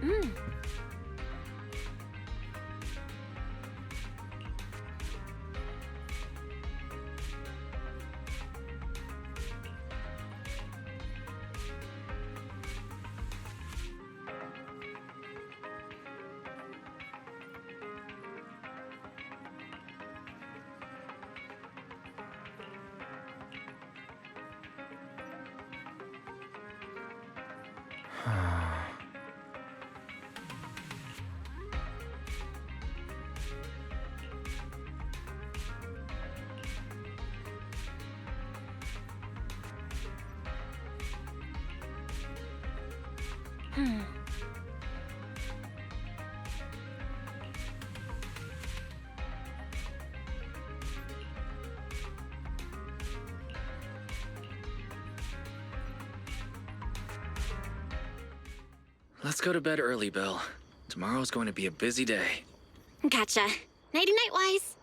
Mm. Let's go to bed early, Bill. Tomorrow's going to be a busy day. Gotcha. Nighty-night, Wise.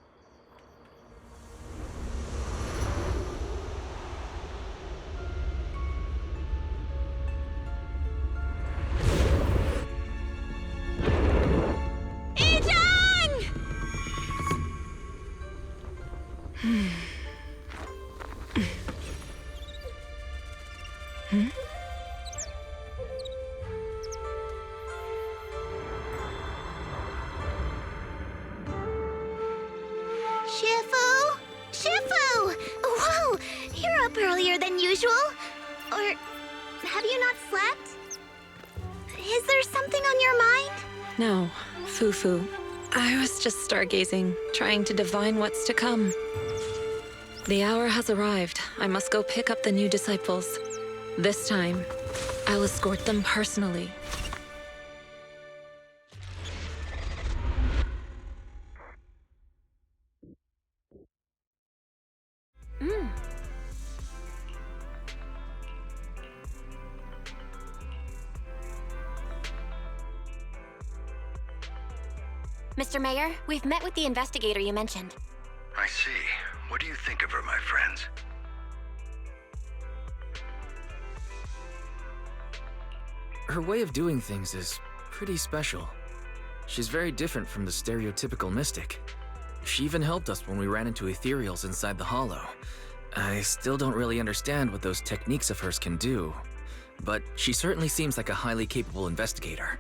Shifu! Shifu! Whoa! You're up earlier than usual. Or have you not slept? Is there something on your mind? No, Fufu. I was just stargazing, trying to divine what's to come. The hour has arrived. I must go pick up the new disciples. This time, I'll escort them personally. Mr. Mayor, we've met with the investigator you mentioned. I see. What do you think of her, my friends? Her way of doing things is pretty special. She's very different from the stereotypical mystic. She even helped us when we ran into ethereals inside the Hollow. I still don't really understand what those techniques of hers can do, but she certainly seems like a highly capable investigator.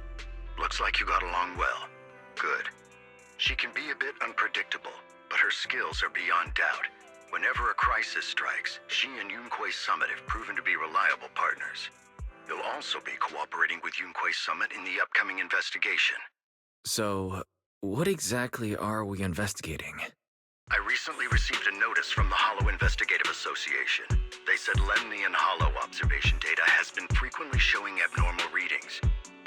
Looks like you got along well. Good. She can be a bit unpredictable, but her skills are beyond doubt. Whenever a crisis strikes, she and Yunquei Summit have proven to be reliable partners. You'll also be cooperating with Yunquei Summit in the upcoming investigation. So, what exactly are we investigating? I recently received a notice from the Hollow Investigative Association. They said Lemnian Hollow observation data has been frequently showing abnormal readings.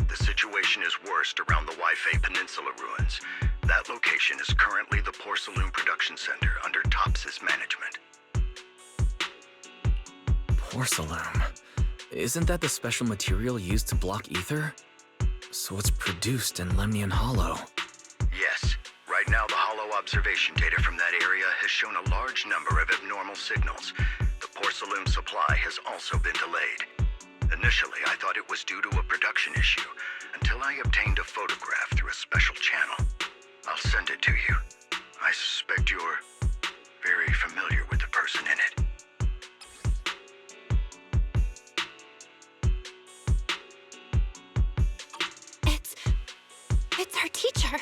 The situation is worst around the Waifei Peninsula ruins. That location is currently the Porcelain Production Center under Tops's management. Porcelain? Isn't that the special material used to block ether? So it's produced in Lemnian Hollow. Yes. Right now, the Hollow observation data from that area has shown a large number of abnormal signals. The porcelain supply has also been delayed. Initially, I thought it was due to a production issue, until I obtained a photograph through a special channel. I'll send it to you. I suspect you're very familiar with the person in it. It's our teacher.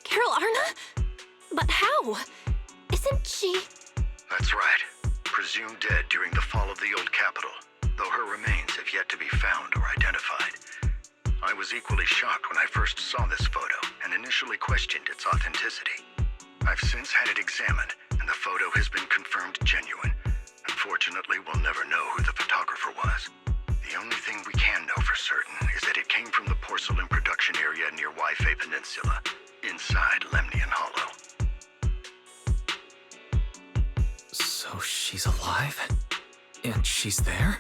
Carol Arna? But how? Isn't she... That's right. Presumed dead during the fall of the old capital, though her remains have yet to be found or identified. I was equally shocked when I first saw this photo and initially questioned its authenticity. I've since had it examined, and the photo has been confirmed genuine. Unfortunately, we'll never know who the photographer was. The only thing we can know for certain is that it came from the porcelain production area near Waifei Peninsula, inside Lemnian Hollow. So she's alive? And she's there?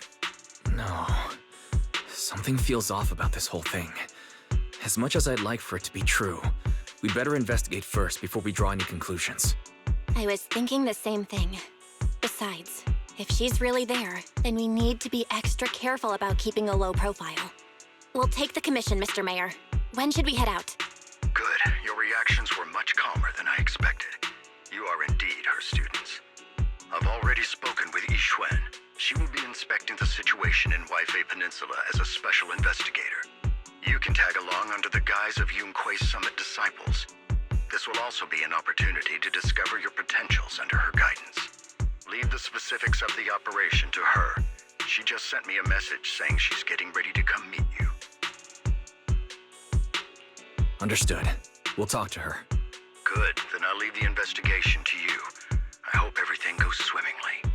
No. Something feels off about this whole thing. As much as I'd like for it to be true, we'd better investigate first before we draw any conclusions. I was thinking the same thing. Besides, if she's really there, then we need to be extra careful about keeping a low profile. We'll take the commission, Mr. Mayor. When should we head out? Good. Your reactions were much calmer than I expected. You are indeed her students. I've already spoken with Yixuan. She will be inspecting the situation in Waifei Peninsula as a special investigator. You can tag along under the guise of Yunque's Summit disciples. This will also be an opportunity to discover your potentials under her guidance. Leave the specifics of the operation to her. She just sent me a message saying she's getting ready to come meet you. Understood. We'll talk to her. Good. Then I'll leave the investigation to you. I hope everything goes swimmingly.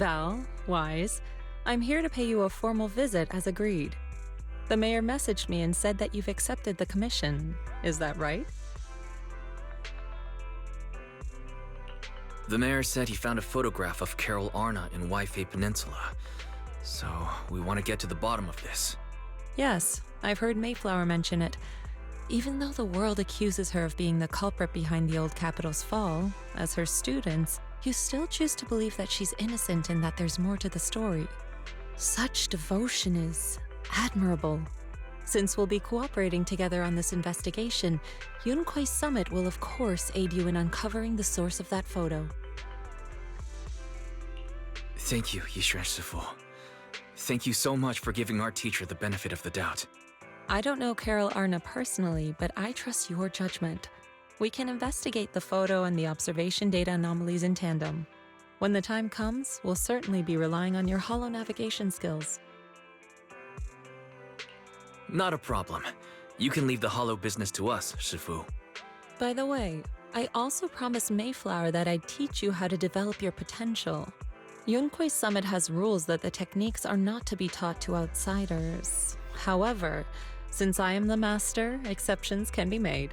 Belle, Wise, I'm here to pay you a formal visit as agreed. The mayor messaged me and said that you've accepted the commission. Is that right? The mayor said he found a photograph of Carol Arna in Waifei Peninsula. So, we want to get to the bottom of this. Yes, I've heard Mayflower mention it. Even though the world accuses her of being the culprit behind the old capital's fall, as her students, you still choose to believe that she's innocent and that there's more to the story. Such devotion is admirable. Since we'll be cooperating together on this investigation, Yunque's Summit will of course aid you in uncovering the source of that photo. Thank you, Yixuan Shifu. Thank you so much for giving our teacher the benefit of the doubt. I don't know Carol Arna personally, but I trust your judgment. We can investigate the photo and the observation data anomalies in tandem. When the time comes, we'll certainly be relying on your holo navigation skills. Not a problem. You can leave the holo business to us, Shifu. By the way, I also promised Mayflower that I'd teach you how to develop your potential. Yunque's Summit has rules that the techniques are not to be taught to outsiders. However, since I am the master, exceptions can be made.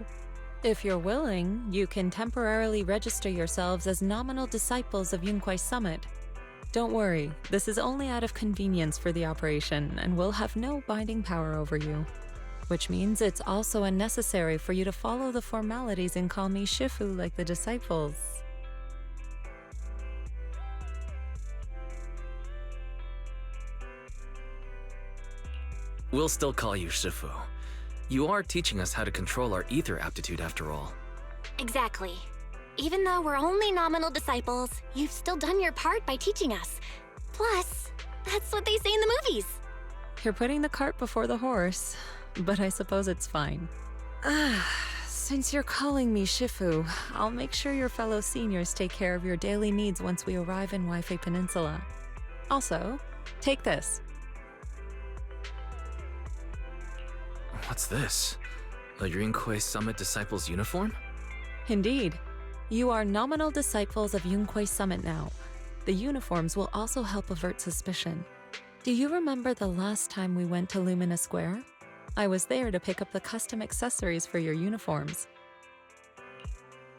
If you're willing, you can temporarily register yourselves as nominal disciples of Yunque's Summit. Don't worry, this is only out of convenience for the operation and will have no binding power over you. Which means it's also unnecessary for you to follow the formalities and call me Shifu like the disciples. We'll still call you Shifu. You are teaching us how to control our ether aptitude after all. Exactly. Even though we're only nominal disciples, you've still done your part by teaching us. Plus, that's what they say in the movies. You're putting the cart before the horse, but I suppose it's fine. Since you're calling me Shifu, I'll make sure your fellow seniors take care of your daily needs once we arrive in Waifei Peninsula. Also, take this. What's this? A Yunque Summit Disciples uniform? Indeed. You are nominal disciples of Yunque Summit now. The uniforms will also help avert suspicion. Do you remember the last time we went to Lumina Square? I was there to pick up the custom accessories for your uniforms.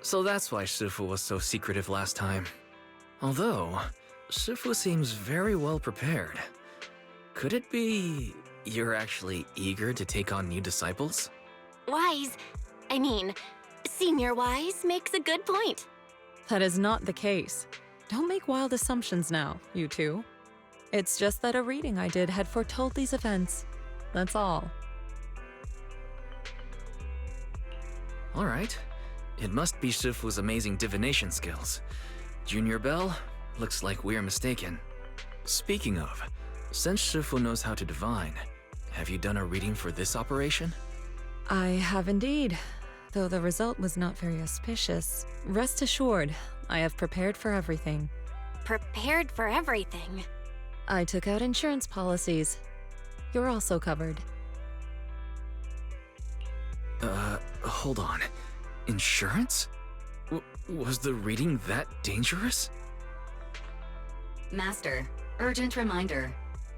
So that's why Shifu was so secretive last time. Although, Shifu seems very well prepared. Could it be you're actually eager to take on new disciples? Senior Wise makes a good point. That is not the case. Don't make wild assumptions now, you two. It's just that a reading I did had foretold these events. That's all. Alright. It must be Shifu's amazing divination skills. Junior Belle, looks like we're mistaken. Speaking of, Since Shifu knows how to divine, have you done a reading for this operation? I have indeed. Though the result was not very auspicious, rest assured, I have prepared for everything. Prepared for everything. I took out insurance policies. You're also covered. Hold on. Insurance? Was the reading that dangerous? Master, urgent reminder.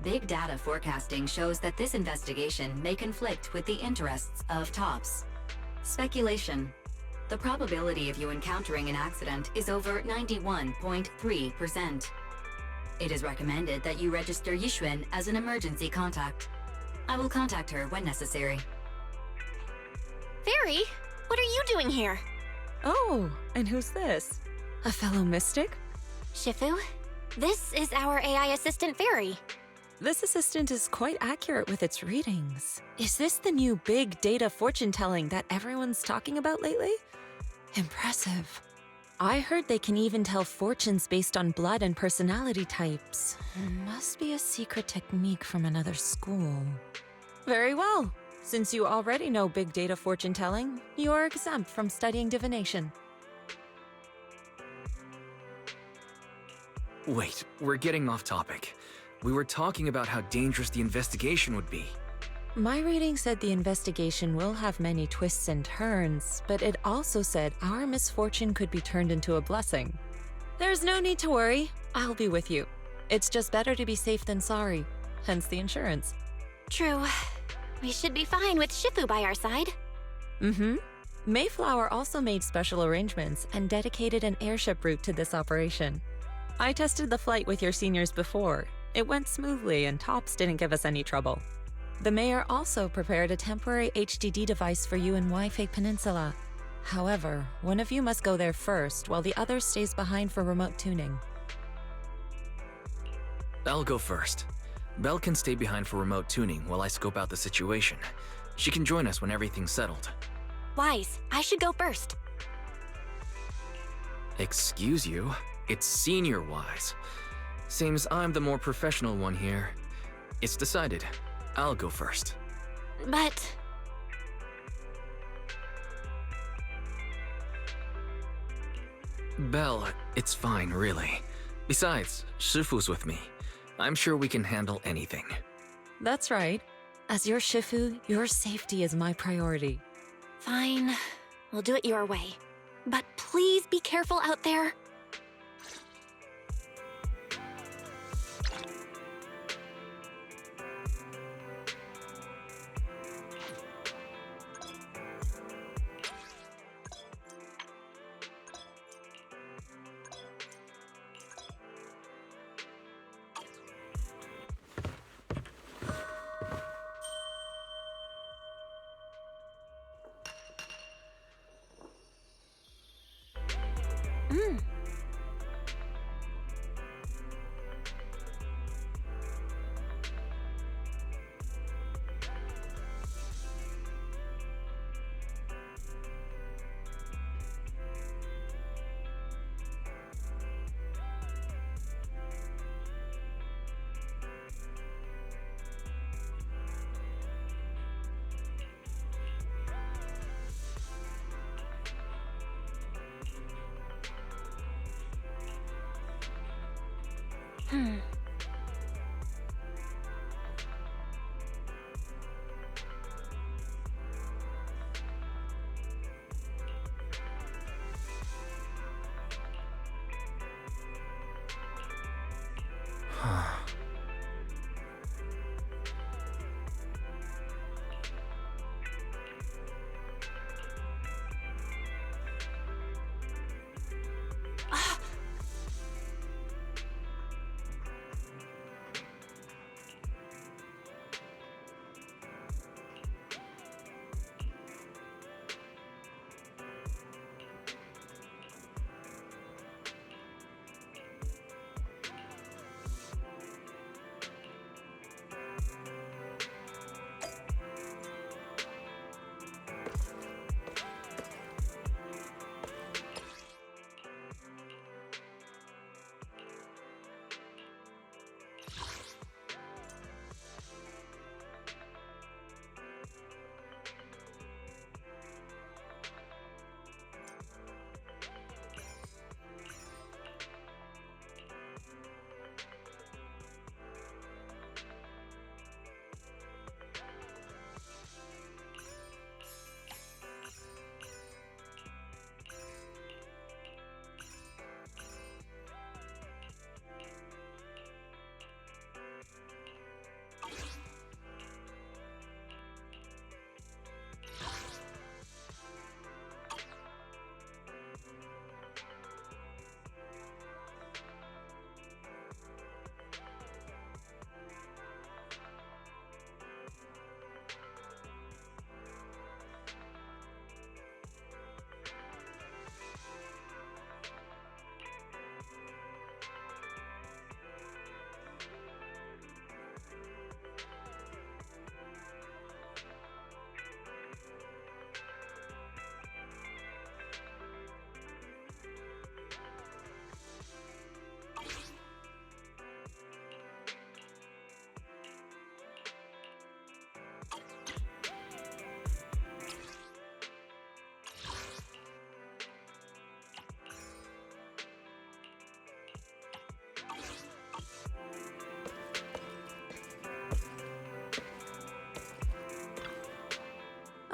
Big data forecasting shows that this investigation may conflict with the interests of TOPS. Speculation. The probability of you encountering an accident is over 91.3%. It is recommended that you register Yixuan as an emergency contact. I will contact her when necessary. Fairy, what are you doing here? Oh, and who's this? A fellow mystic? Shifu, this is our AI assistant Fairy. This assistant is quite accurate with its readings. Is this the new big data fortune telling that everyone's talking about lately? Impressive. I heard they can even tell fortunes based on blood and personality types. Must be a secret technique from another school. Very well. Since you already know big data fortune telling, you are exempt from studying divination. Wait, we're getting off topic. We were talking about how dangerous the investigation would be. My reading said the investigation will have many twists and turns, but it also said our misfortune could be turned into a blessing. There's no need to worry. I'll be with you. It's just better to be safe than sorry, hence the insurance. True. We should be fine with Shifu by our side. Mm-hmm. Mayflower also made special arrangements and dedicated an airship route to this operation. I tested the flight with your seniors before. It went smoothly and TOPS didn't give us any trouble. The mayor also prepared a temporary HDD device for you in Wi-Fi Peninsula. However, one of you must go there first while the other stays behind for remote tuning. I'll go first. Belle can stay behind for remote tuning while I scope out the situation. She can join us when everything's settled. Wise, I should go first. Excuse you? It's Senior Wise. Seems I'm the more professional one here. It's decided. I'll go first. But... Belle, it's fine, really. Besides, Shifu's with me. I'm sure we can handle anything. That's right. As your Shifu, your safety is my priority. Fine. We'll do it your way. But please be careful out there.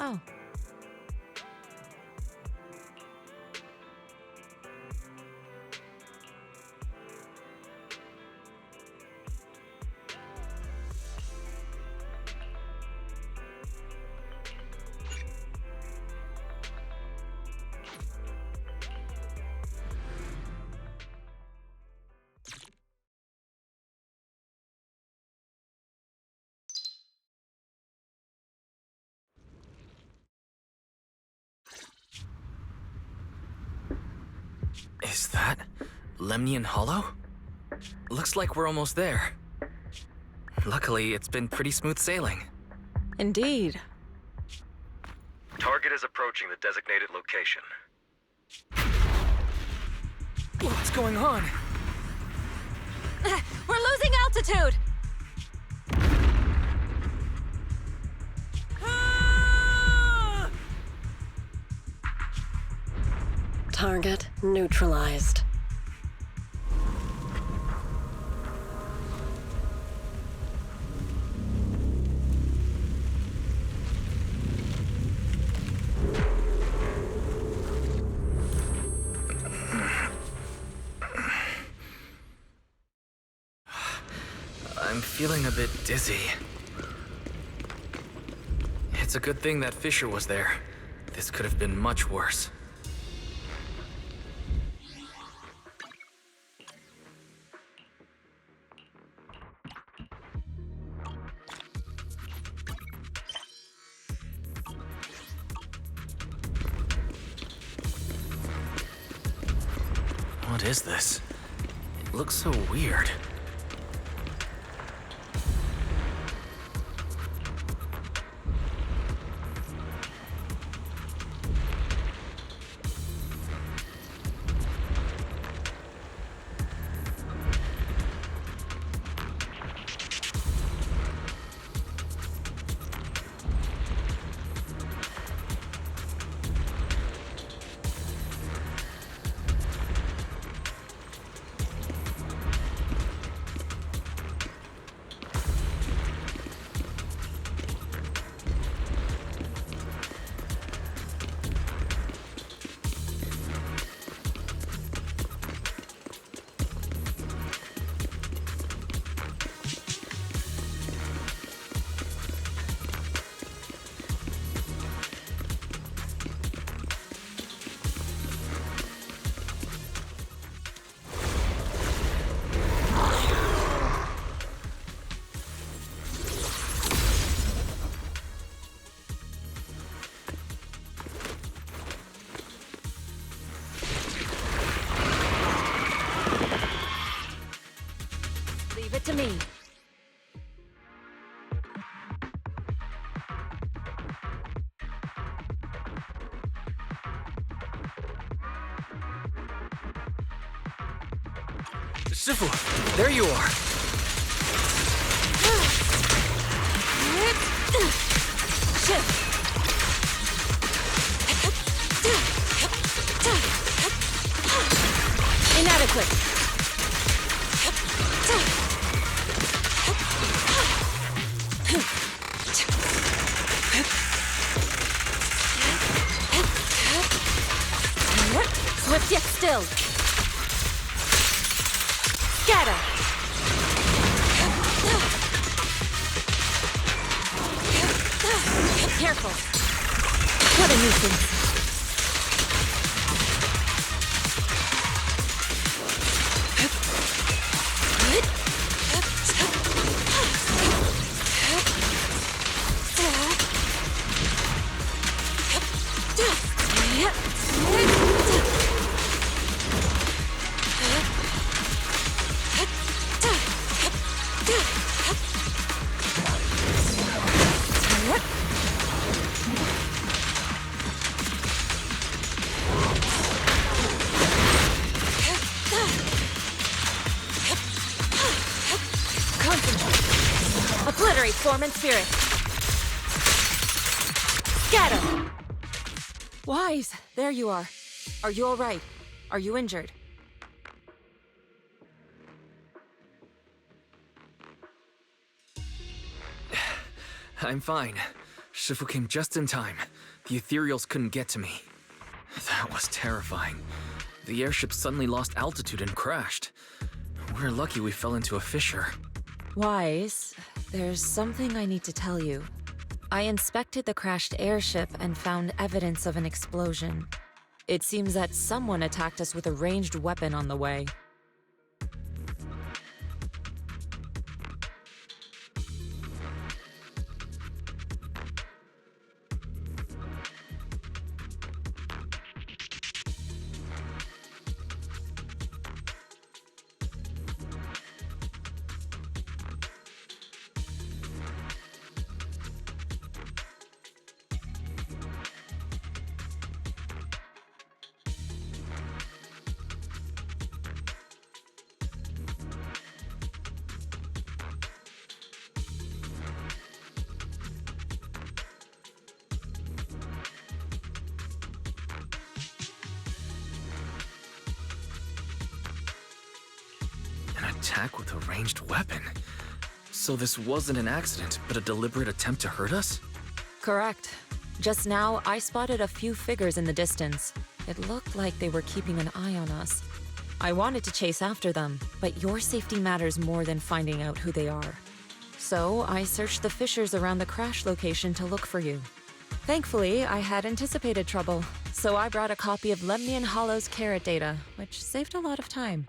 now. Is that Lemnian Hollow? Looks like we're almost there. Luckily, it's been pretty smooth sailing. Indeed. Target is approaching the designated location. What's going on? We're losing altitude! Target neutralized. I'm feeling a bit dizzy. It's a good thing that Fisher was there. This could have been much worse. What is this? It looks so weird. Leave it to me. Shifu, there you are. Inadequate. Swift yet still. Scatter. Careful. What a nuisance. Obliterate form and spirit. Scatter! Wise, there you are. Are you all right? Are you injured? I'm fine. Shifu came just in time. The ethereals couldn't get to me. That was terrifying. The airship suddenly lost altitude and crashed. We're lucky we fell into a fissure. Wise, there's something I need to tell you. I inspected the crashed airship and found evidence of an explosion. It seems that someone attacked us with a ranged weapon on the way. An attack with a ranged weapon? So this wasn't an accident, but a deliberate attempt to hurt us? Correct. Just now, I spotted a few figures in the distance. It looked like they were keeping an eye on us. I wanted to chase after them, but your safety matters more than finding out who they are. So I searched the fissures around the crash location to look for you. Thankfully, I had anticipated trouble, so I brought a copy of Lemnian Hollow's carrot data, which saved a lot of time.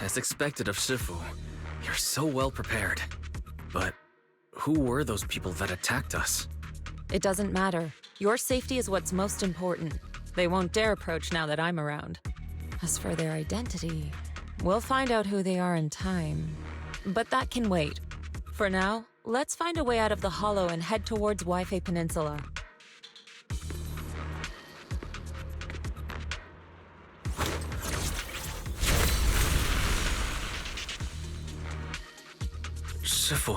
As expected of Shifu, you're so well prepared. But who were those people that attacked us? It doesn't matter. Your safety is what's most important. They won't dare approach now that I'm around. As for their identity, we'll find out who they are in time. But that can wait. For now, let's find a way out of the hollow and head towards Waifei Peninsula. Shifu,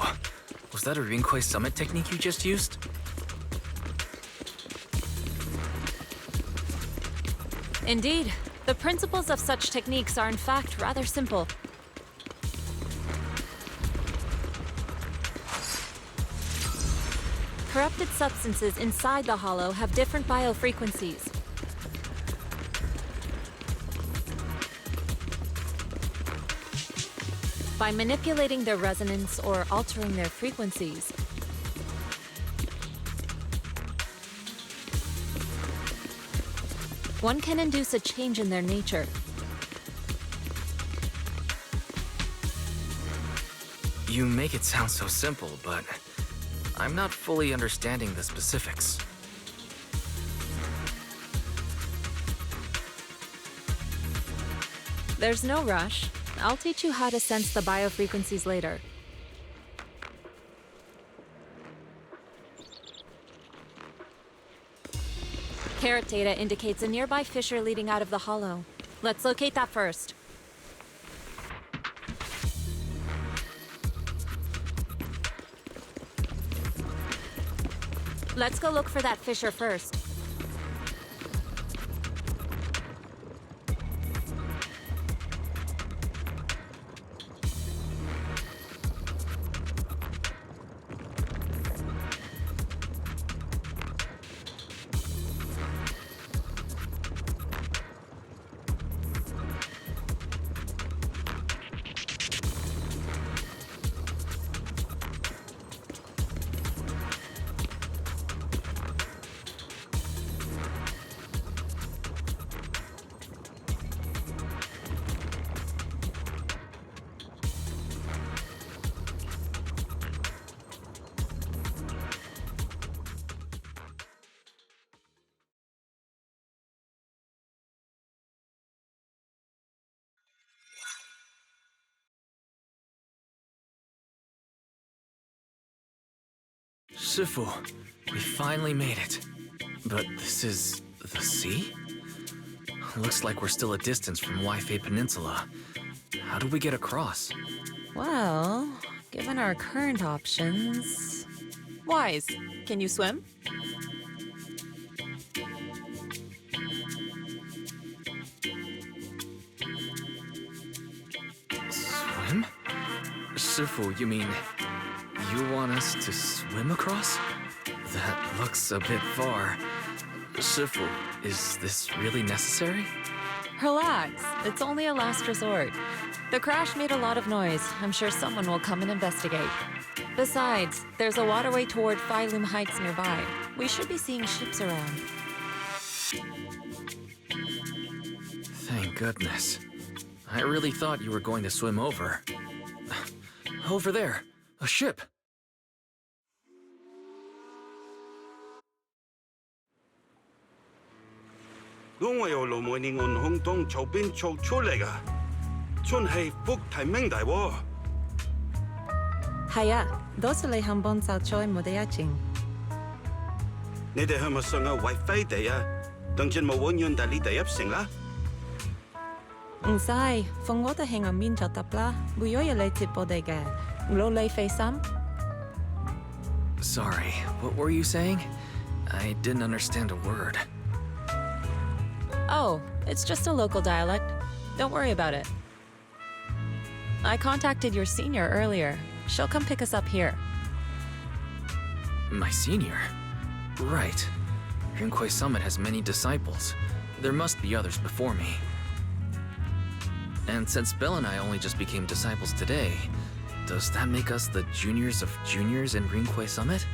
was that a Rinkwei summit technique you just used? Indeed. The principles of such techniques are in fact rather simple. Corrupted substances inside the hollow have different biofrequencies. By manipulating their resonance or altering their frequencies, one can induce a change in their nature. You make it sound so simple, but I'm not fully understanding the specifics. There's no rush. I'll teach you how to sense the biofrequencies later. Carrot data indicates a nearby fissure leading out of the hollow. Let's locate that first. Let's go look for that fissure first. Shifu, we finally made it. But this is the sea? Looks like we're still a distance from Waifei Peninsula. How do we get across? Well, given our current options... Wise, can you swim? Shifu, you mean you want us to swim across? That looks a bit far. Shifu, is this really necessary? Relax. It's only a last resort. The crash made a lot of noise. I'm sure someone will come and investigate. Besides, there's a waterway toward Phylum Heights nearby. We should be seeing ships around. Thank goodness. I really thought you were going to swim over. Over there, a ship. Haya, 도스리 한번 사초에 무대야징. 你哋係咪上有WiFi地啊？等陣冇揾用大呢第一成啦。唔使，逢我哋喺面就得啦，唔要你接我哋嘅，攞你費心。Sorry, what were you saying? I didn't understand a word. Oh, it's just a local dialect. Don't worry about it. I contacted your senior earlier. She'll come pick us up here. My senior? Right. Rinkwei Summit has many disciples. There must be others before me. And since Belle and I only just became disciples today, does that make us the juniors of juniors in Rinkwei Summit?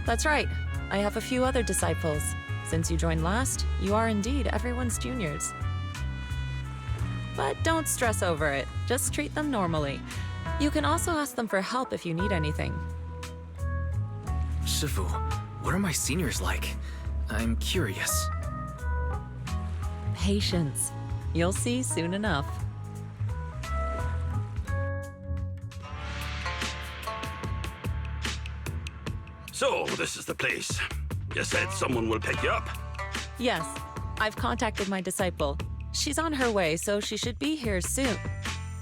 That's right. I have a few other disciples. Since you joined last, you are indeed everyone's juniors. But don't stress over it. Just treat them normally. You can also ask them for help if you need anything. Shifu, what are my seniors like? I'm curious. Patience. You'll see soon enough. So, this is the place. You said someone will pick you up. Yes, I've contacted my disciple. She's on her way, so she should be here soon.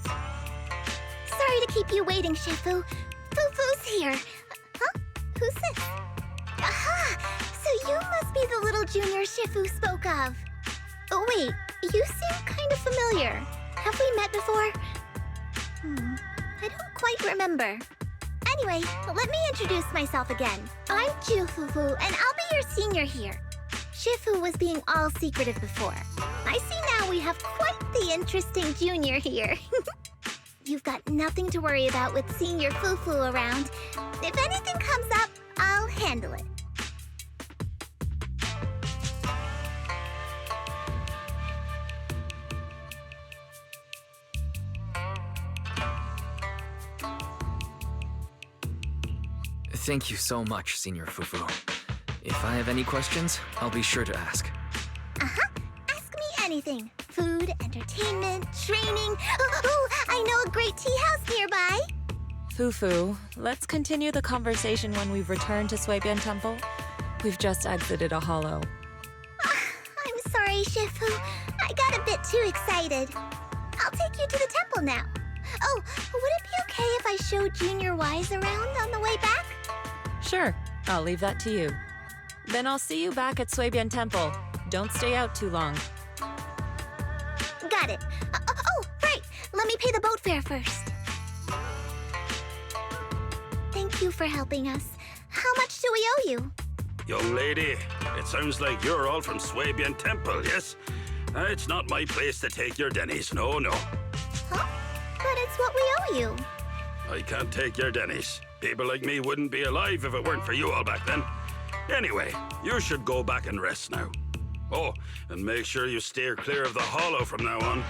Sorry to keep you waiting, Shifu. Fufu's here. Huh? Who's this? Aha! So you must be the little junior Shifu spoke of. Oh, wait. You seem kind of familiar. Have we met before? I don't quite remember. Anyway, let me introduce myself again. I'm Ju Fufu, and I'll be your senior here. Shifu was being all secretive before. I see now we have quite the interesting junior here. You've got nothing to worry about with senior Fufu around. If anything comes up, I'll handle it. Thank you so much, Senior Fufu. If I have any questions, I'll be sure to ask. Uh-huh. Ask me anything. Food, entertainment, training. Oh, I know a great tea house nearby. Fufu, let's continue the conversation when we've returned to Suibian Temple. We've just exited a hollow. I'm sorry, Shifu. I got a bit too excited. I'll take you to the temple now. Oh, would it be okay if I show Junior Wise around on the way back? Sure, I'll leave that to you. Then I'll see you back at Suibian Temple. Don't stay out too long. Got it. Oh, right. Let me pay the boat fare first. Thank you for helping us. How much do we owe you? Young lady, it sounds like you're all from Suibian Temple, yes? It's not my place to take your dennies, no. Huh? But it's what we owe you. I can't take your dennies. People like me wouldn't be alive if it weren't for you all back then. Anyway, you should go back and rest now. Oh, and make sure you steer clear of the hollow from now on.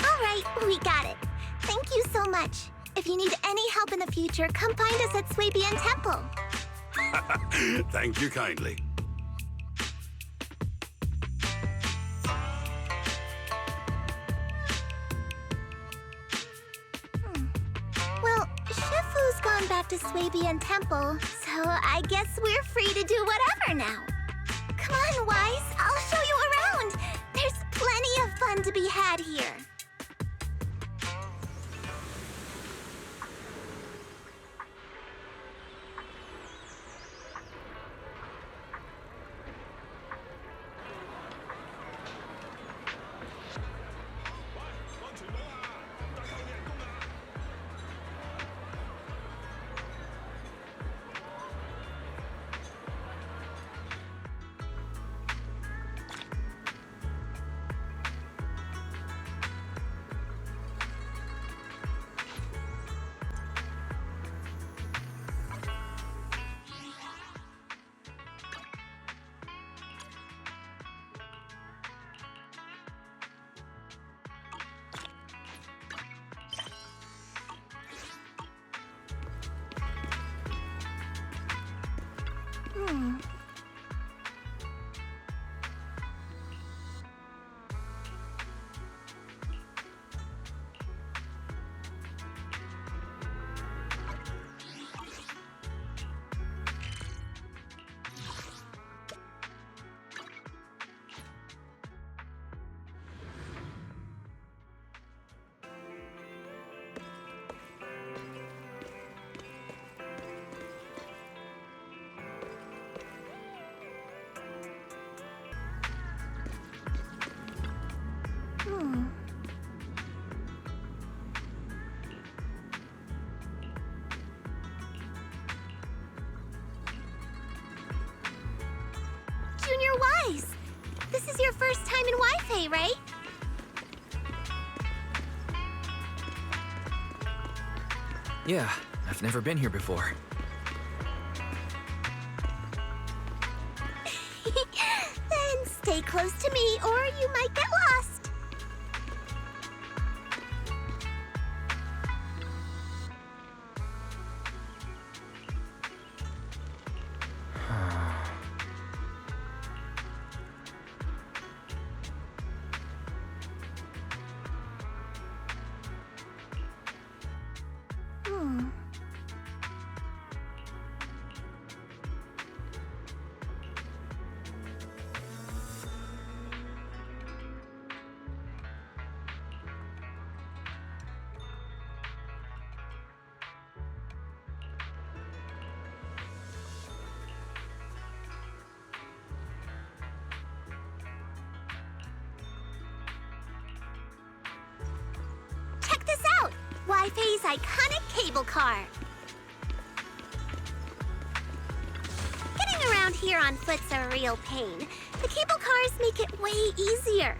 All right, we got it. Thank you so much. If you need any help in the future, come find us at Suibian Temple. Thank you kindly. Well, Shifu's gone back to Suibian Temple, so I guess we're free to do whatever now. Come on, Wise, I'll show you around. There's plenty of fun to be had here. Junior Wise! This is your first time in Wi-Fi, right? Yeah, I've never been here before. Then stay close to me or you might get lost. Check this out! Wi-Fi's iconic cable car. Getting around here on foot's a real pain. The cable cars make it way easier.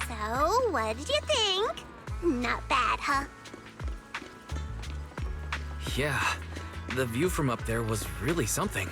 So, what did you think? Not bad, huh? Yeah, the view from up there was really something.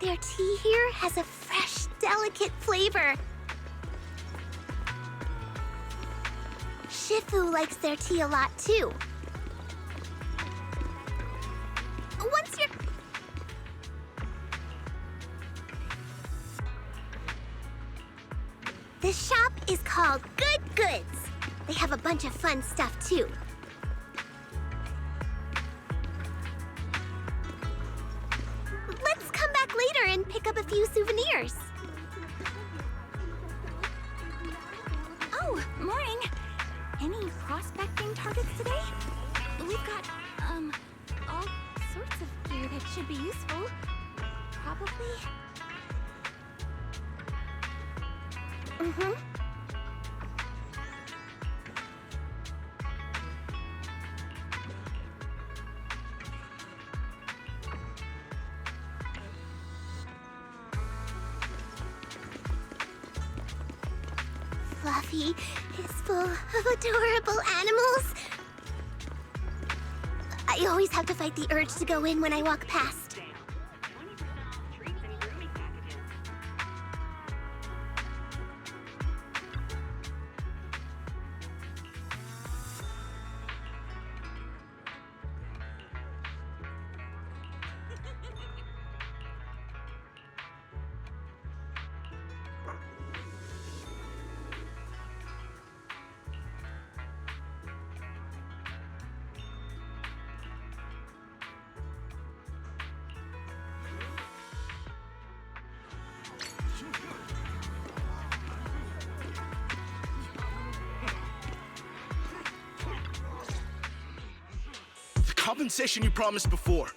Their tea here has a fresh, delicate flavor. Shifu likes their tea a lot too. Once you're... This shop is called Good Goods. They have a bunch of fun stuff too. Let's come back later and pick up a few souvenirs. Oh, morning. Any prospecting targets today? We've got, all sorts of gear that should be useful. Probably. Mm-hmm. Fluffy is full of adorable animals. I always have to fight the urge to go in when I walk past. Compensation you promised before.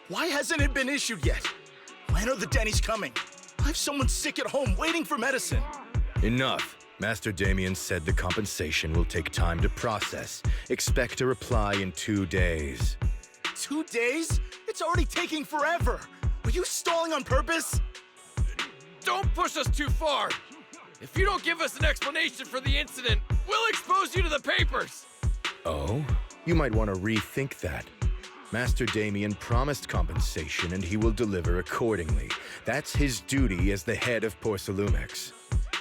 Why hasn't it been issued yet? When are the Denny's coming? I have someone sick at home waiting for medicine. Enough. Master Damien said the compensation will take time to process. Expect a reply in 2 days. 2 days? It's already taking forever. Are you stalling on purpose? Don't push us too far. If you don't give us an explanation for the incident, we'll expose you to the papers. Oh? You might want to rethink that. Master Damien promised compensation and he will deliver accordingly. That's his duty as the head of Porcelumex.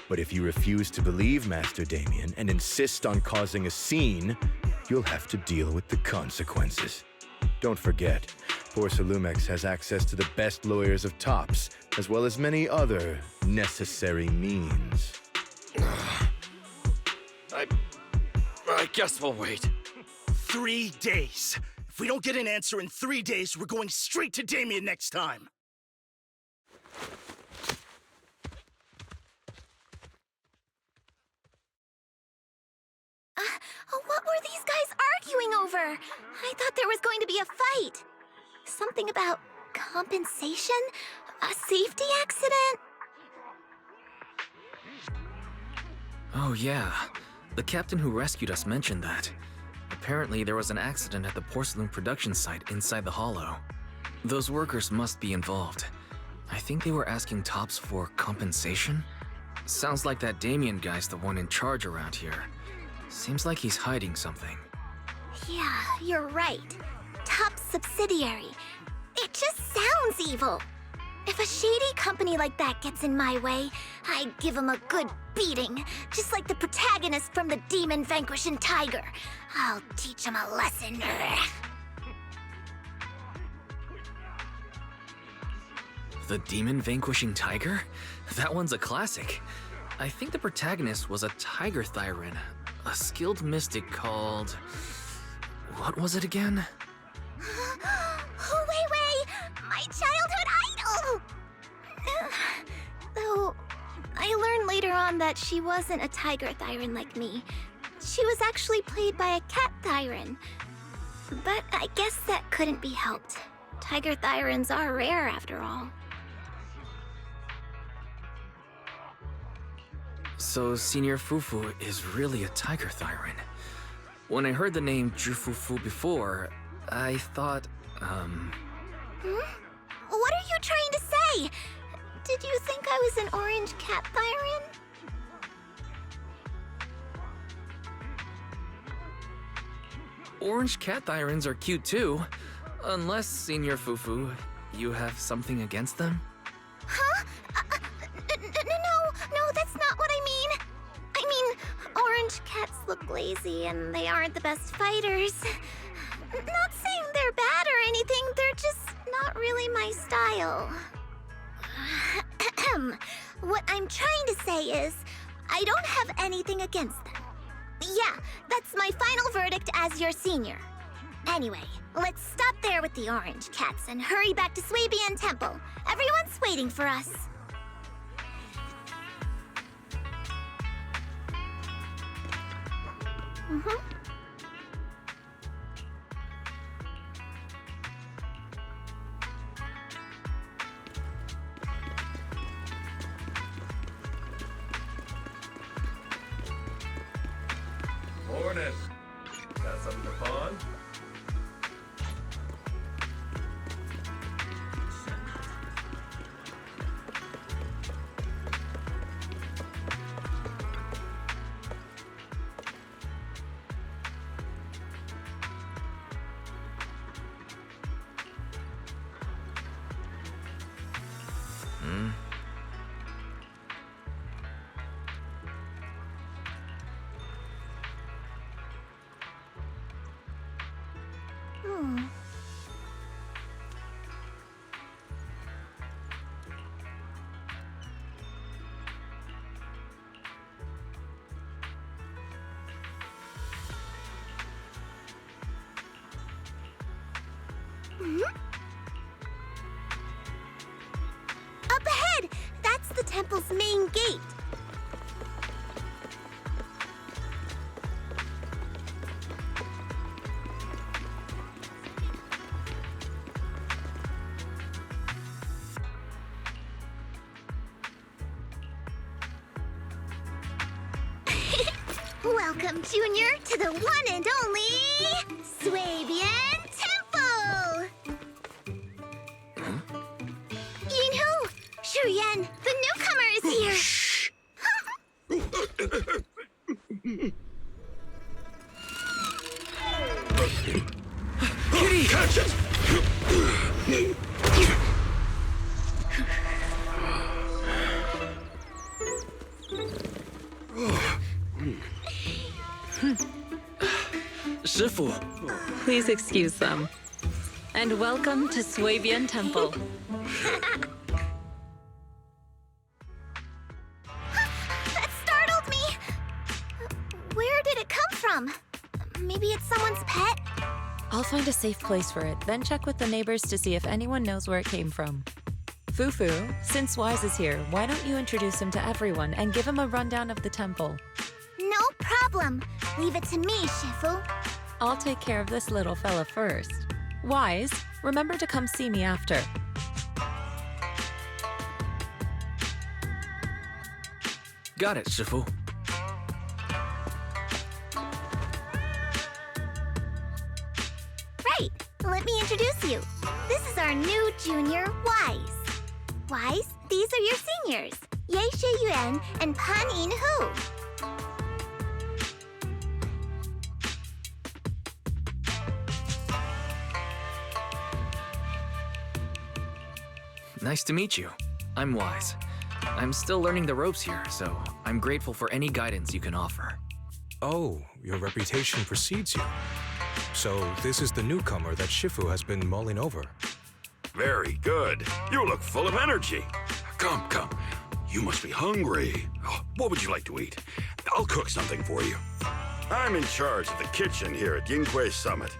But if you refuse to believe Master Damien and insist on causing a scene, you'll have to deal with the consequences. Don't forget, Porcelumex has access to the best lawyers of Tops, as well as many other necessary means. I guess we'll wait. 3 days. If we don't get an answer in 3 days, we're going straight to Damien next time. What were these guys arguing over? I thought there was going to be a fight. Something about compensation? A safety accident? Oh yeah, the captain who rescued us mentioned that. Apparently there was an accident at the porcelain production site inside the hollow. Those workers must be involved. I think they were asking Tops for compensation? Sounds like that Damien guy's the one in charge around here. Seems like he's hiding something. Yeah, you're right. Top subsidiary. It just sounds evil. If a shady company like that gets in my way, I'd give him a good beating, just like the protagonist from the Demon Vanquishing Tiger. I'll teach him a lesson. The Demon Vanquishing Tiger? That one's a classic. I think the protagonist was a Tiger Thyran, a skilled mystic called... What was it again? Wait, my childhood idol! Though, I learned later on that she wasn't a Tiger Thyran like me. She was actually played by a Cat Thyran. But I guess that couldn't be helped. Tiger Thyrans are rare after all. So Senior Fufu is really a tiger thyron. When I heard the name Jufufu before, I thought, What are you trying to say? Did you think I was an orange cat thyron? Orange cat thyrons are cute too. Unless, Senior Fufu, you have something against them? Huh? No, that's not what I mean. I mean, orange cats look lazy and they aren't the best fighters. Not saying they're bad or anything, they're just not really my style. What I'm trying to say is, I don't have anything against them. Yeah, that's my final verdict as your senior. Anyway, let's stop there with the orange cats and hurry back to Swabian Temple. Everyone's waiting for us. Morning. Got something to pawn? Up ahead! That's the temple's main gate. Welcome, Junior, to the one and only Swabian Temple! Yinhu! Shuyan, the newcomer is here! Shh! Kitty! Catch it! Shifu! Please excuse them. And welcome to Swabian Temple. That startled me! Where did it come from? Maybe it's someone's pet? I'll find a safe place for it, then check with the neighbors to see if anyone knows where it came from. Fufu, since Wise is here, why don't you introduce him to everyone and give him a rundown of the temple? No problem. Leave it to me, Shifu. I'll take care of this little fella first. Wise, remember to come see me after. Got it, Shifu. Right. Let me introduce you. This is our new junior, Wise. Wise, these are your seniors, Ye Yuan and Pan In-Hu. Nice to meet you. I'm Wise. I'm still learning the ropes here, so I'm grateful for any guidance you can offer. Oh, your reputation precedes you. So this is the newcomer that Shifu has been mulling over. Very good. You look full of energy. Come. You must be hungry. Oh, what would you like to eat? I'll cook something for you. I'm in charge of the kitchen here at Yinghui Summit.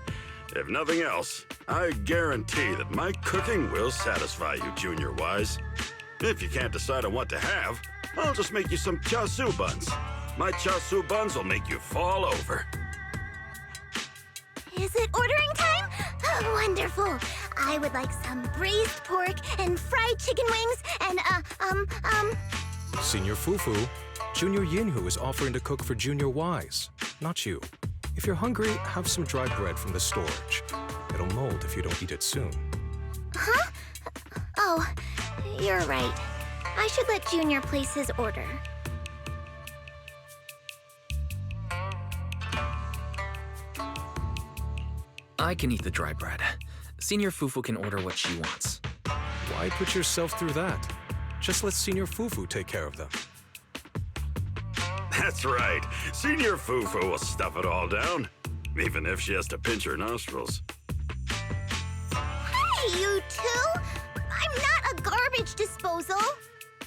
If nothing else, I guarantee that my cooking will satisfy you, Junior Wise. If you can't decide on what to have, I'll just make you some chasu buns. My chasu buns will make you fall over. Is it ordering time? Oh, wonderful. I would like some braised pork and fried chicken wings and, Senior Fufu, Junior Yinhu is offering to cook for Junior Wise, not you. If you're hungry, have some dry bread from the storage. It'll mold if you don't eat it soon. Huh? Oh, you're right. I should let Junior place his order. I can eat the dry bread. Senior Fufu can order what she wants. Why put yourself through that? Just let Senior Fufu take care of them. That's right. Senior Fufu will stuff it all down, even if she has to pinch her nostrils. Hey, you two! I'm not a garbage disposal!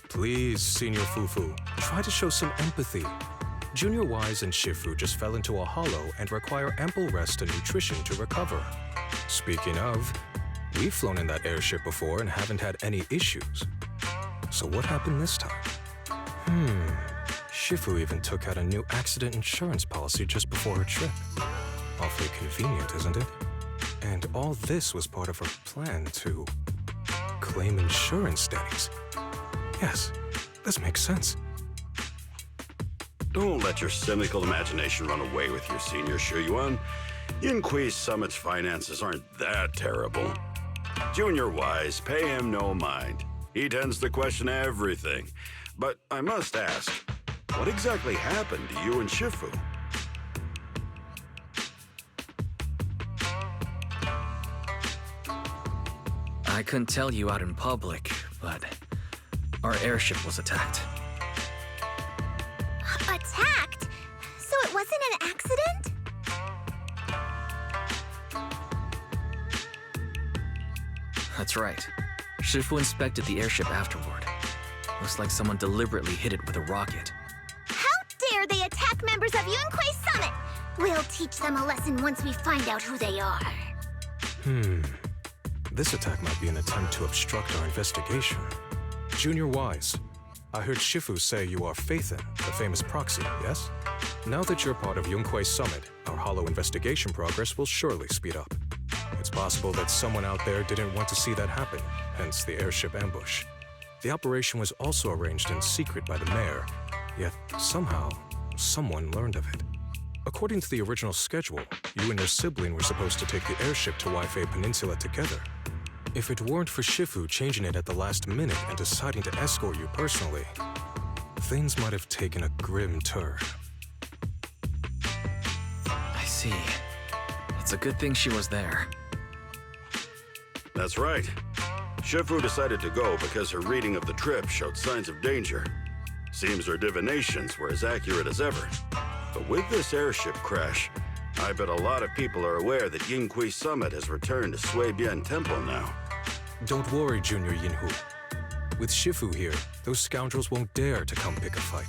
Please, Senior Fufu, try to show some empathy. Junior Wise and Shifu just fell into a hollow and require ample rest and nutrition to recover. Speaking of, we've flown in that airship before and haven't had any issues. So what happened this time? Shifu even took out a new accident insurance policy just before her trip. Awfully convenient, isn't it? And all this was part of her plan to claim insurance dennies. Yes, this makes sense. Don't let your cynical imagination run away with you, Senior Shuyuan. Yinhui Summit's finances aren't that terrible. Junior Wise, pay him no mind. He tends to question everything. But I must ask, what exactly happened to you and Shifu? I couldn't tell you out in public, but our airship was attacked. Attacked? So it wasn't an accident? That's right. Shifu inspected the airship afterward. Looks like someone deliberately hit it with a rocket. How dare they attack members of Yunquei Summit! We'll teach them a lesson once we find out who they are. This attack might be an attempt to obstruct our investigation. Junior Wise, I heard Shifu say you are Faithin, the famous proxy, yes? Now that you're part of Yunquei Summit, our hollow investigation progress will surely speed up. It's possible that someone out there didn't want to see that happen, hence the airship ambush. The operation was also arranged in secret by the mayor, yet somehow, someone learned of it. According to the original schedule, you and your sibling were supposed to take the airship to Waifei Peninsula together. If it weren't for Shifu changing it at the last minute and deciding to escort you personally, things might have taken a grim turn. I see. It's a good thing she was there. That's right. Shifu decided to go because her reading of the trip showed signs of danger. Seems her divinations were as accurate as ever. But with this airship crash, I bet a lot of people are aware that Yinhui Summit has returned to Suibian Temple now. Don't worry, Junior Yinhu. With Shifu here, those scoundrels won't dare to come pick a fight.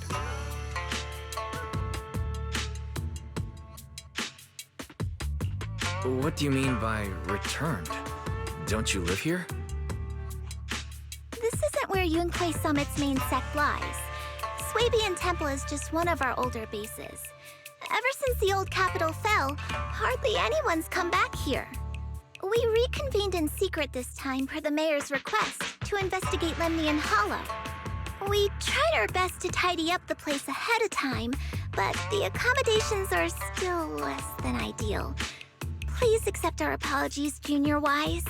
What do you mean by returned? Don't you live here? This isn't where Yunquei Summit's main sect lies. Suibian Temple is just one of our older bases. Ever since the old capital fell, hardly anyone's come back here. We reconvened in secret this time per the mayor's request to investigate Lemnian Hollow. We tried our best to tidy up the place ahead of time, but the accommodations are still less than ideal. Please accept our apologies, Junior Wise.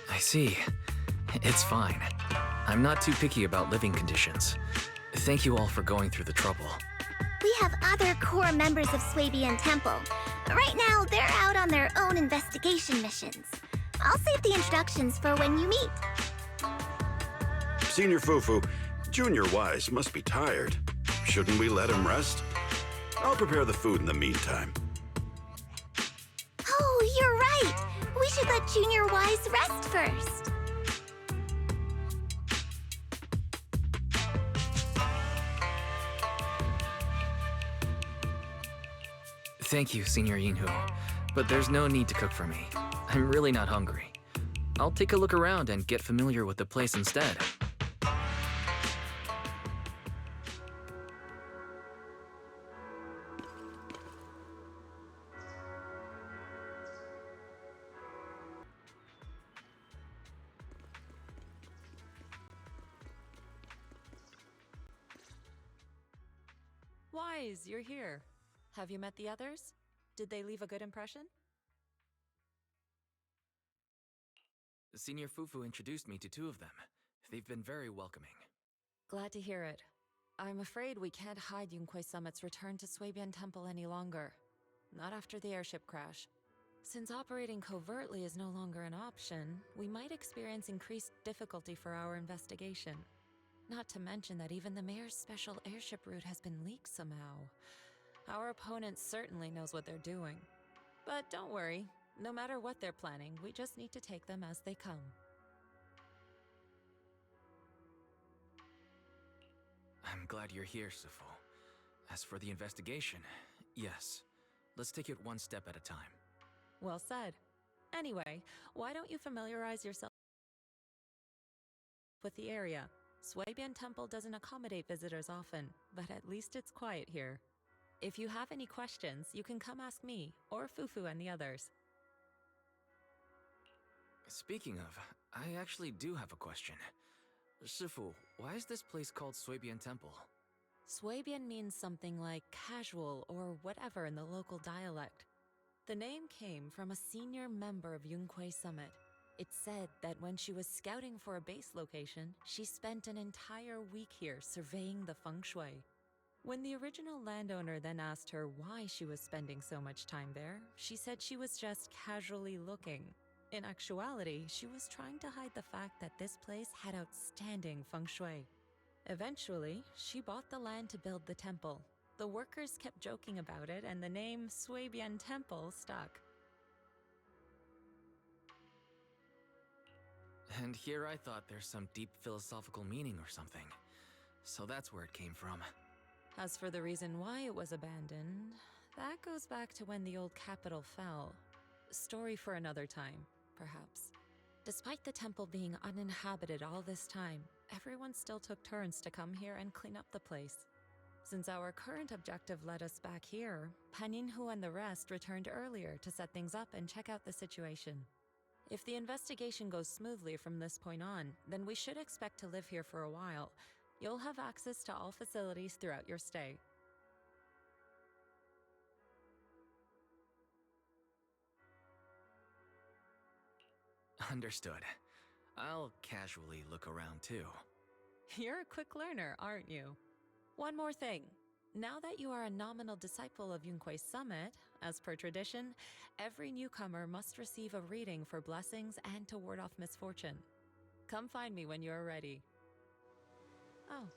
I see. It's fine. I'm not too picky about living conditions. Thank you all for going through the trouble. We have other core members of Suibian Temple. Right now, they're out on their own investigation missions. I'll save the introductions for when you meet. Senior Fufu, Junior Wise must be tired. Shouldn't we let him rest? I'll prepare the food in the meantime. Oh, you're right. We should let Junior Wise rest first. Thank you, Senior Yinhu, but there's no need to cook for me. I'm really not hungry. I'll take a look around and get familiar with the place instead. Wise, you're here. Have you met the others? Did they leave a good impression? Senior Fufu introduced me to 2 of them. They've been very welcoming. Glad to hear it. I'm afraid we can't hide Yunquei Summit's return to Suibian Temple any longer. Not after the airship crash. Since operating covertly is no longer an option, we might experience increased difficulty for our investigation. Not to mention that even the mayor's special airship route has been leaked somehow. Our opponent certainly knows what they're doing. But don't worry, no matter what they're planning, we just need to take them as they come. I'm glad you're here, Sifu. As for the investigation, yes. Let's take it one step at a time. Well said. Anyway, why don't you familiarize yourself with the area? Suibian Temple doesn't accommodate visitors often, but at least it's quiet here. If you have any questions, you can come ask me, or Fufu and the others. Speaking of, I actually do have a question. Sifu, why is this place called Suibian Temple? Suibian means something like casual or whatever in the local dialect. The name came from a senior member of Yunquei Summit. It's said that when she was scouting for a base location, she spent an entire week here surveying the feng shui. When the original landowner then asked her why she was spending so much time there, she said she was just casually looking. In actuality, she was trying to hide the fact that this place had outstanding feng shui. Eventually, she bought the land to build the temple. The workers kept joking about it, and the name Suibian Temple stuck. And here I thought there's some deep philosophical meaning or something. So that's where it came from. As for the reason why it was abandoned, that goes back to when the old capital fell. Story for another time, perhaps. Despite the temple being uninhabited all this time, everyone still took turns to come here and clean up the place. Since our current objective led us back here, Paninhu and the rest returned earlier to set things up and check out the situation. If the investigation goes smoothly from this point on, then we should expect to live here for a while. You'll have access to all facilities throughout your stay. Understood. I'll casually look around too. You're a quick learner, aren't you? One more thing. Now that you are a nominal disciple of Yunquei Summit, as per tradition, every newcomer must receive a reading for blessings and to ward off misfortune. Come find me when you're ready. Oh.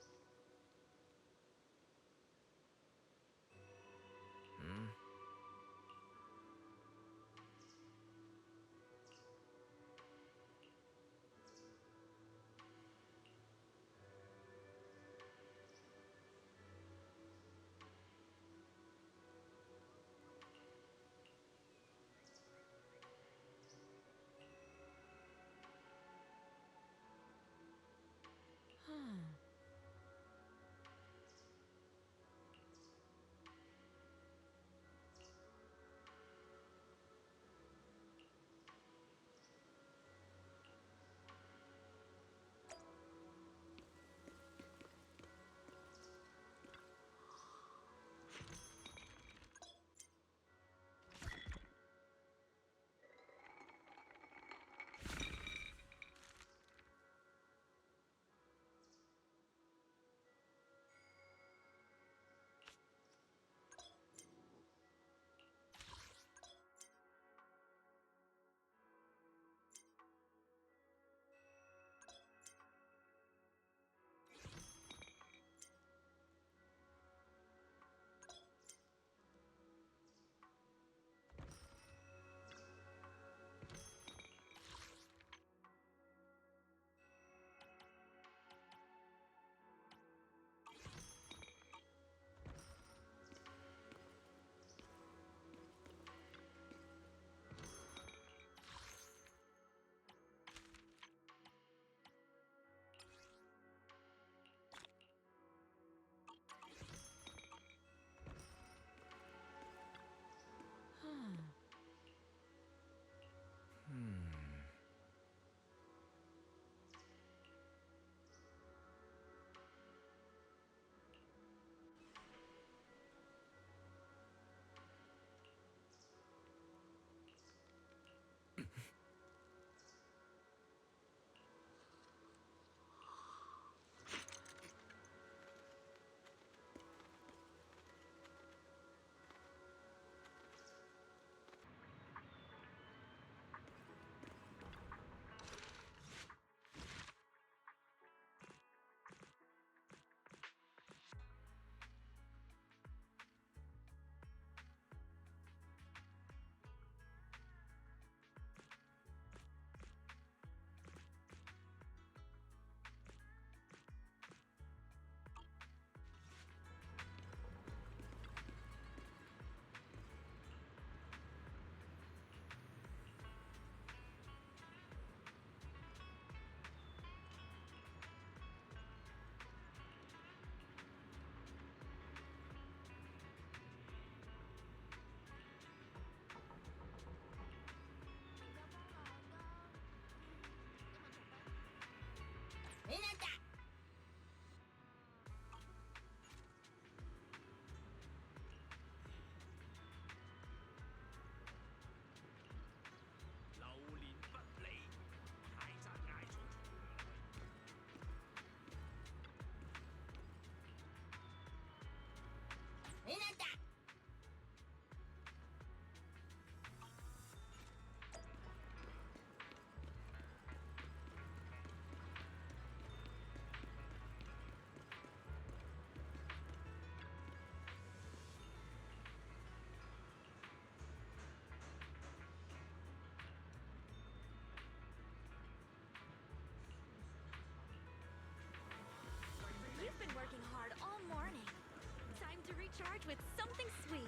served with something sweet.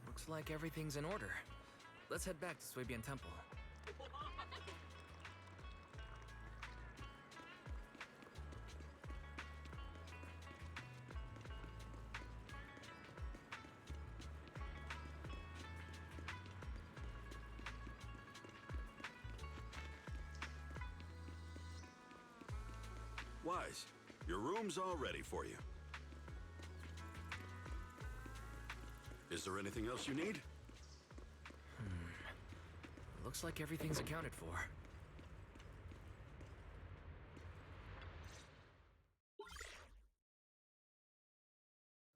Looks like everything's in order. Let's head back to Suibian Temple. Wise, your room's all ready for you. Is there anything else you need? Looks like everything's accounted for.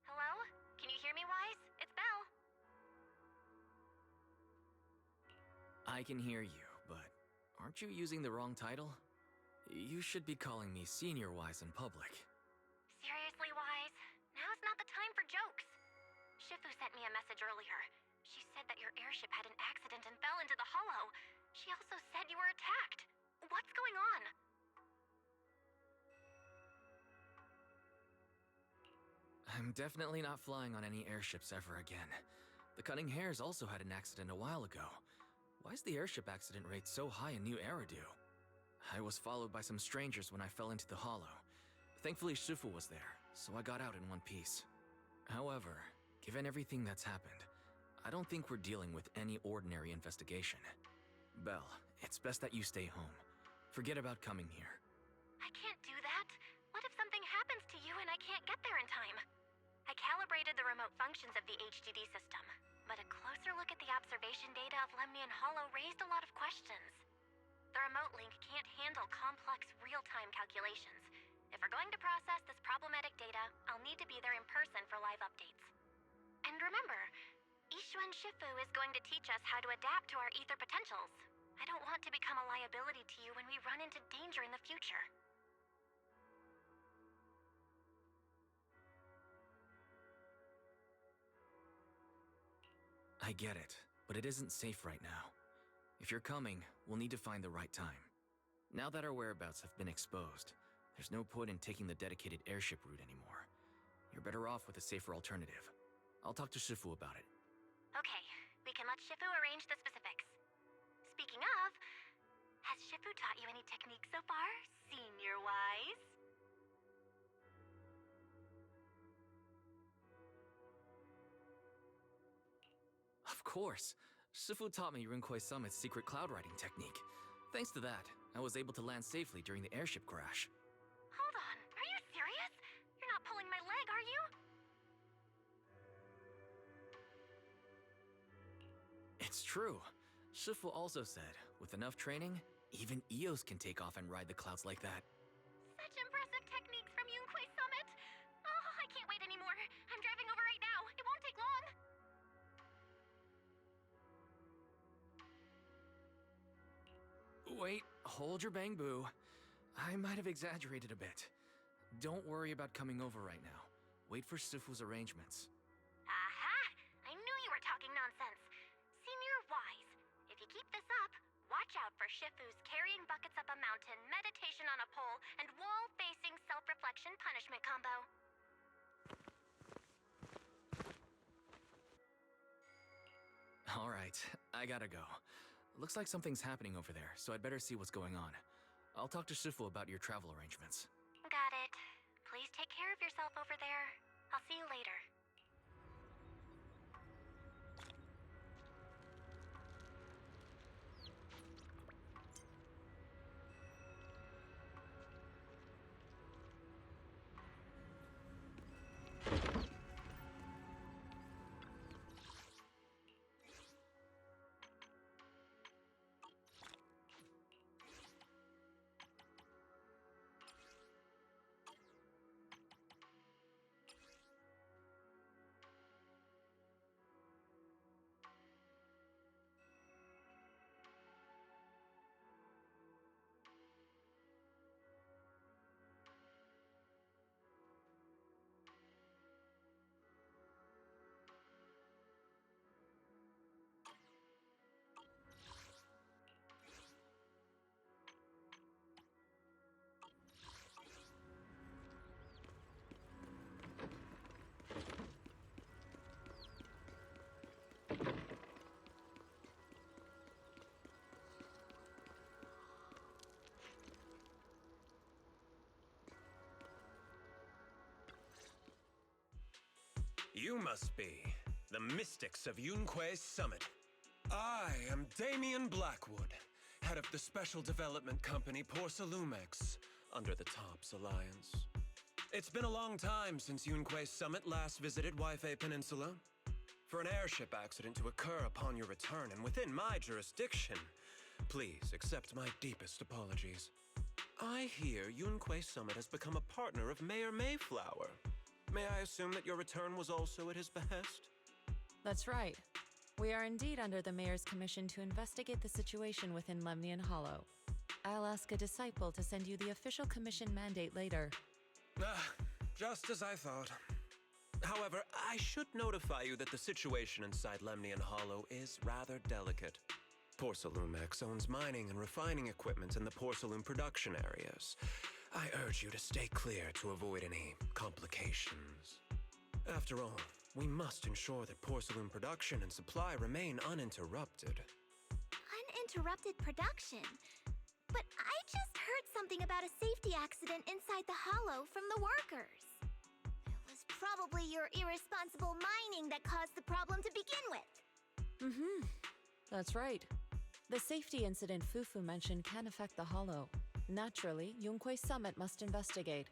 Hello? Can you hear me, Wise? It's Belle. I can hear you, but aren't you using the wrong title? You should be calling me Senior Wise in public. Seriously, Wise? Now's not the time for jokes. Shifu sent me a message earlier. She said that your airship had an accident and fell into the hollow. She also said you were attacked. What's going on? I'm definitely not flying on any airships ever again. The Cunning Hares also had an accident a while ago. Why is the airship accident rate so high in New Eridu? I was followed by some strangers when I fell into the hollow. Thankfully, Shifu was there, so I got out in one piece. However, given everything that's happened, I don't think we're dealing with any ordinary investigation. Belle, it's best that you stay home. Forget about coming here. I can't do that. What if something happens to you and I can't get there in time? I calibrated the remote functions of the HDD system, but a closer look at the observation data of Lemnian Hollow raised a lot of questions. The remote link can't handle complex real-time calculations. If we're going to process this problematic data, I'll need to be there in person for live updates. And remember, Yixuan Shifu is going to teach us how to adapt to our ether potentials. I don't want to become a liability to you when we run into danger in the future. I get it, but it isn't safe right now. If you're coming, we'll need to find the right time. Now that our whereabouts have been exposed, there's no point in taking the dedicated airship route anymore. You're better off with a safer alternative. I'll talk to Shifu about it. Okay, we can let Shifu arrange the specifics. Speaking of, has Shifu taught you any techniques so far, Senior Wise? Of course. Shifu taught me Runkoi Summit's secret cloud riding technique. Thanks to that, I was able to land safely during the airship crash. Hold on, are you serious? You're not pulling my leg, are you? It's true. Shifu also said, with enough training, even Eos can take off and ride the clouds like that. Such impressive techniques from Yunquay Summit! Oh, I can't wait anymore. I'm driving over right now. It won't take long. Wait, hold your bang-boo. I might have exaggerated a bit. Don't worry about coming over right now. Wait for Shifu's arrangements. Aha! I knew you were talking nonsense. Senior Wise, if you keep this up, watch out for Shifu's carrying buckets up a mountain, meditation on a pole, and wall-facing self-reflection punishment combo. All right, I gotta go. Looks like something's happening over there, so I'd better see what's going on. I'll talk to Shifu about your travel arrangements. Got it. Please take care of yourself over there. I'll see you later. You must be the mystics of Yunque's summit. I am Damien Blackwood, head of the special development company Porcelumex, under the TOPS Alliance. It's been a long time since Yunque's summit last visited Waifei Peninsula. For an airship accident to occur upon your return and within my jurisdiction, please accept my deepest apologies. I hear Yunque Summit has become a partner of Mayor Mayflower. May I assume that your return was also at his behest? That's right. We are indeed under the Mayor's commission to investigate the situation within Lemnian Hollow. I'll ask a disciple to send you the official commission mandate later. Just as I thought. However, I should notify you that the situation inside Lemnian Hollow is rather delicate. Porcelumex owns mining and refining equipment in the porcelain production areas. I urge you to stay clear to avoid any complications. After all, we must ensure that porcelain production and supply remain uninterrupted. Uninterrupted production? But I just heard something about a safety accident inside the hollow from the workers. It was probably your irresponsible mining that caused the problem to begin with. That's right. The safety incident Fufu mentioned can affect the hollow. Naturally, Yunque Summit must investigate.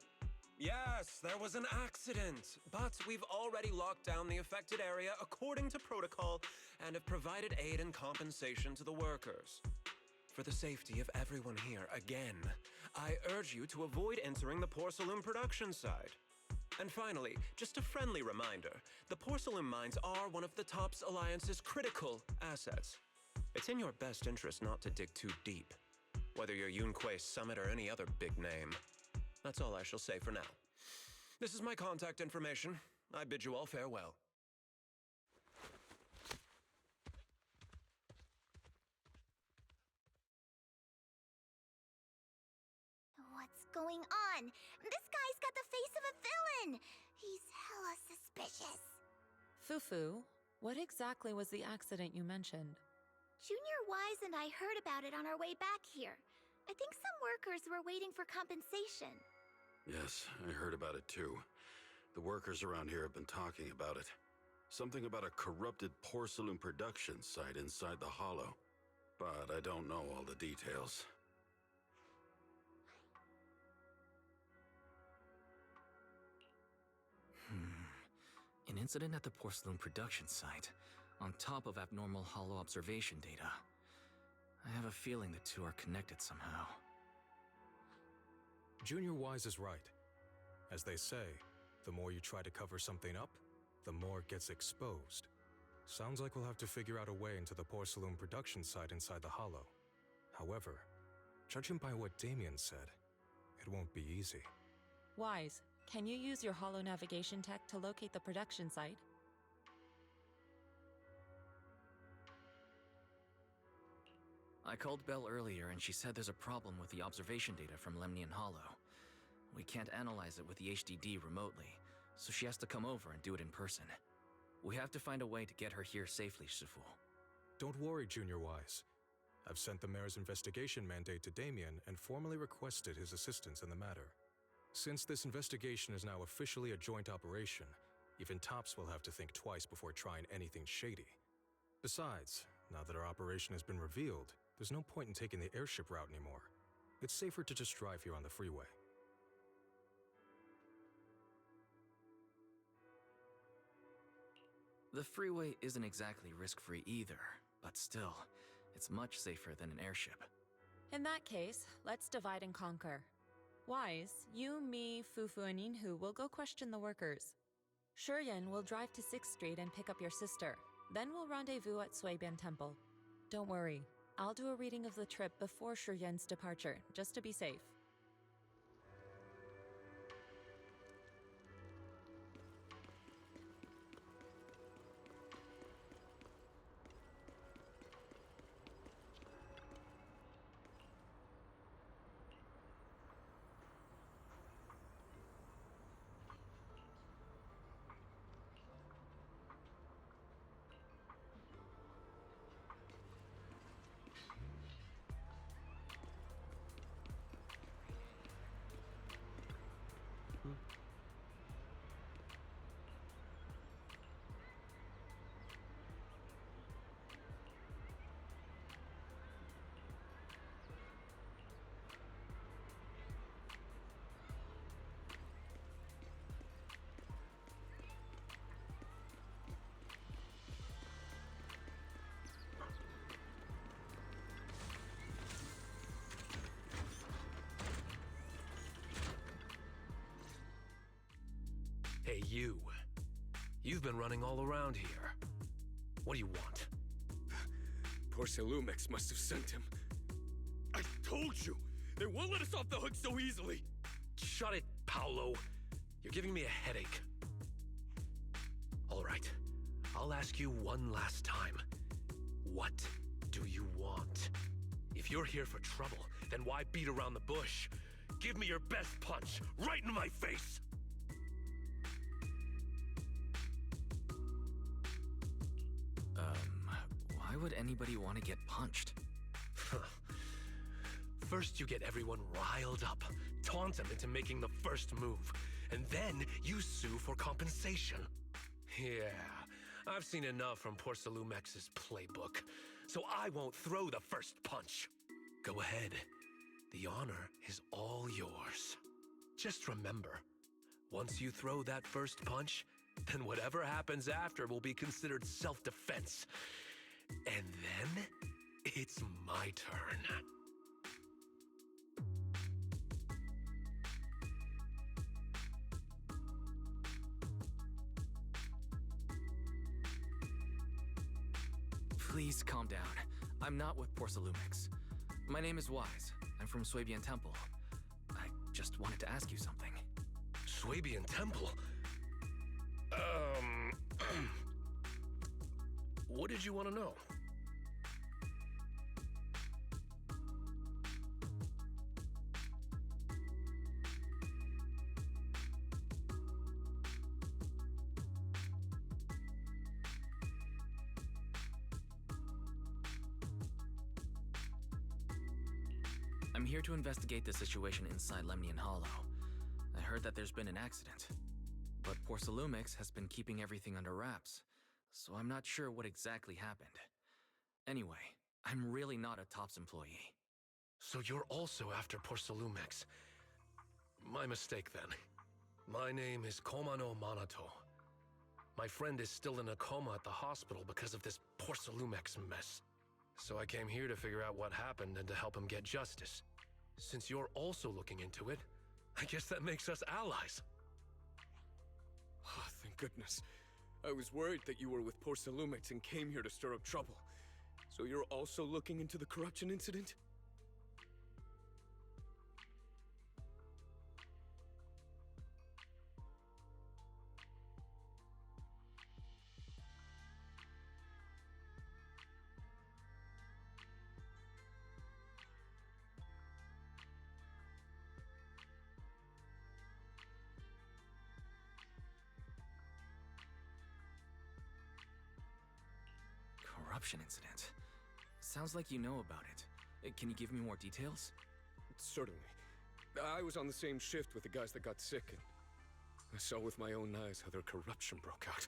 Yes, there was an accident, but we've already locked down the affected area according to protocol and have provided aid and compensation to the workers. For the safety of everyone here, again, I urge you to avoid entering the porcelain production site. And finally, just a friendly reminder, the porcelain mines are one of the TOPS Alliance's critical assets. It's in your best interest not to dig too deep, whether you're Yunque Summit or any other big name. That's all I shall say for now. This is my contact information. I bid you all farewell. What's going on? This guy's got the face of a villain! He's hella suspicious. Fufu, what exactly was the accident you mentioned? Junior Wise and I heard about it on our way back here. I think some workers were waiting for compensation. Yes, I heard about it too. The workers around here have been talking about it. Something about a corrupted porcelain production site inside the hollow. But I don't know all the details. An incident at the porcelain production site, on top of abnormal hollow observation data. I have a feeling the two are connected somehow. Junior Wise is right. As they say, the more you try to cover something up, the more it gets exposed. Sounds like we'll have to figure out a way into the porcelain production site inside the hollow. However, judging by what Damien said, it won't be easy. Wise, can you use your hollow navigation tech to locate the production site? I called Belle earlier and she said there's a problem with the observation data from Lemnian Hollow. We can't analyze it with the HDD remotely, so she has to come over and do it in person. We have to find a way to get her here safely, Shifu. Don't worry, Junior Wise. I've sent the mayor's investigation mandate to Damien and formally requested his assistance in the matter. Since this investigation is now officially a joint operation, even TOPS will have to think twice before trying anything shady. Besides, now that our operation has been revealed, there's no point in taking the airship route anymore. It's safer to just drive here on the freeway. The freeway isn't exactly risk-free either, but still, it's much safer than an airship. In that case, let's divide and conquer. Wise, you, me, Fufu, and Inhu will go question the workers. Shuryen will drive to 6th Street and pick up your sister. Then we'll rendezvous at Suibian Temple. Don't worry, I'll do a reading of the trip before Shuryen's departure, just to be safe. Hey, you. You've been running all around here. What do you want? Porcelumex must have sent him. I told you! They won't let us off the hook so easily! Shut it, Paolo. You're giving me a headache. All right. I'll ask you one last time. What do you want? If you're here for trouble, then why beat around the bush? Give me your best punch, right in my face! Why would anybody want to get punched? First you get everyone riled up, taunt them into making the first move, and then you sue for compensation. Yeah, I've seen enough from Porcelumex's playbook, so I won't throw the first punch. Go ahead. The honor is all yours. Just remember, once you throw that first punch, then whatever happens after will be considered self-defense. And then, it's my turn. Please calm down. I'm not with Porcelumex. My name is Wise. I'm from Swabian Temple. I just wanted to ask you something. Swabian Temple? What did you want to know? I'm here to investigate the situation inside Lemnian Hollow. I heard that there's been an accident, but Porcelumex has been keeping everything under wraps, so I'm not sure what exactly happened. Anyway, I'm really not a TOPS employee. So you're also after Porcelumex. My mistake then. My name is Komano Manato. My friend is still in a coma at the hospital because of this Porcelumex mess. So I came here to figure out what happened and to help him get justice. Since you're also looking into it, I guess that makes us allies. Oh, thank goodness. I was worried that you were with Porcelumex and came here to stir up trouble. So you're also looking into the corruption incident? Corruption incident. Sounds like you know about it. Can you give me more details? Certainly. I was on the same shift with the guys that got sick, and I saw with my own eyes how their corruption broke out.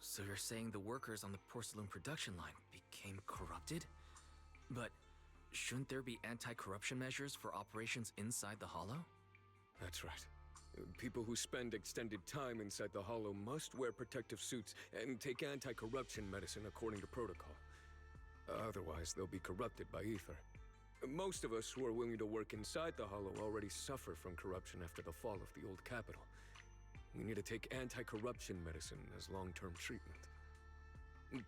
So you're saying the workers on the porcelain production line became corrupted? But shouldn't there be anti-corruption measures for operations inside the Hollow? That's right. People who spend extended time inside the Hollow must wear protective suits and take anti-corruption medicine according to protocol. Otherwise, they'll be corrupted by ether. Most of us who are willing to work inside the Hollow already suffer from corruption after the fall of the old capital. We need to take anti-corruption medicine as long-term treatment.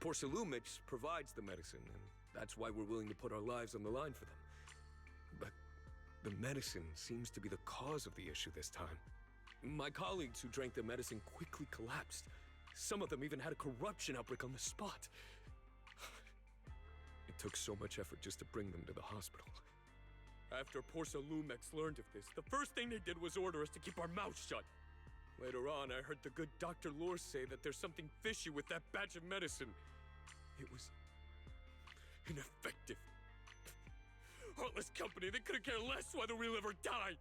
Porcelumex provides the medicine, and that's why we're willing to put our lives on the line for them. But the medicine seems to be the cause of the issue this time. My colleagues who drank the medicine quickly collapsed. Some of them even had a corruption outbreak on the spot. It took so much effort just to bring them to the hospital. After Porcelumex learned of this, the first thing they did was order us to keep our mouths shut. Later on, I heard the good Dr. Lore say that there's something fishy with that batch of medicine. It was ineffective. Heartless company, they couldn't care less whether we live or die.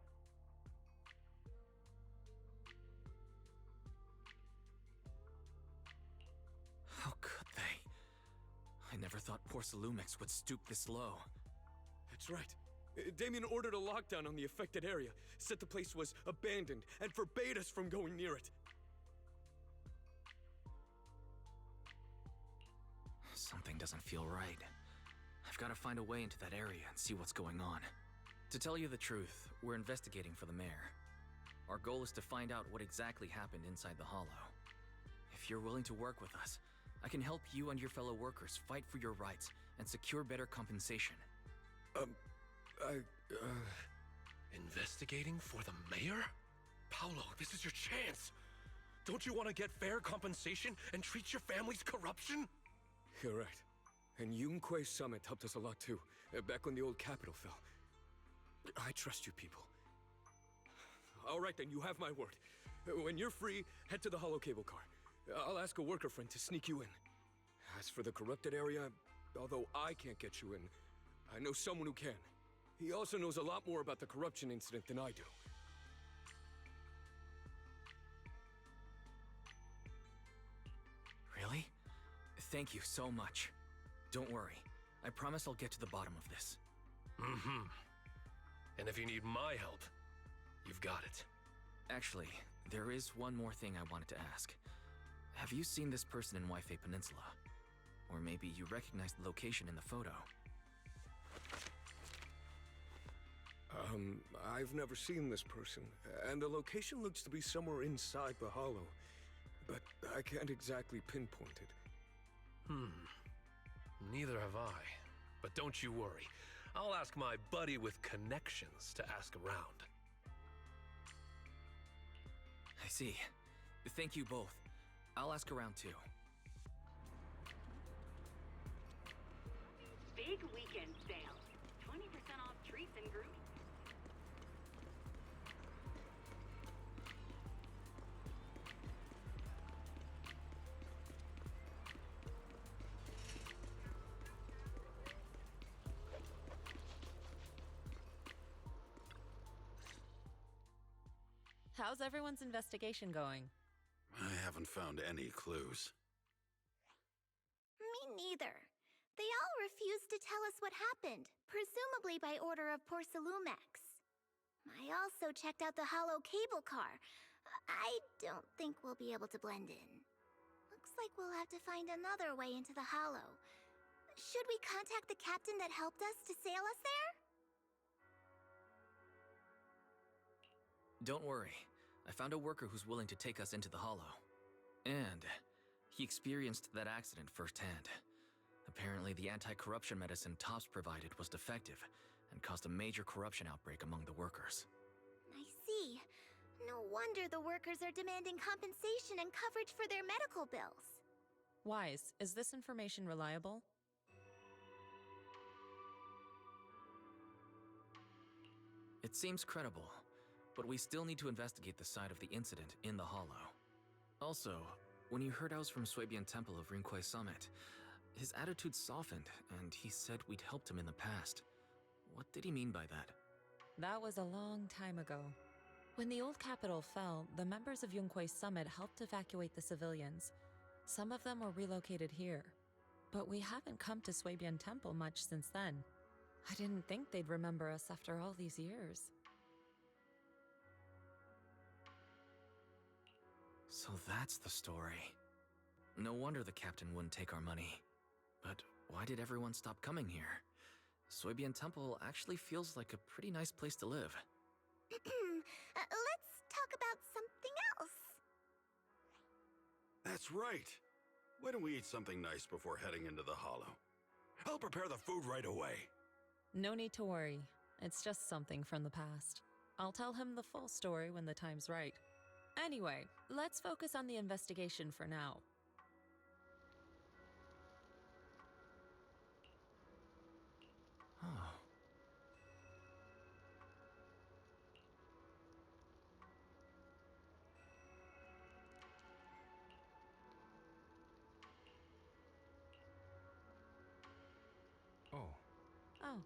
How could they? I never thought Porcelumex would stoop this low. That's right. Damien ordered a lockdown on the affected area, said the place was abandoned, and forbade us from going near it. Something doesn't feel right. I've got to find a way into that area and see what's going on. To tell you the truth, we're investigating for the mayor. Our goal is to find out what exactly happened inside the Hollow. If you're willing to work with us, I can help you and your fellow workers fight for your rights and secure better compensation. Investigating for the mayor? Paolo, this is your chance. Don't you want to get fair compensation and treat your family's corruption? You're right. And Yunquei Summit helped us a lot too, back when the old capital fell. I trust you people. All right then, you have my word. When you're free, head to the Hollow cable car. I'll ask a worker friend to sneak you in. As for the corrupted area, although I can't get you in, I know someone who can. He also knows a lot more about the corruption incident than I do. Really? Thank you so much. Don't worry. I promise I'll get to the bottom of this. Mm-hmm. And if you need my help, you've got it. Actually, there is one more thing I wanted to ask. Have you seen this person in Waifei Peninsula? Or maybe you recognize the location in the photo? I've never seen this person, and the location looks to be somewhere inside the Hollow, but I can't exactly pinpoint it. Neither have I. But don't you worry. I'll ask my buddy with connections to ask around. I see. Thank you both. I'll ask around too. Big weekend sale. 20% off treats and grooming. How's everyone's investigation going? I haven't found any clues. Me neither. They all refused to tell us what happened, presumably by order of Porcelumex. I also checked out the Hollow cable car. I don't think we'll be able to blend in. Looks like we'll have to find another way into the Hollow. Should we contact the captain that helped us to sail us there? Don't worry. I found a worker who's willing to take us into the Hollow. And he experienced that accident firsthand. Apparently, the anti-corruption medicine Tops provided was defective and caused a major corruption outbreak among the workers. I see. No wonder the workers are demanding compensation and coverage for their medical bills. Wise, is this information reliable? It seems credible, but we still need to investigate the side of the incident in the Hollow. Also, when you heard I was from Swabian Temple of Rinquai Summit, his attitude softened, and he said we'd helped him in the past. What did he mean by that? That was a long time ago. When the old capital fell, the members of Yunquei Summit helped evacuate the civilians. Some of them were relocated here. But we haven't come to Swabian Temple much since then. I didn't think they'd remember us after all these years. So that's the story. No wonder the captain wouldn't take our money. But why did everyone stop coming here? Swabian Temple actually feels like a pretty nice place to live. Let's talk about something else. That's right. Why don't we eat something nice before heading into the Hollow? I'll prepare the food right away. No need to worry. It's just something from the past. I'll tell him the full story when the time's right. Anyway, let's focus on the investigation for now. Oh. Oh. Oh.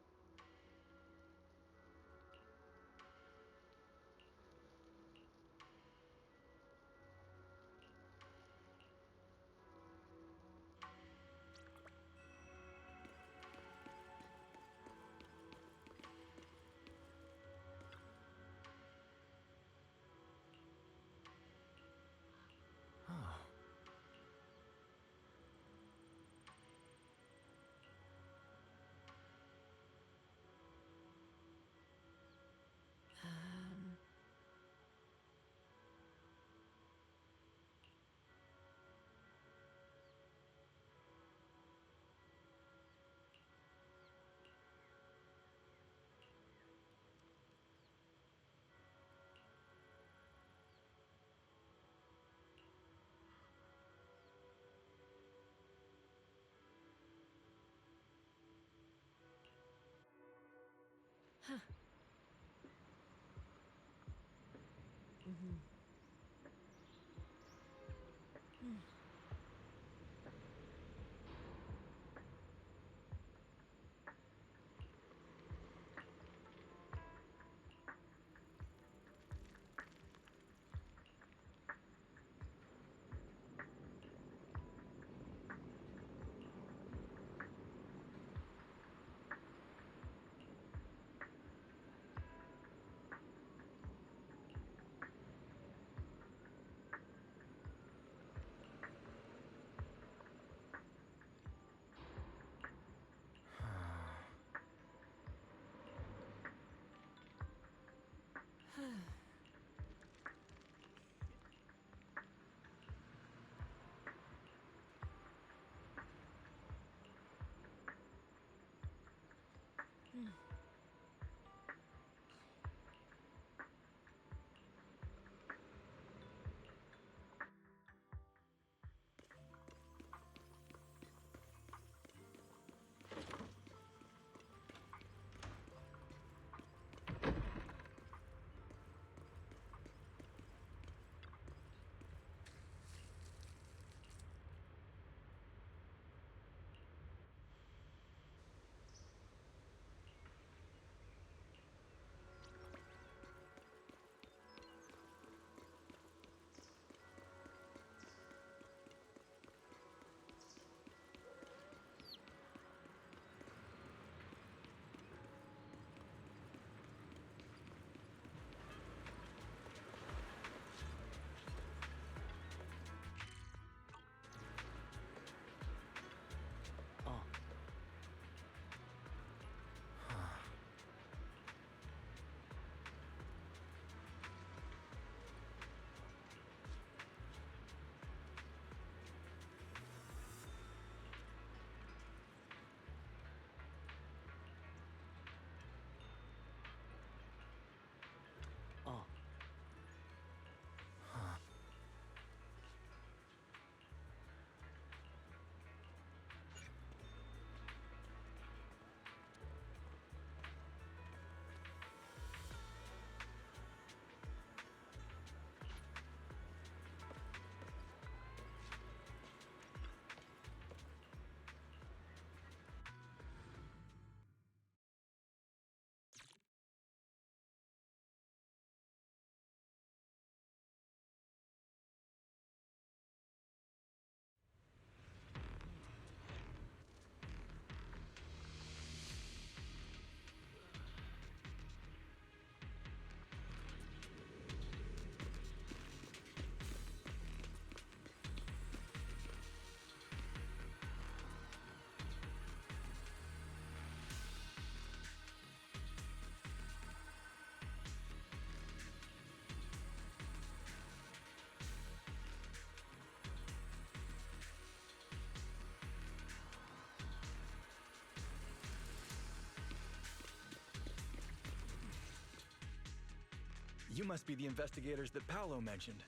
You must be the investigators that Paolo mentioned.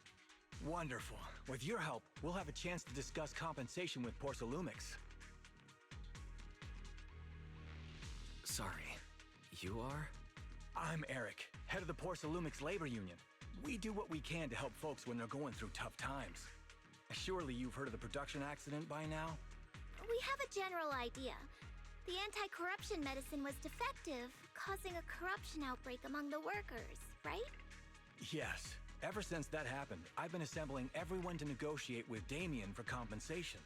Wonderful. With your help, we'll have a chance to discuss compensation with Porcelumix. Sorry, you are? I'm Eric, head of the Porcelumix Labor Union. We do what we can to help folks when they're going through tough times. Surely you've heard of the production accident by now? We have a general idea. The anti-corruption medicine was defective, causing a corruption outbreak among the workers, right? Yes. Ever since that happened, I've been assembling everyone to negotiate with Damien for compensation.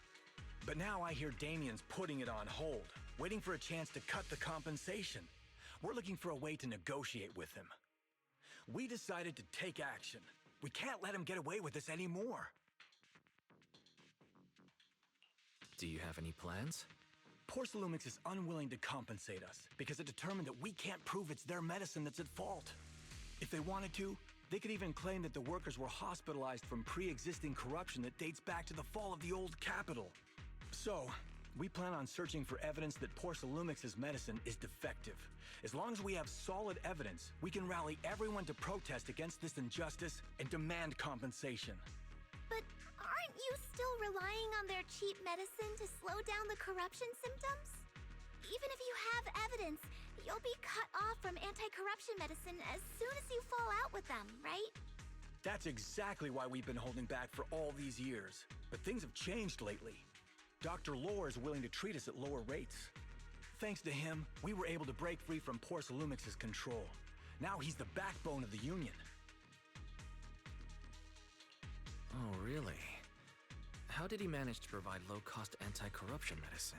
But now I hear Damien's putting it on hold, waiting for a chance to cut the compensation. We're looking for a way to negotiate with him. We decided to take action. We can't let him get away with this anymore. Do you have any plans? Porcelumix is unwilling to compensate us because it determined that we can't prove it's their medicine that's at fault. If they wanted to, they could even claim that the workers were hospitalized from pre-existing corruption that dates back to the fall of the old capital. So, we plan on searching for evidence that Porcelumix's medicine is defective. As long as we have solid evidence, we can rally everyone to protest against this injustice and demand compensation. But aren't you still relying on their cheap medicine to slow down the corruption symptoms? Even if you have evidence, you'll be cut off from anti-corruption medicine as soon as you fall out with them, right? That's exactly why we've been holding back for all these years. But things have changed lately. Dr. Lore is willing to treat us at lower rates. Thanks to him, we were able to break free from Porcelumix's control. Now he's the backbone of the Union. Oh, really? How did he manage to provide low-cost anti-corruption medicine?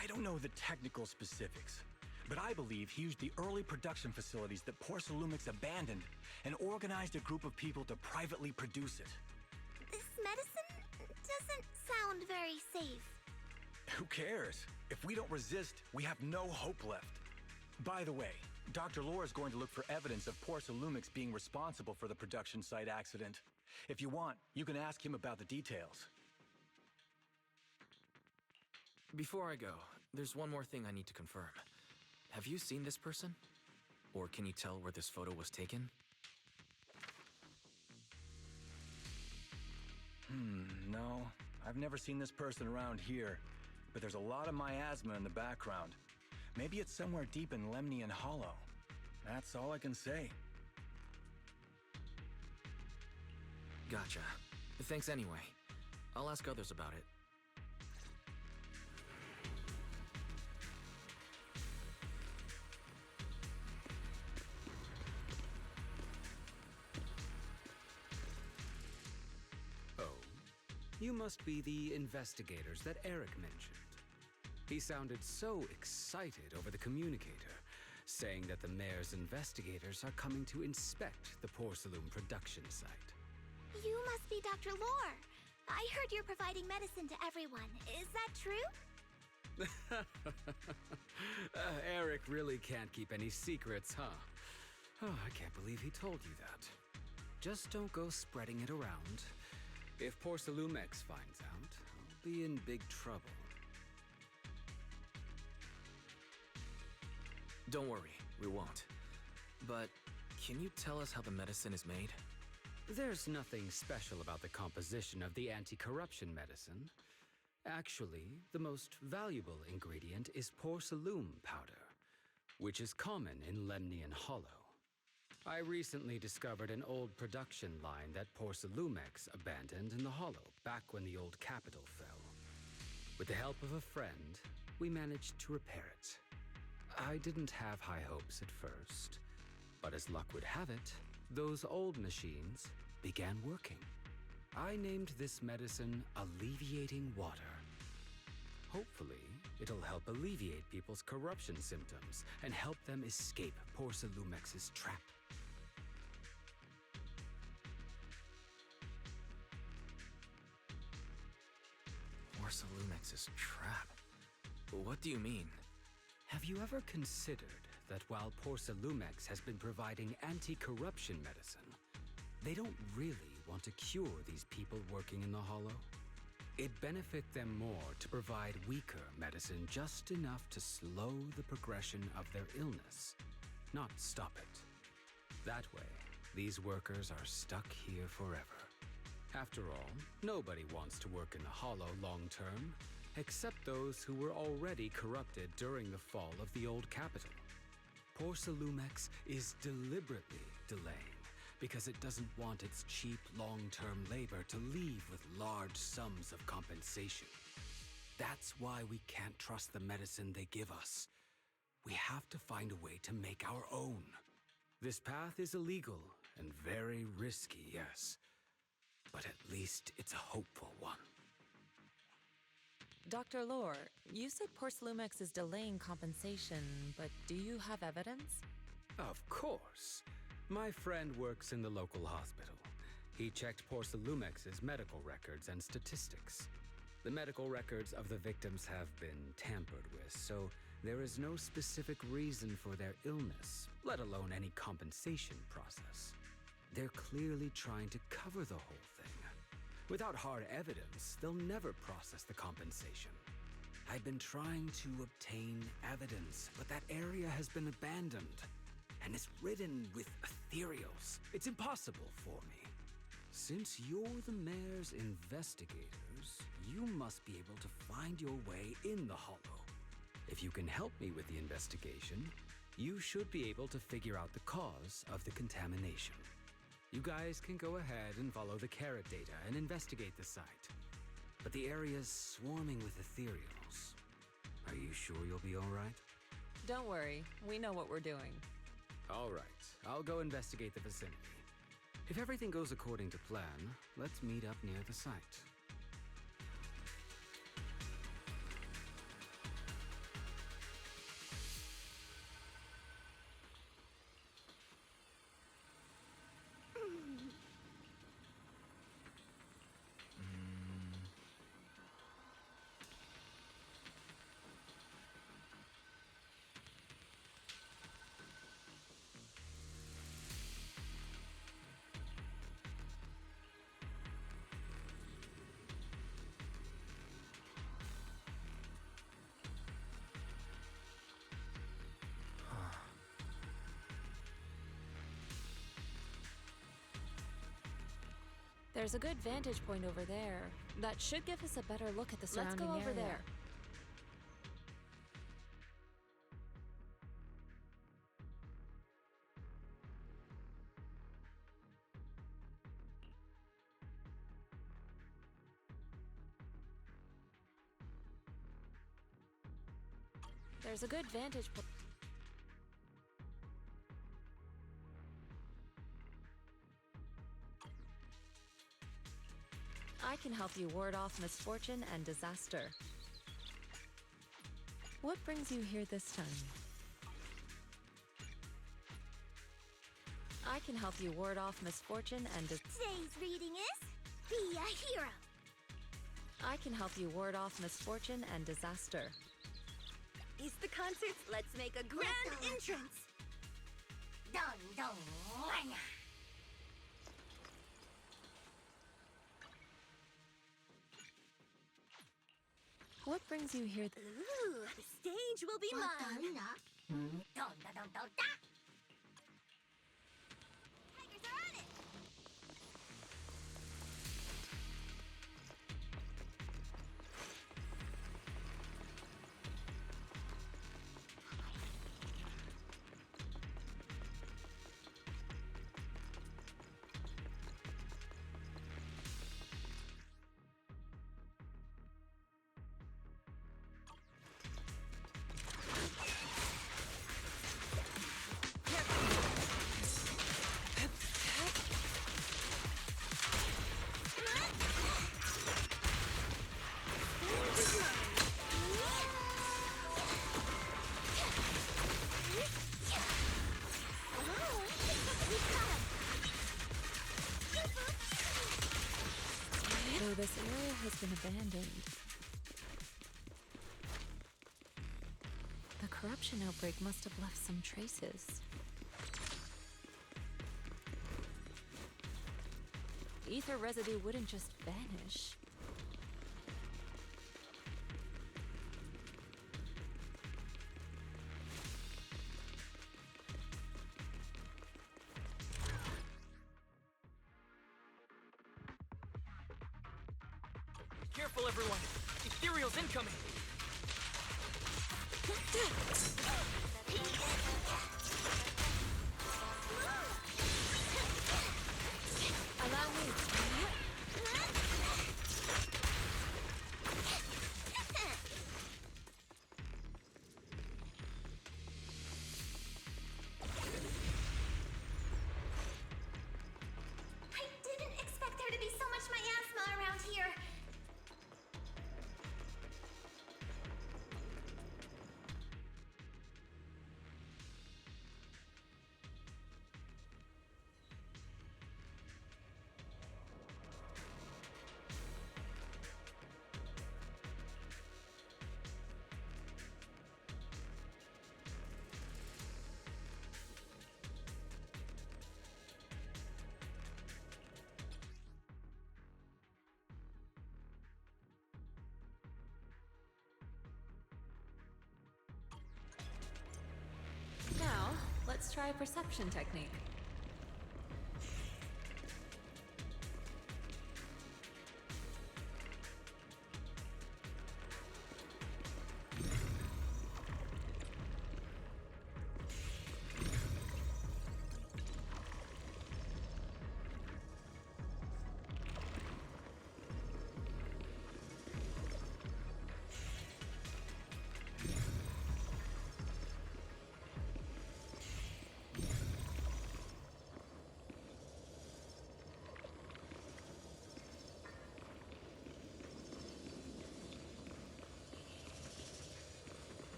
I don't know the technical specifics, but I believe he used the early production facilities that Porcelumix abandoned and organized a group of people to privately produce it. This medicine doesn't sound very safe. Who cares? If we don't resist, we have no hope left. By the way, Dr. Lore is going to look for evidence of Porcelumix being responsible for the production site accident. If you want, you can ask him about the details. Before I go, there's one more thing I need to confirm. Have you seen this person? Or can you tell where this photo was taken? No. I've never seen this person around here, but there's a lot of miasma in the background. Maybe it's somewhere deep in Lemnian Hollow. That's all I can say. Gotcha. Thanks anyway. I'll ask others about it. Oh, you must be the investigators that Eric mentioned. He sounded so excited over the communicator, saying that the mayor's investigators are coming to inspect the Porcelain production site. You must be Dr. Lore. I heard you're providing medicine to everyone. Is that true? Eric really can't keep any secrets, huh? Oh, I can't believe he told you that. Just don't go spreading it around. If Porcelumex finds out, I'll be in big trouble. Don't worry, we won't. But can you tell us how the medicine is made? There's nothing special about the composition of the anti-corruption medicine. Actually, the most valuable ingredient is porcelain powder, which is common in Lemnian Hollow. I recently discovered an old production line that Porcelumex abandoned in the Hollow back when the old capital fell. With the help of a friend, we managed to repair it. I didn't have high hopes at first, but as luck would have it, those old machines began working. I named this medicine Alleviating Water. Hopefully, it'll help alleviate people's corruption symptoms and help them escape Porcelumex's trap. Porcelumex's trap? What do you mean? Have you ever considered that while Porcelumex has been providing anti-corruption medicine, they don't really want to cure these people working in the Hollow? It'd benefit them more to provide weaker medicine just enough to slow the progression of their illness, not stop it. That way, these workers are stuck here forever. After all, nobody wants to work in the Hollow long-term, except those who were already corrupted during the fall of the old capital. Porcelumex is deliberately delaying because it doesn't want its cheap long-term labor to leave with large sums of compensation. That's why we can't trust the medicine they give us. We have to find a way to make our own. This path is illegal and very risky, yes, but at least it's a hopeful one. Dr. Lore, you said Porcelumex is delaying compensation, but do you have evidence? Of course. My friend works in the local hospital. He checked Porcelumex's medical records and statistics. The medical records of the victims have been tampered with, so there is no specific reason for their illness, let alone any compensation process. They're clearly trying to cover the whole thing. Without hard evidence, they'll never process the compensation. I've been trying to obtain evidence, but that area has been abandoned, and it's ridden with ethereals. It's impossible for me. Since you're the mayor's investigators, you must be able to find your way in the Hollow. If you can help me with the investigation, you should be able to figure out the cause of the contamination. You guys can go ahead and follow the carrot data and investigate the site. But the area's swarming with ethereals. Are you sure you'll be all right? Don't worry, we know what we're doing. All right, I'll go investigate the vicinity. If everything goes according to plan, let's meet up near the site. There's a good vantage point over there. That should give us a better look at the surrounding area. Let's go over there. There's a good vantage point. I can help you ward off misfortune and disaster. What brings you here this time? I can help you ward off misfortune and Today's reading is Be a Hero. I can help you ward off misfortune and disaster. It's the concerts. Let's make a grand entrance. What brings you here? Ooh, the stage will be mine. Tigers are on it. Though this area has been abandoned, the corruption outbreak must have left some traces. Ether residue wouldn't just vanish. Careful, everyone! Ethereal's incoming! Allow me. I didn't expect there to be so much miasma around here. Now, let's try a perception technique.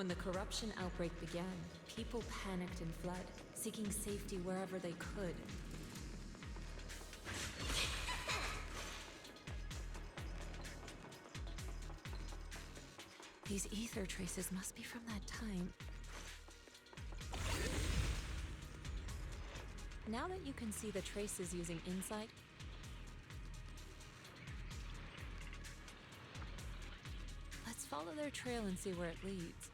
When the corruption outbreak began, people panicked and fled, seeking safety wherever they could. These ether traces must be from that time. Now that you can see the traces using insight, let's follow their trail and see where it leads.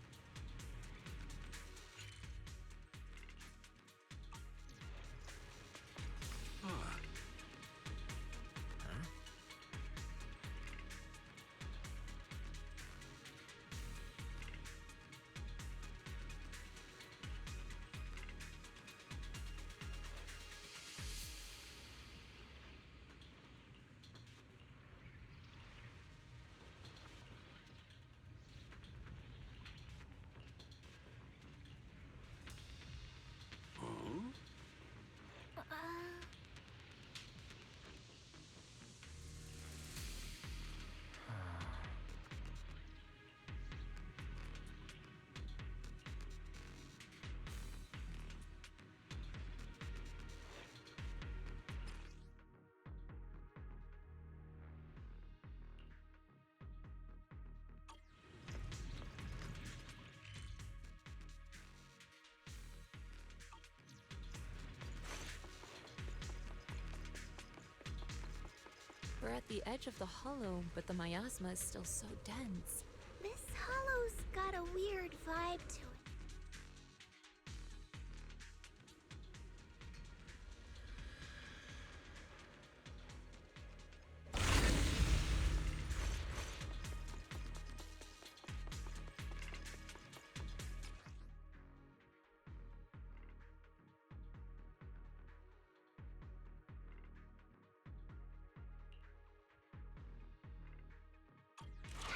We're at the edge of the hollow, but the miasma is still so dense. This hollow's got a weird vibe to it.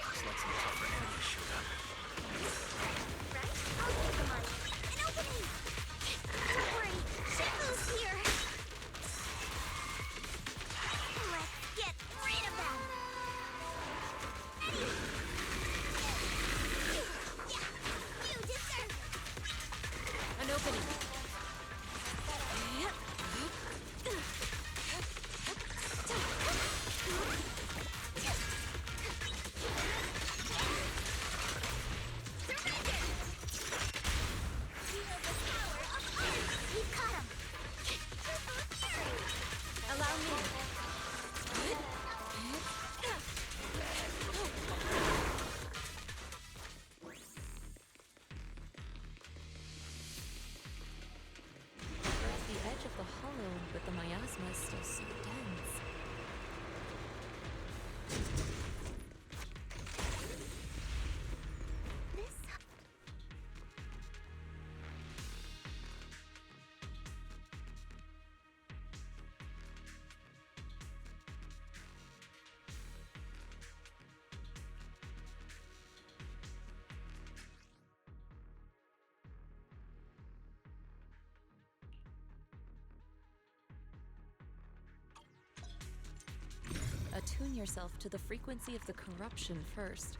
Looks like some tougher enemies showed up. Right? I'll get the money. An opening! Don't worry, Shifu's here! Let's get rid of them! Eddie! Yeah, you deserve it! An opening. We've caught him! Allow me. We're at the edge of the hollow, but the miasma is still so dense. This... Attune yourself to the frequency of the corruption first.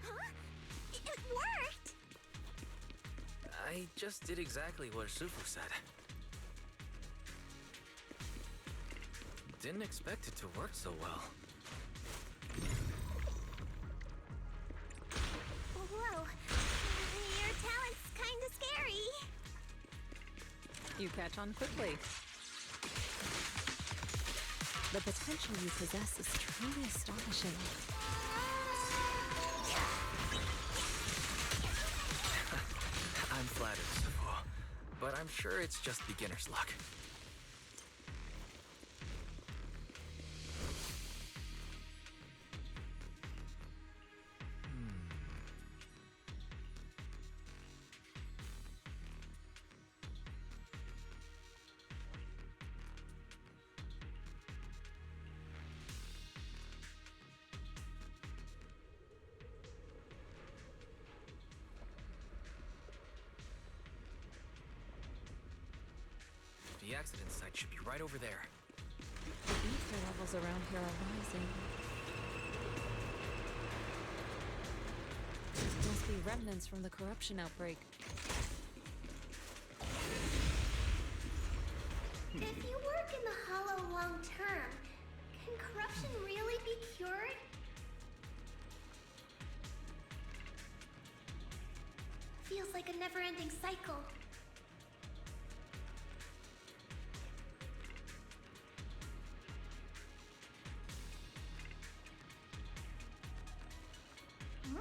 Huh? It worked! I just did exactly what Shifu said. Didn't expect it to work so well. Whoa. Your talent's kinda scary. You catch on quickly. The potential you possess is truly astonishing. I'm flattered, Shifu, but I'm sure it's just beginner's luck. The accident site should be right over there. The ether levels around here are rising. Must be remnants from the corruption outbreak. If you work in the Hollow long term, can corruption really be cured? Feels like a never-ending cycle. Hmm?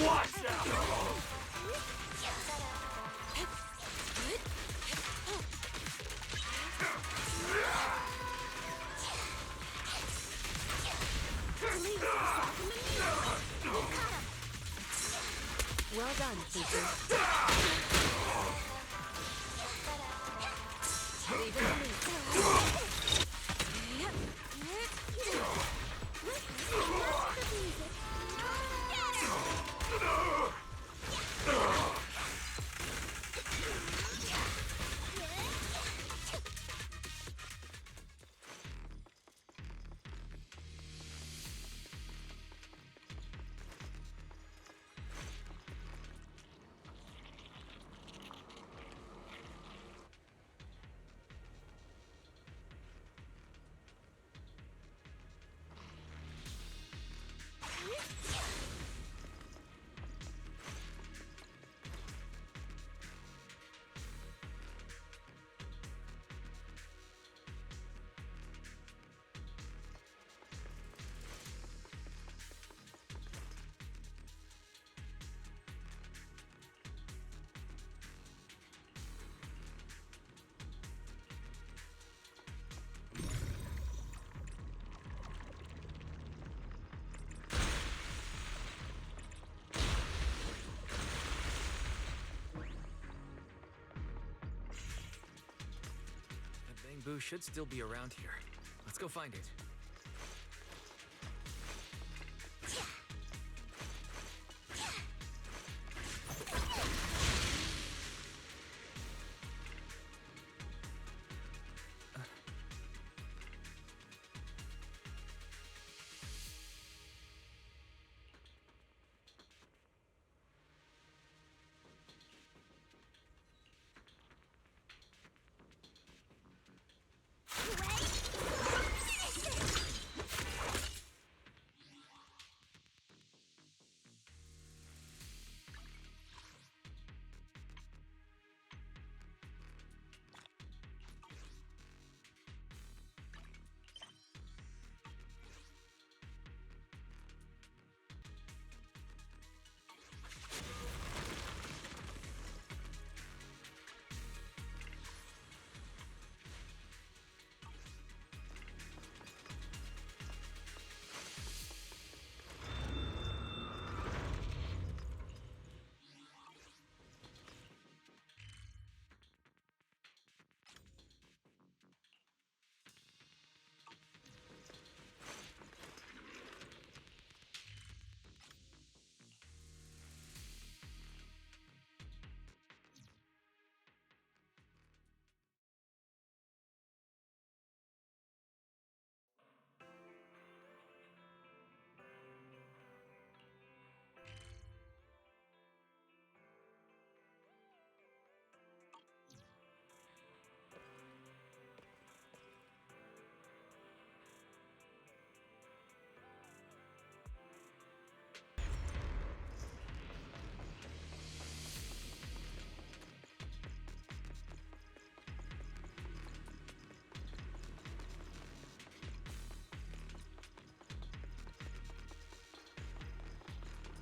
Watch out! Well done, Fufu. Leave it to me. Boo should still be around here. Let's go find it.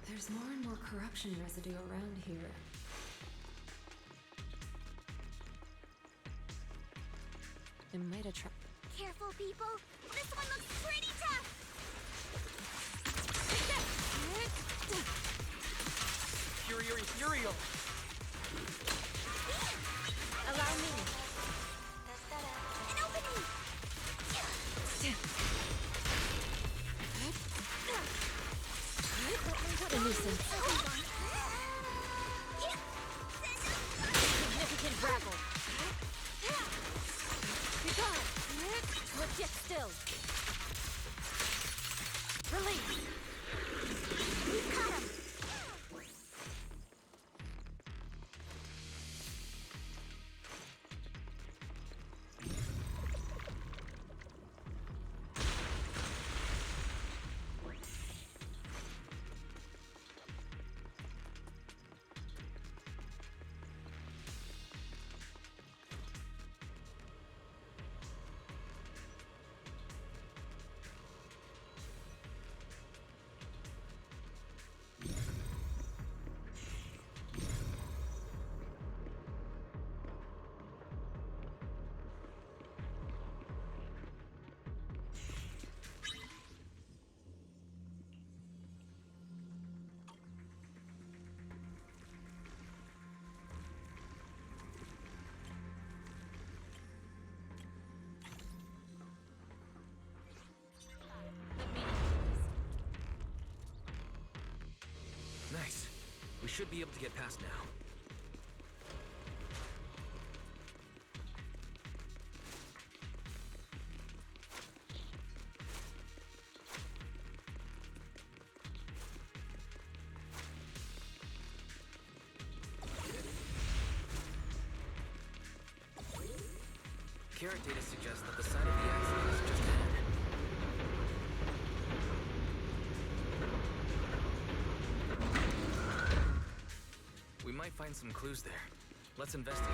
There's more and more corruption residue around here. It might attract. Careful, people. This one looks pretty tough. Fury What a nuisance. Significant grapple. Be gone. Legit still. Release. We've caught him. Nice. We should be able to get past now. Carrot data suggests that the site of the accident is just ahead. We might find some clues there. Let's investigate.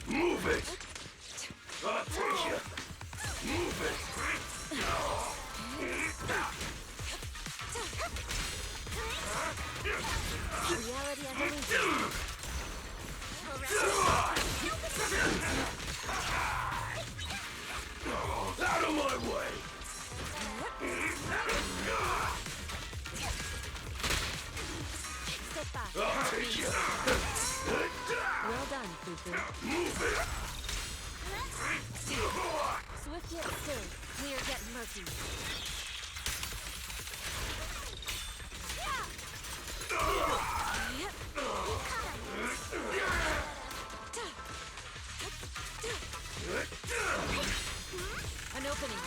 Move it! I'll take you! Move it! Reality underneath. Out of my way! Step back. I'll take you! Well done, Fufu. Move it! Swift yet still. Clear yet murky. An opening.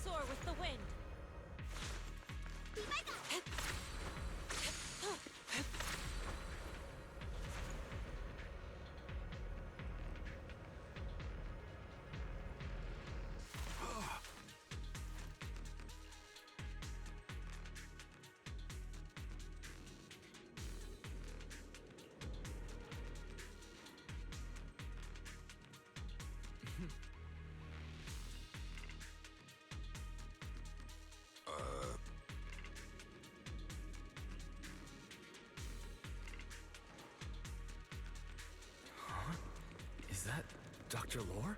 Soar with the wind. Is that Dr. Lore?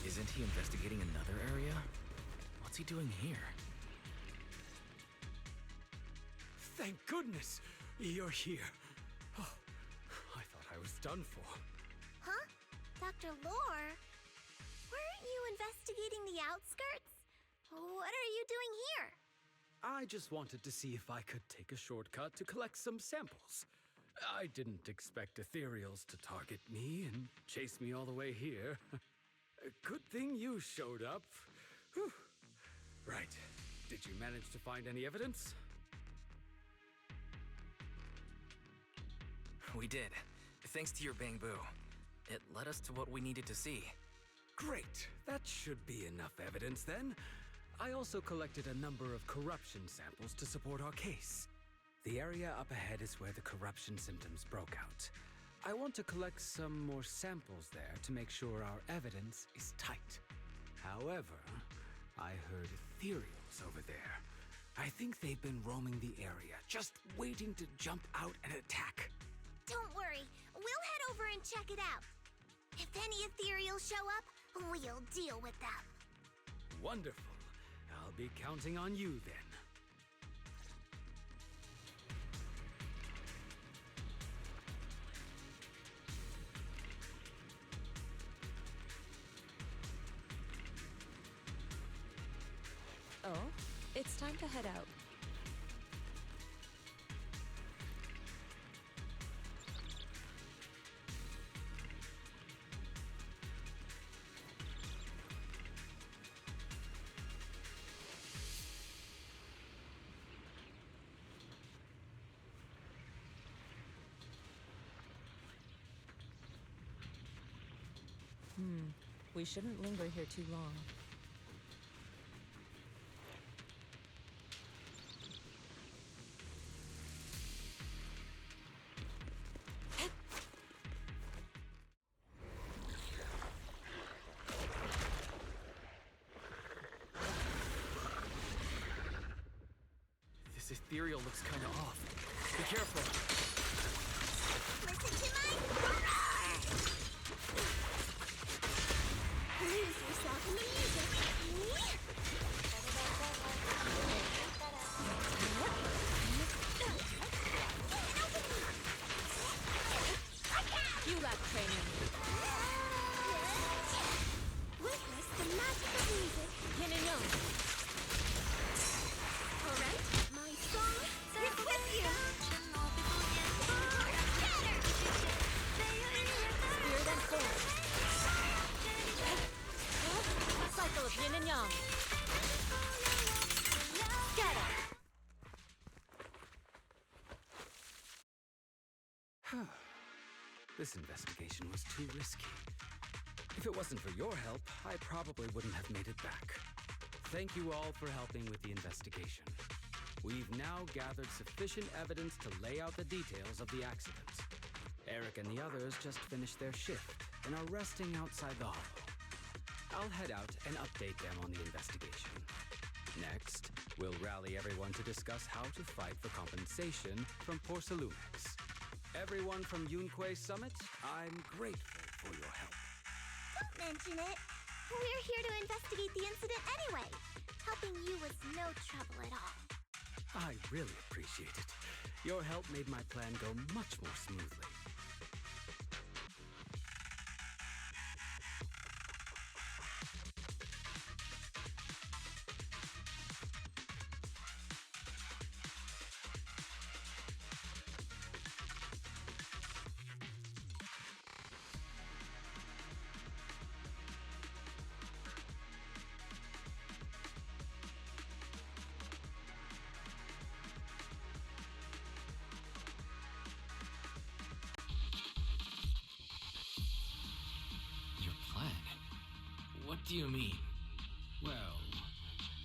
Isn't he investigating another area? What's he doing here? Thank goodness you're here. Oh, I thought I was done for. Huh? Dr. Lore? Weren't you investigating the outskirts? What are you doing here? I just wanted to see if I could take a shortcut to collect some samples. I didn't expect ethereals to target me and chase me all the way here. Good thing you showed up. Whew. Right. Did you manage to find any evidence? We did. Thanks to your bamboo. It led us to what we needed to see. Great. That should be enough evidence then. I also collected a number of corruption samples to support our case. The area up ahead is where the corruption symptoms broke out. I want to collect some more samples there to make sure our evidence is tight. However, I heard ethereals over there. I think they've been roaming the area, just waiting to jump out and attack. Don't worry, we'll head over and check it out. If any ethereals show up, we'll deal with them. Wonderful. I'll be counting on you then. Oh, it's time to head out. We shouldn't linger here too long. This ethereal looks kinda off. Be careful. Listen to my roar! Lose yourself in the music. You lack training. Witness the magic of music. Yin and yang. Alright, my song is with you. Spirit and sword. Cycle of yin and yang. Scatter. This investigation was too risky. If it wasn't for your help, I probably wouldn't have made it back. Thank you all for helping with the investigation. We've now gathered sufficient evidence to lay out the details of the accident. Eric and the others just finished their shift and are resting outside the hollow. I'll head out and update them on the investigation. Next, we'll rally everyone to discuss how to fight for compensation from Porcelumex. Everyone from Yunquay Summit, I'm grateful for your help. Don't mention it. We're here to investigate the incident anyway. Helping you was no trouble at all. I really appreciate it. Your help made my plan go much more smoothly. Your plan? What do you mean? Well,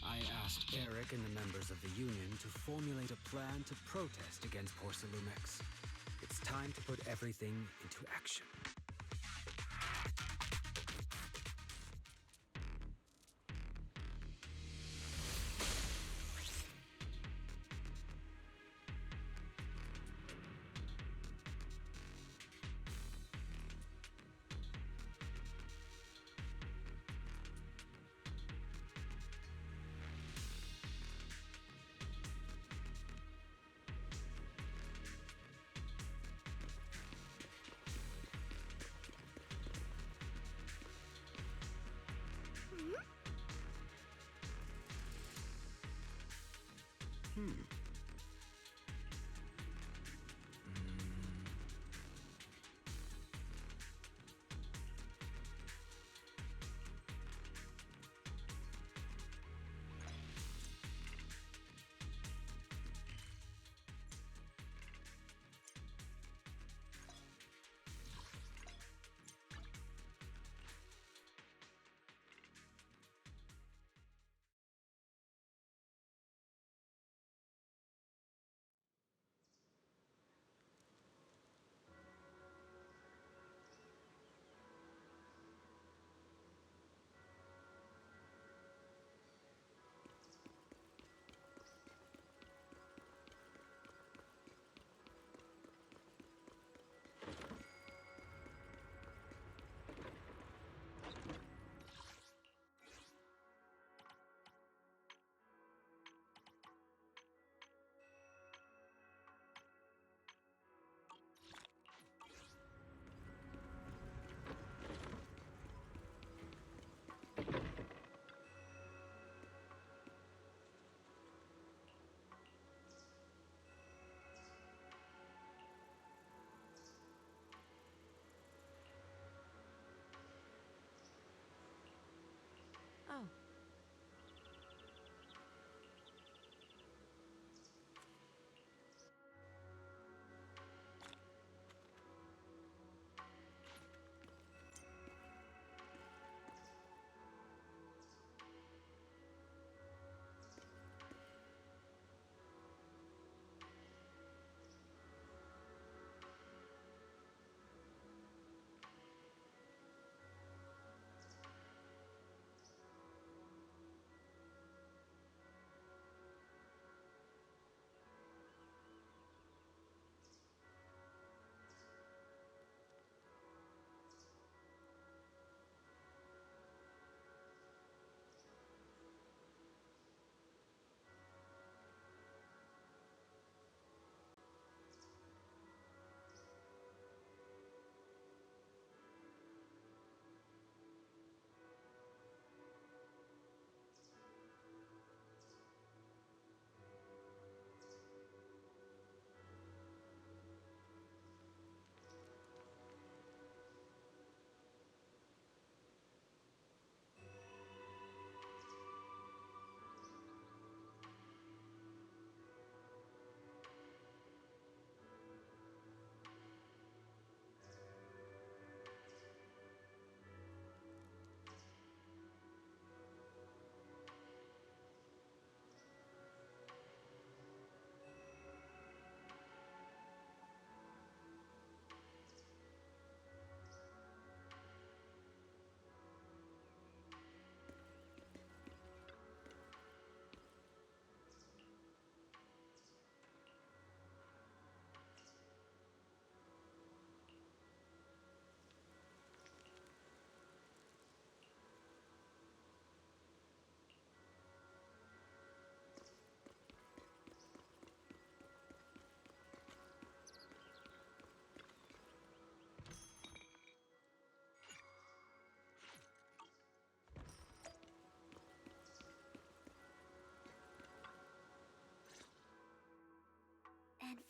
I asked Eric and the members of the Union to formulate a plan to protest against Porcelumex. It's time to put everything into action.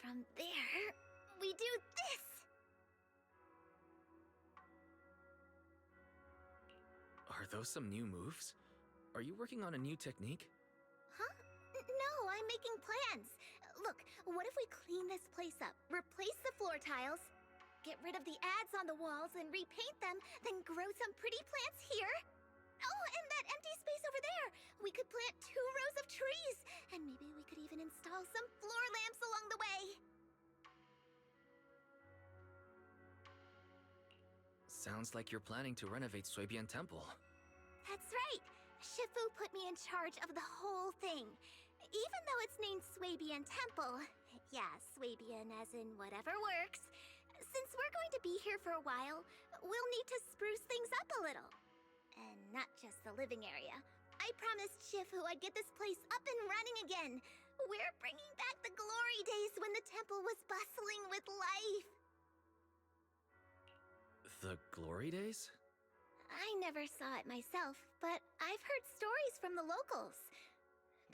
from there, we do this! Are those some new moves? Are you working on a new technique? Huh? No, I'm making plans. Look, what if we clean this place up, replace the floor tiles, get rid of the ads on the walls and repaint them, then grow some pretty plants here? Oh, and that empty space over there! We could plant 2 rows of trees, and maybe we could even install some floor lamps along the way. Sounds like you're planning to renovate Suibian Temple. That's right. Shifu put me in charge of the whole thing. Even though it's named Suibian Temple. Yeah, Suibian as in whatever works. Since we're going to be here for a while, we'll need to spruce things up a little. And not just the living area. I promised Shifu I'd get this place up and running again. We're bringing back the glory days when the temple was bustling with life. The glory days? I never saw it myself, but I've heard stories from the locals.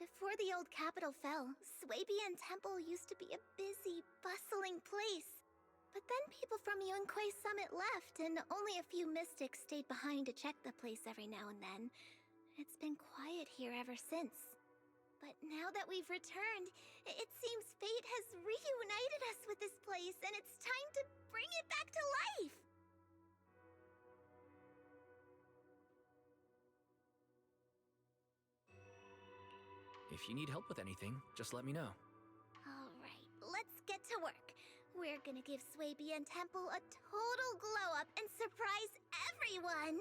Before the old capital fell, Suibian Temple used to be a busy, bustling place. But then people from Yunquei Summit left, and only a few mystics stayed behind to check the place every now and then. It's been quiet here ever since. But now that we've returned, it seems fate has reunited us with this place, and it's time to bring it back to life! If you need help with anything, just let me know. Alright, let's get to work. We're gonna give Suibian Temple a total glow-up and surprise everyone!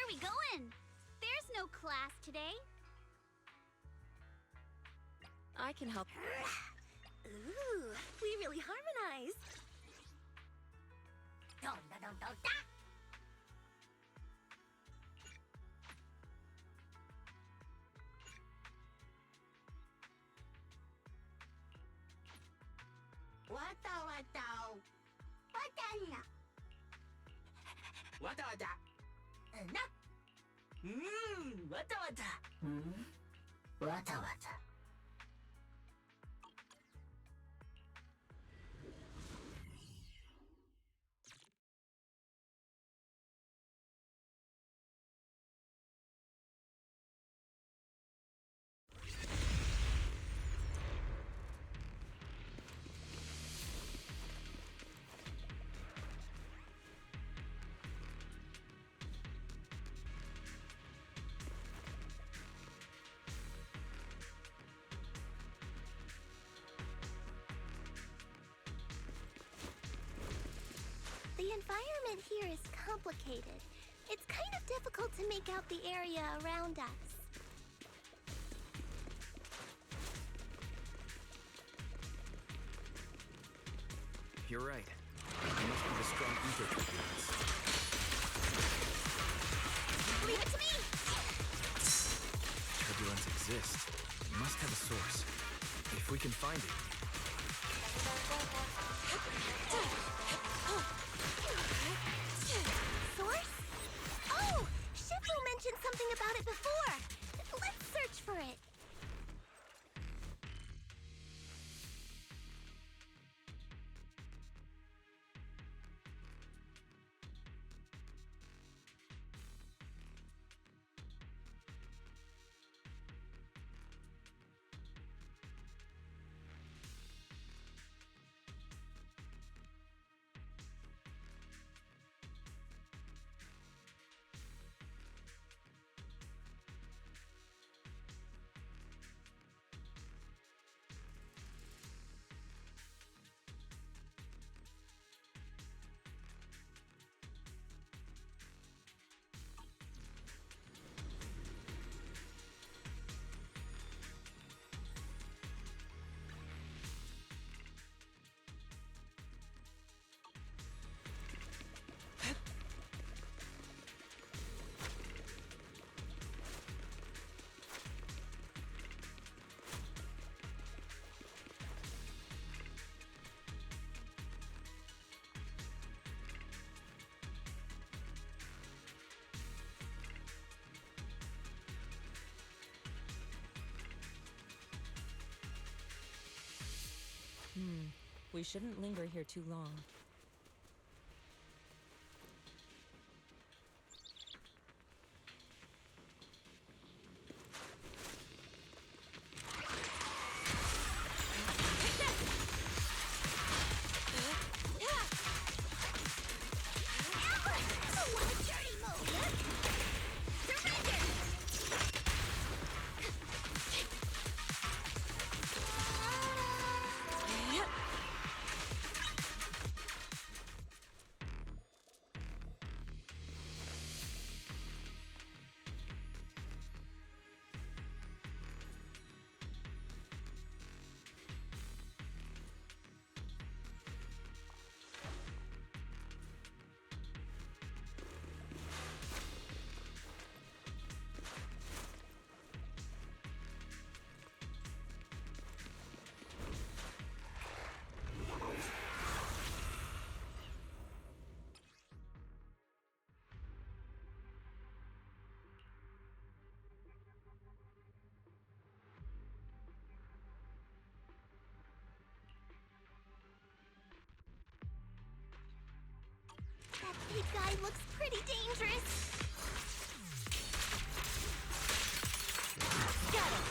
are we going? There's no class today. I can help. Ooh, we really harmonize. The environment here is complicated. It's kind of difficult to make out the area around us. You're right. It must be the strong ether turbulence. Leave it to me! Turbulence exists. It must have a source. If we can find it. Source? Oh! Shifu mentioned something about it before! Let's search for it. We shouldn't linger here too long. That big guy looks pretty dangerous. Got it.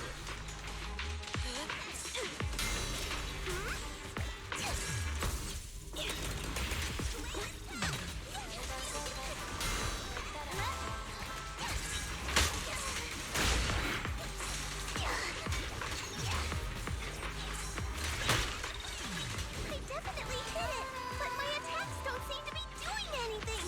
I definitely hit it, but my attacks don't seem to be doing anything.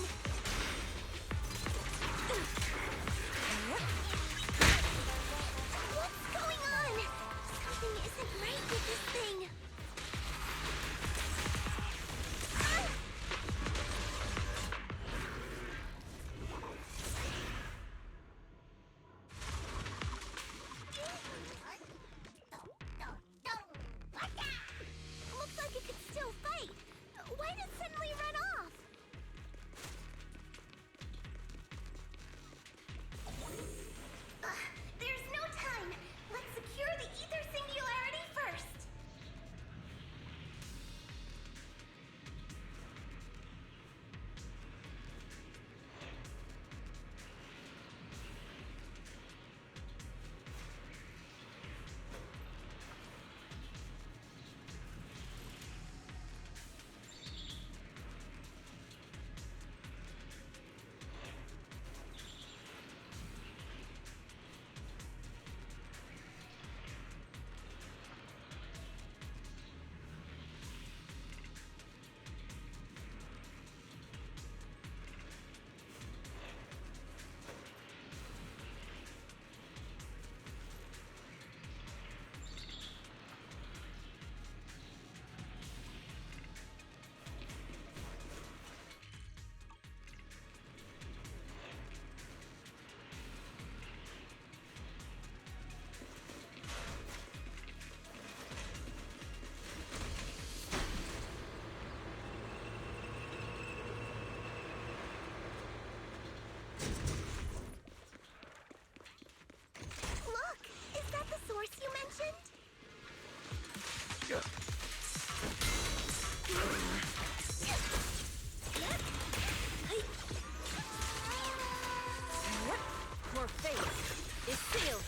Seal.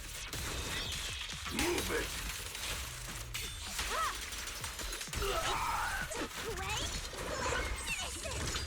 Move it! Wait. Let's finish this.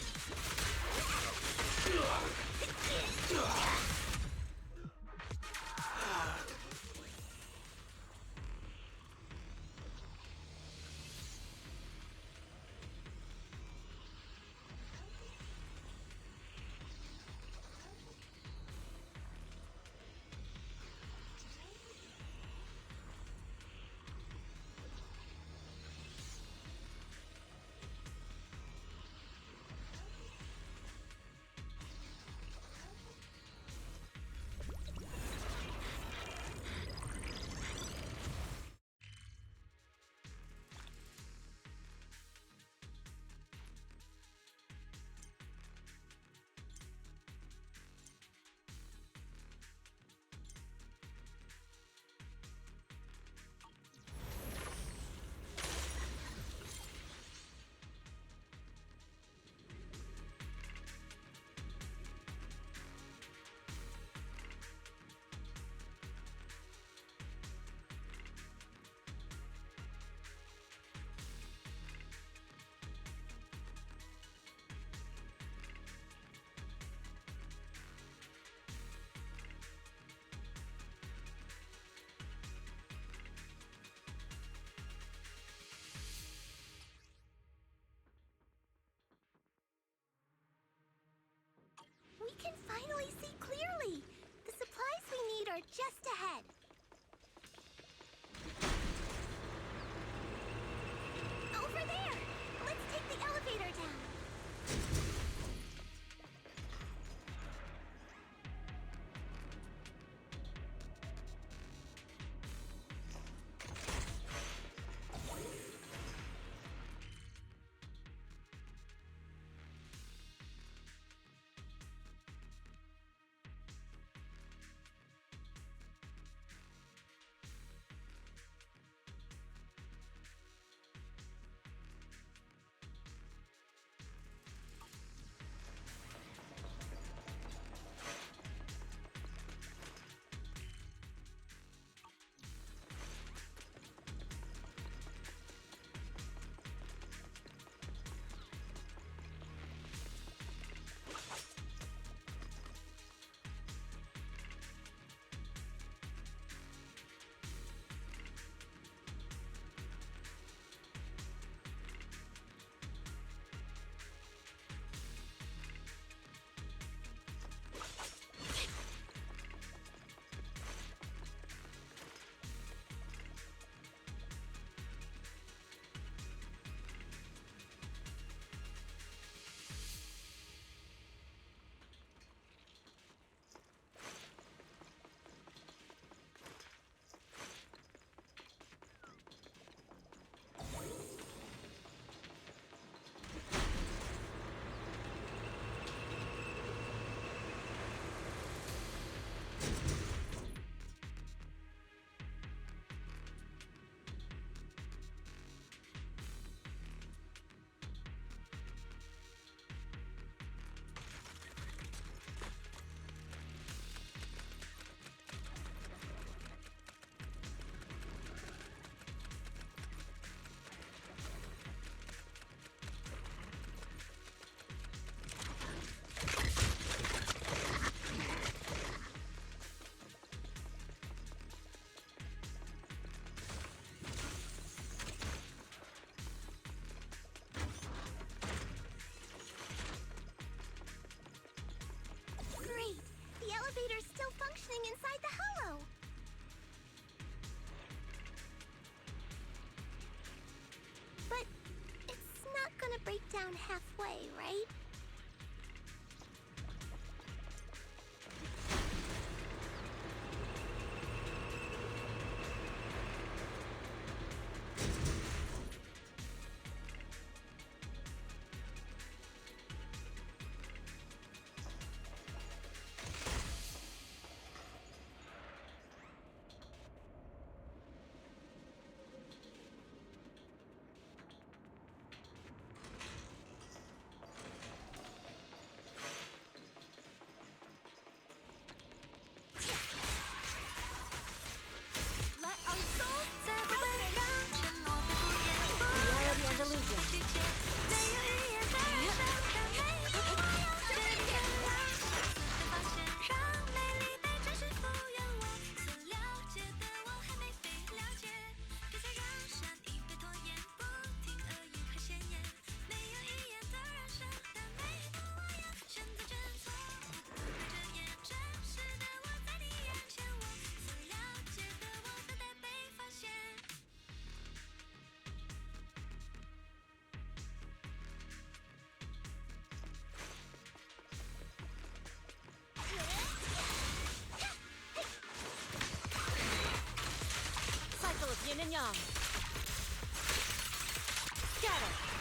We can finally see clearly. The supplies we need are just ahead. Over there! Let's take the elevator down. elevator's still functioning inside the hollow. But it's not gonna break down halfway, right? and yang. Scatter.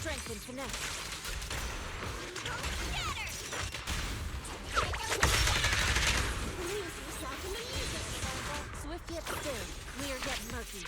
Strength and finesse. Swift yet still, clear yet murky.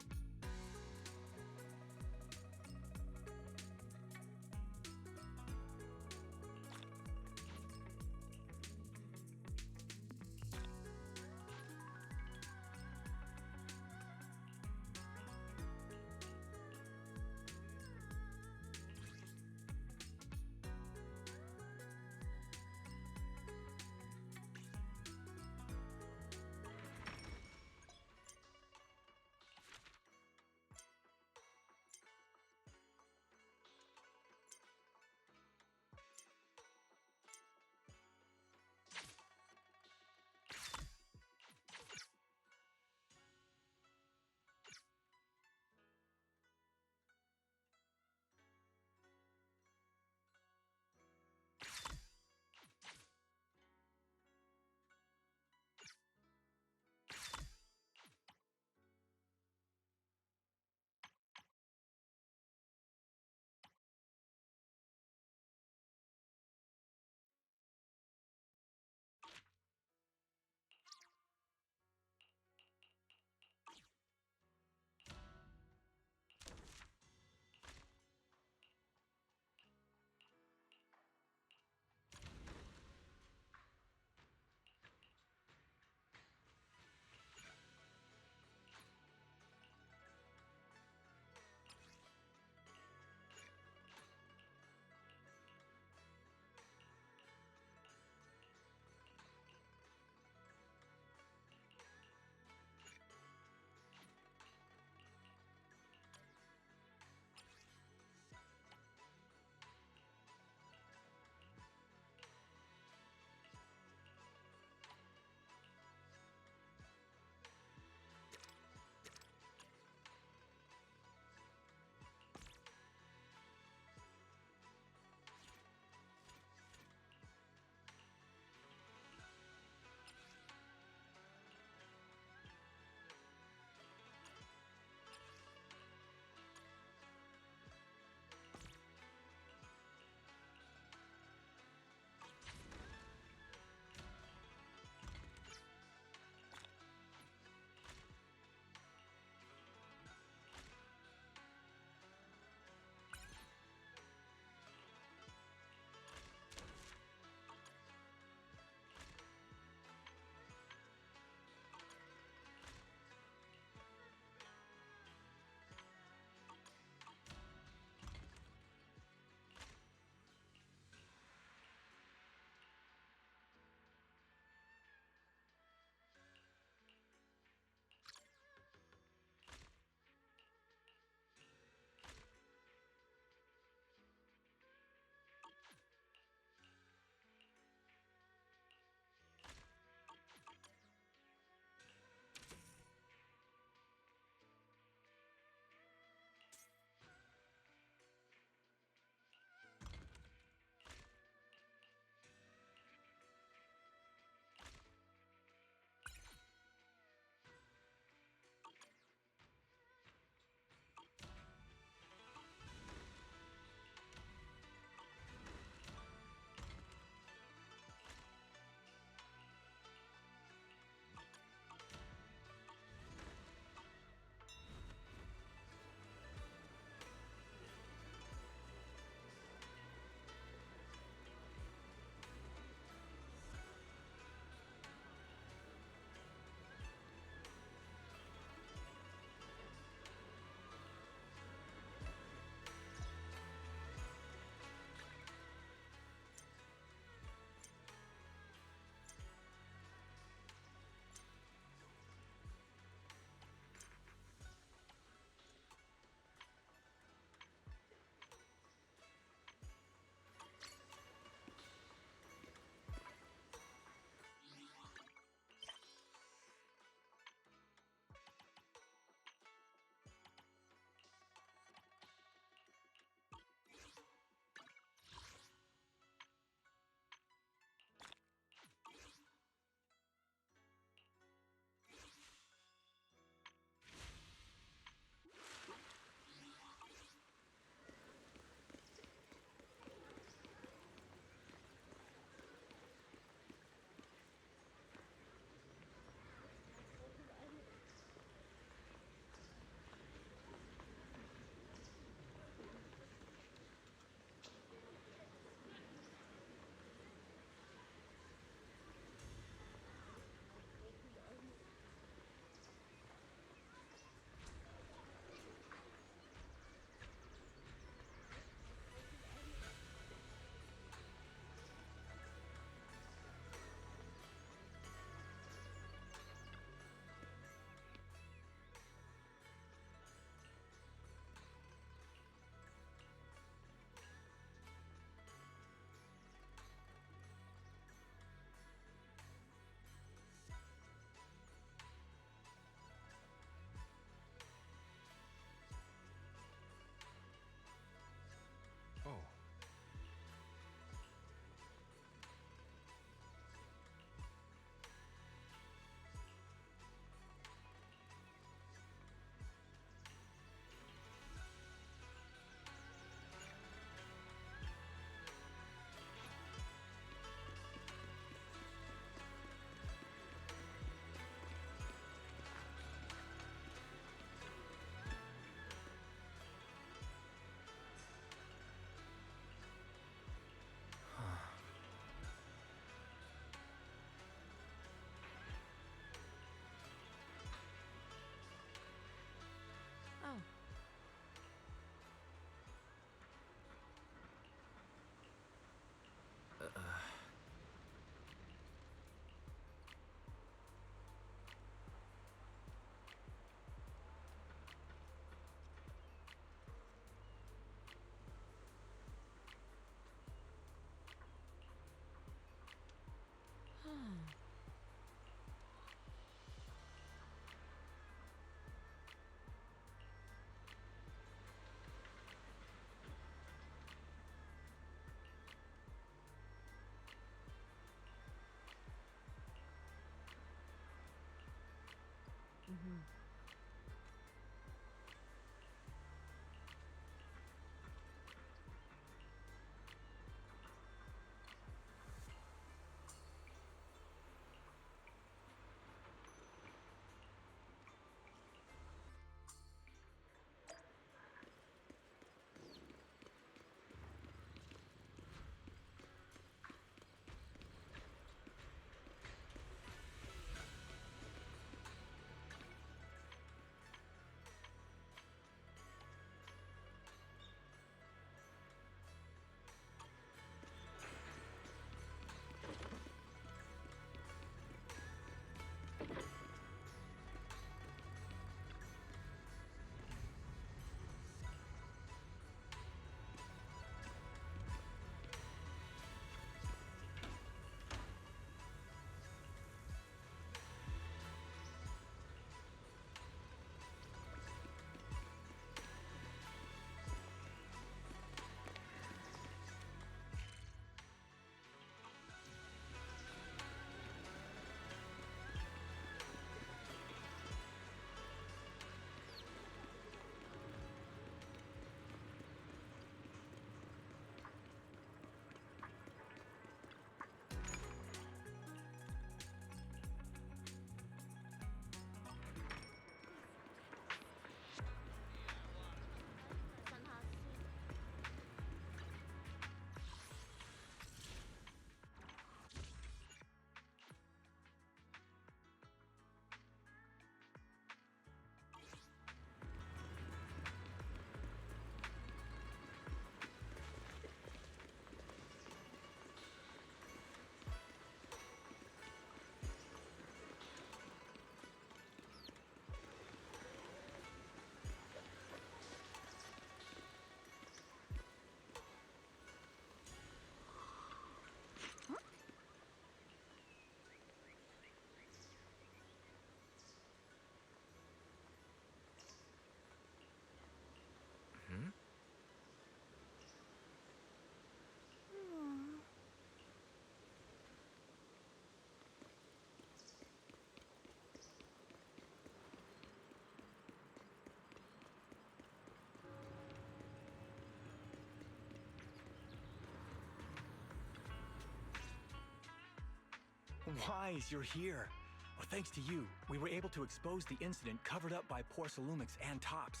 Wise, you're here. Well, thanks to you, we were able to expose the incident covered up by Porcelumix and Tops.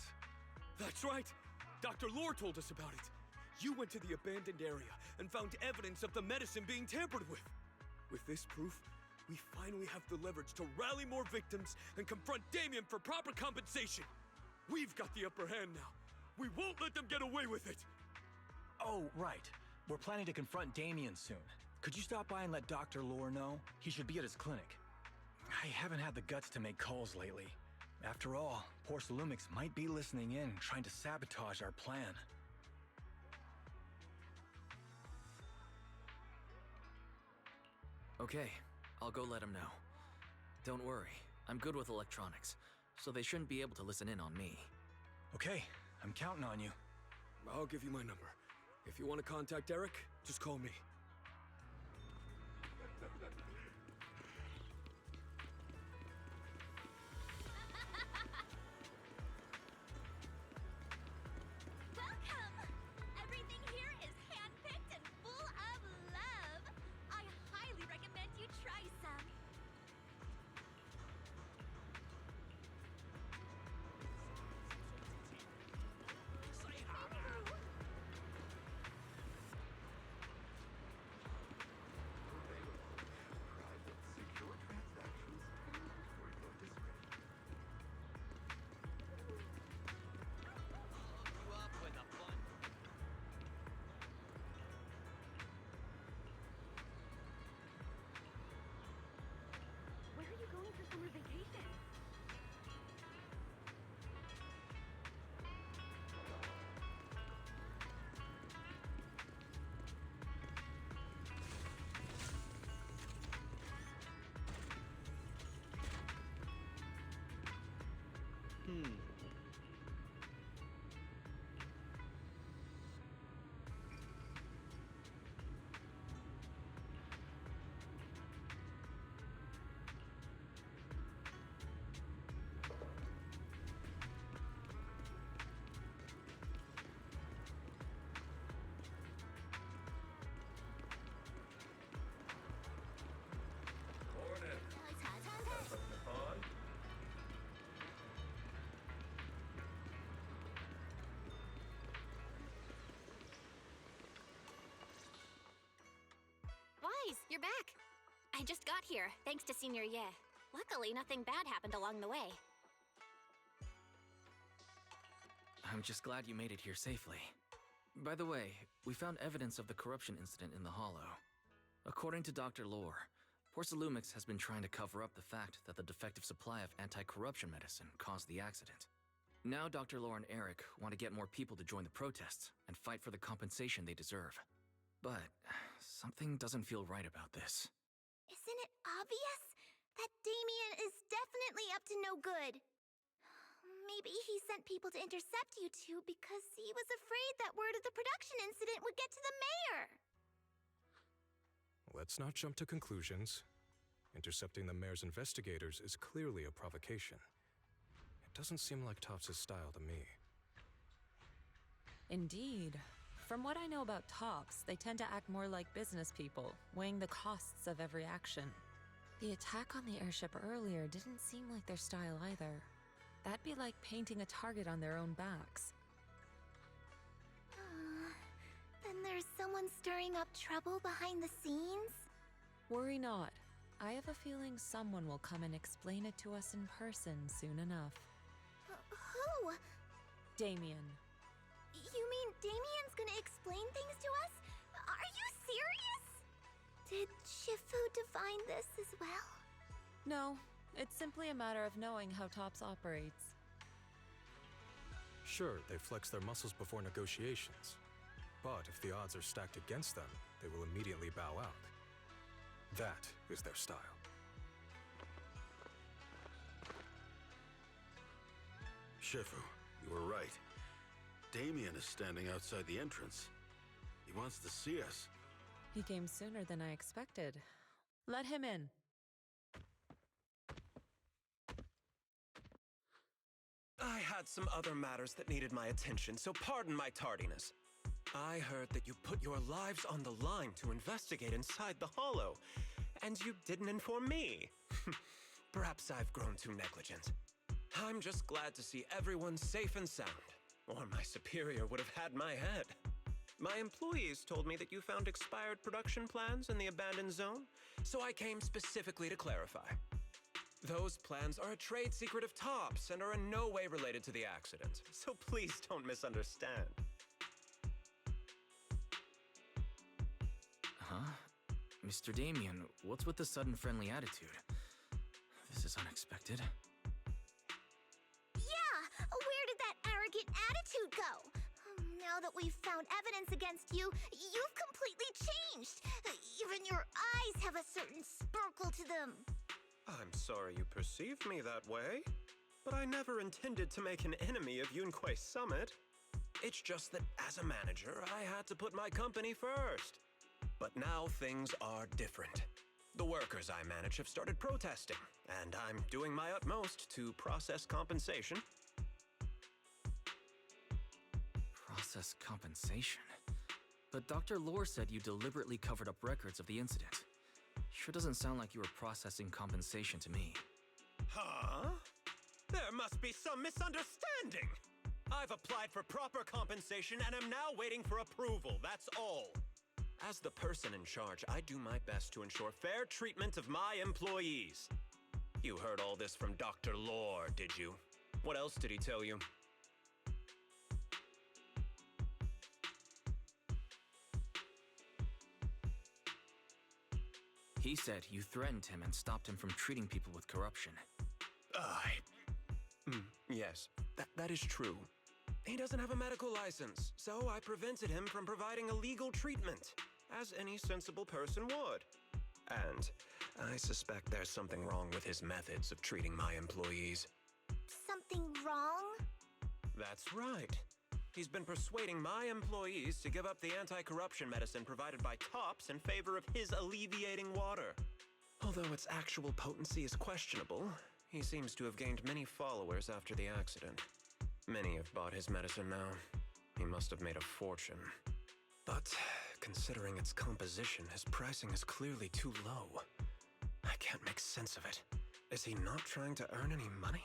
That's right! Dr. Lore told us about it. You went to the abandoned area and found evidence of the medicine being tampered with. With this proof, we finally have the leverage to rally more victims and confront Damien for proper compensation. We've got the upper hand now. We won't let them get away with it. Oh, right. We're planning to confront Damien soon. Could you stop by and let Dr. Lore know? He should be at his clinic. I haven't had the guts to make calls lately. After all, Porcelumix might be listening in, trying to sabotage our plan. Okay, I'll go let him know. Don't worry, I'm good with electronics, so they shouldn't be able to listen in on me. Okay, I'm counting on you. I'll give you my number. If you want to contact Eric, just call me. Welcome! Everything here is hand-picked and full of love. I highly recommend you try some. Where are you going for summer vacation? Wise, you're back. I just got here, thanks to Senior Ye. Luckily, nothing bad happened along the way. I'm just glad you made it here safely. By the way, we found evidence of the corruption incident in the Hollow. According to Dr. Lore, Porcelumix has been trying to cover up the fact that the defective supply of anti-corruption medicine caused the accident. Now Dr. Lore and Eric want to get more people to join the protests and fight for the compensation they deserve. But something doesn't feel right about this. Isn't it obvious? That Damien is definitely up to no good. Maybe he sent people to intercept you two because he was afraid that word of the production incident would get to the mayor. Let's not jump to conclusions. Intercepting the mayor's investigators is clearly a provocation. It doesn't seem like Tops' style to me. Indeed. From what I know about Tops, they tend to act more like business people, weighing the costs of every action. The attack on the airship earlier didn't seem like their style either. That'd be like painting a target on their own backs. Then there's someone stirring up trouble behind the scenes? Worry not. I have a feeling someone will come and explain it to us in person soon enough. Who? Damien. You mean Damien's gonna explain things to us? Are you serious? Did Shifu divine this as well? No, it's simply a matter of knowing how Tops operates. Sure, they flex their muscles before negotiations. But if the odds are stacked against them, they will immediately bow out. That is their style. Shifu, you were right. Damien is standing outside the entrance. He wants to see us. He came sooner than I expected. Let him in. I had some other matters that needed my attention, so pardon my tardiness. I heard that you put your lives on the line to investigate inside the Hollow, and you didn't inform me. Perhaps I've grown too negligent. I'm just glad to see everyone safe and sound, or my superior would have had my head. My employees told me that you found expired production plans in the abandoned zone, so I came specifically to clarify. Those plans are a trade secret of Tops and are in no way related to the accident, so please don't misunderstand. Huh? Mr. Damien, what's with the sudden friendly attitude? This is unexpected. Yeah! Where did that arrogant attitude go? Now that we've found evidence against you, you've completely changed. Even your eyes have a certain sparkle to them. I'm sorry you perceived me that way, but I never intended to make an enemy of Yunquay Summit. It's just that as a manager, I had to put my company first. But now things are different. The workers I manage have started protesting, and I'm doing my utmost to process compensation. Process compensation? But Dr. Lore said you deliberately covered up records of the incident. Sure doesn't sound like you were processing compensation to me. Huh? There must be some misunderstanding. I've applied for proper compensation and am now waiting for approval, that's all. As the person in charge, I do my best to ensure fair treatment of my employees. You heard all this from Dr. Lore, did you? What else did he tell you? He said you threatened him and stopped him from treating people with corruption. Yes, that is true. He doesn't have a medical license, so I prevented him from providing illegal treatment, as any sensible person would. And I suspect there's something wrong with his methods of treating my employees. Something wrong? That's right. He's been persuading my employees to give up the anti-corruption medicine provided by Tops in favor of his alleviating water. Although its actual potency is questionable, he seems to have gained many followers after the accident. Many have bought his medicine now. He must have made a fortune. But considering its composition, his pricing is clearly too low. I can't make sense of it. Is he not trying to earn any money?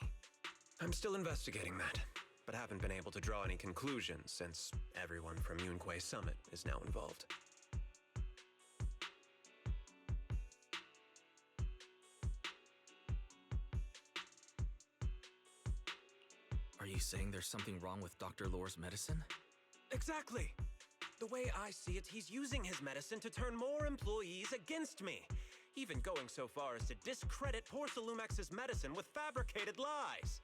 I'm still investigating that, but haven't been able to draw any conclusions since everyone from Yunquay Summit is now involved. Are you saying there's something wrong with Dr. Lore's medicine? Exactly! The way I see it, he's using his medicine to turn more employees against me, even going so far as to discredit Porcelumex's medicine with fabricated lies.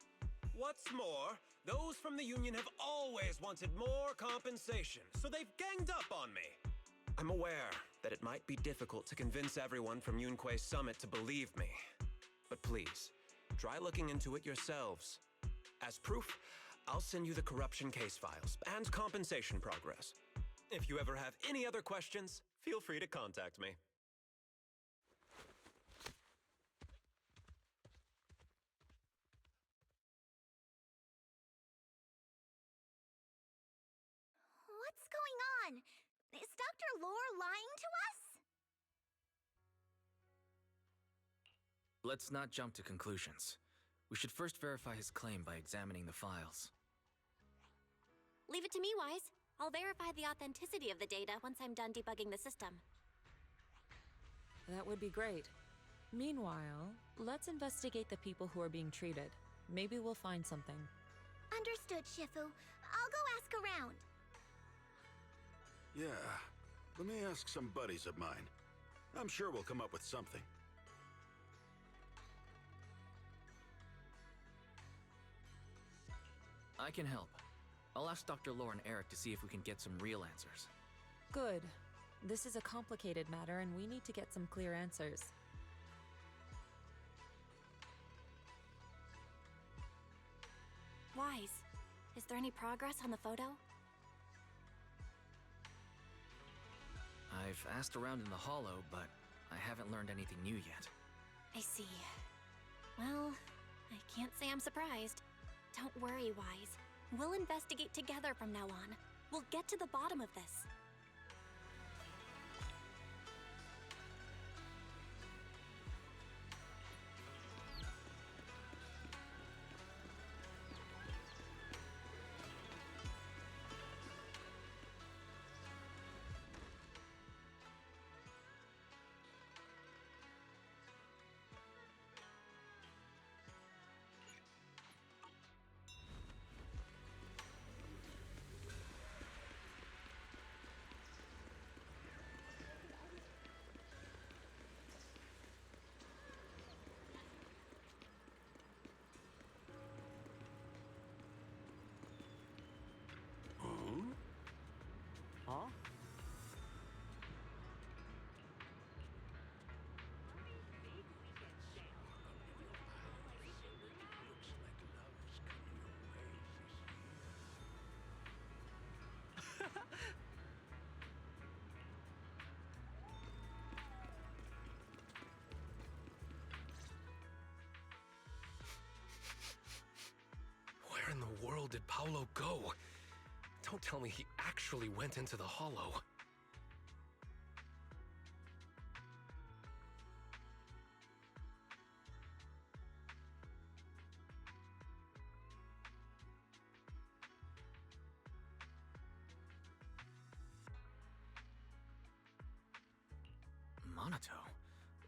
What's more, those from the union have always wanted more compensation, so they've ganged up on me. I'm aware that it might be difficult to convince everyone from Yunquay Summit to believe me, but please, try looking into it yourselves. As proof, I'll send you the corruption case files and compensation progress. If you ever have any other questions, feel free to contact me. What's going on? Is Dr. Lore lying to us? Let's not jump to conclusions. We should first verify his claim by examining the files. Leave it to me, Wise. I'll verify the authenticity of the data once I'm done debugging the system. That would be great. Meanwhile, let's investigate the people who are being treated. Maybe we'll find something. Understood, Shifu. I'll go ask around. Yeah, let me ask some buddies of mine. I'm sure we'll come up with something. I can help. I'll ask Dr. Lore and Eric to see if we can get some real answers. Good. This is a complicated matter and we need to get some clear answers. Wise, is there any progress on the photo? I've asked around in the Hollow, but I haven't learned anything new yet. I see. Well, I can't say I'm surprised. Don't worry, Wise. We'll investigate together from now on. We'll get to the bottom of this. did Paolo go? Don't tell me he actually went into the Hollow. Monato,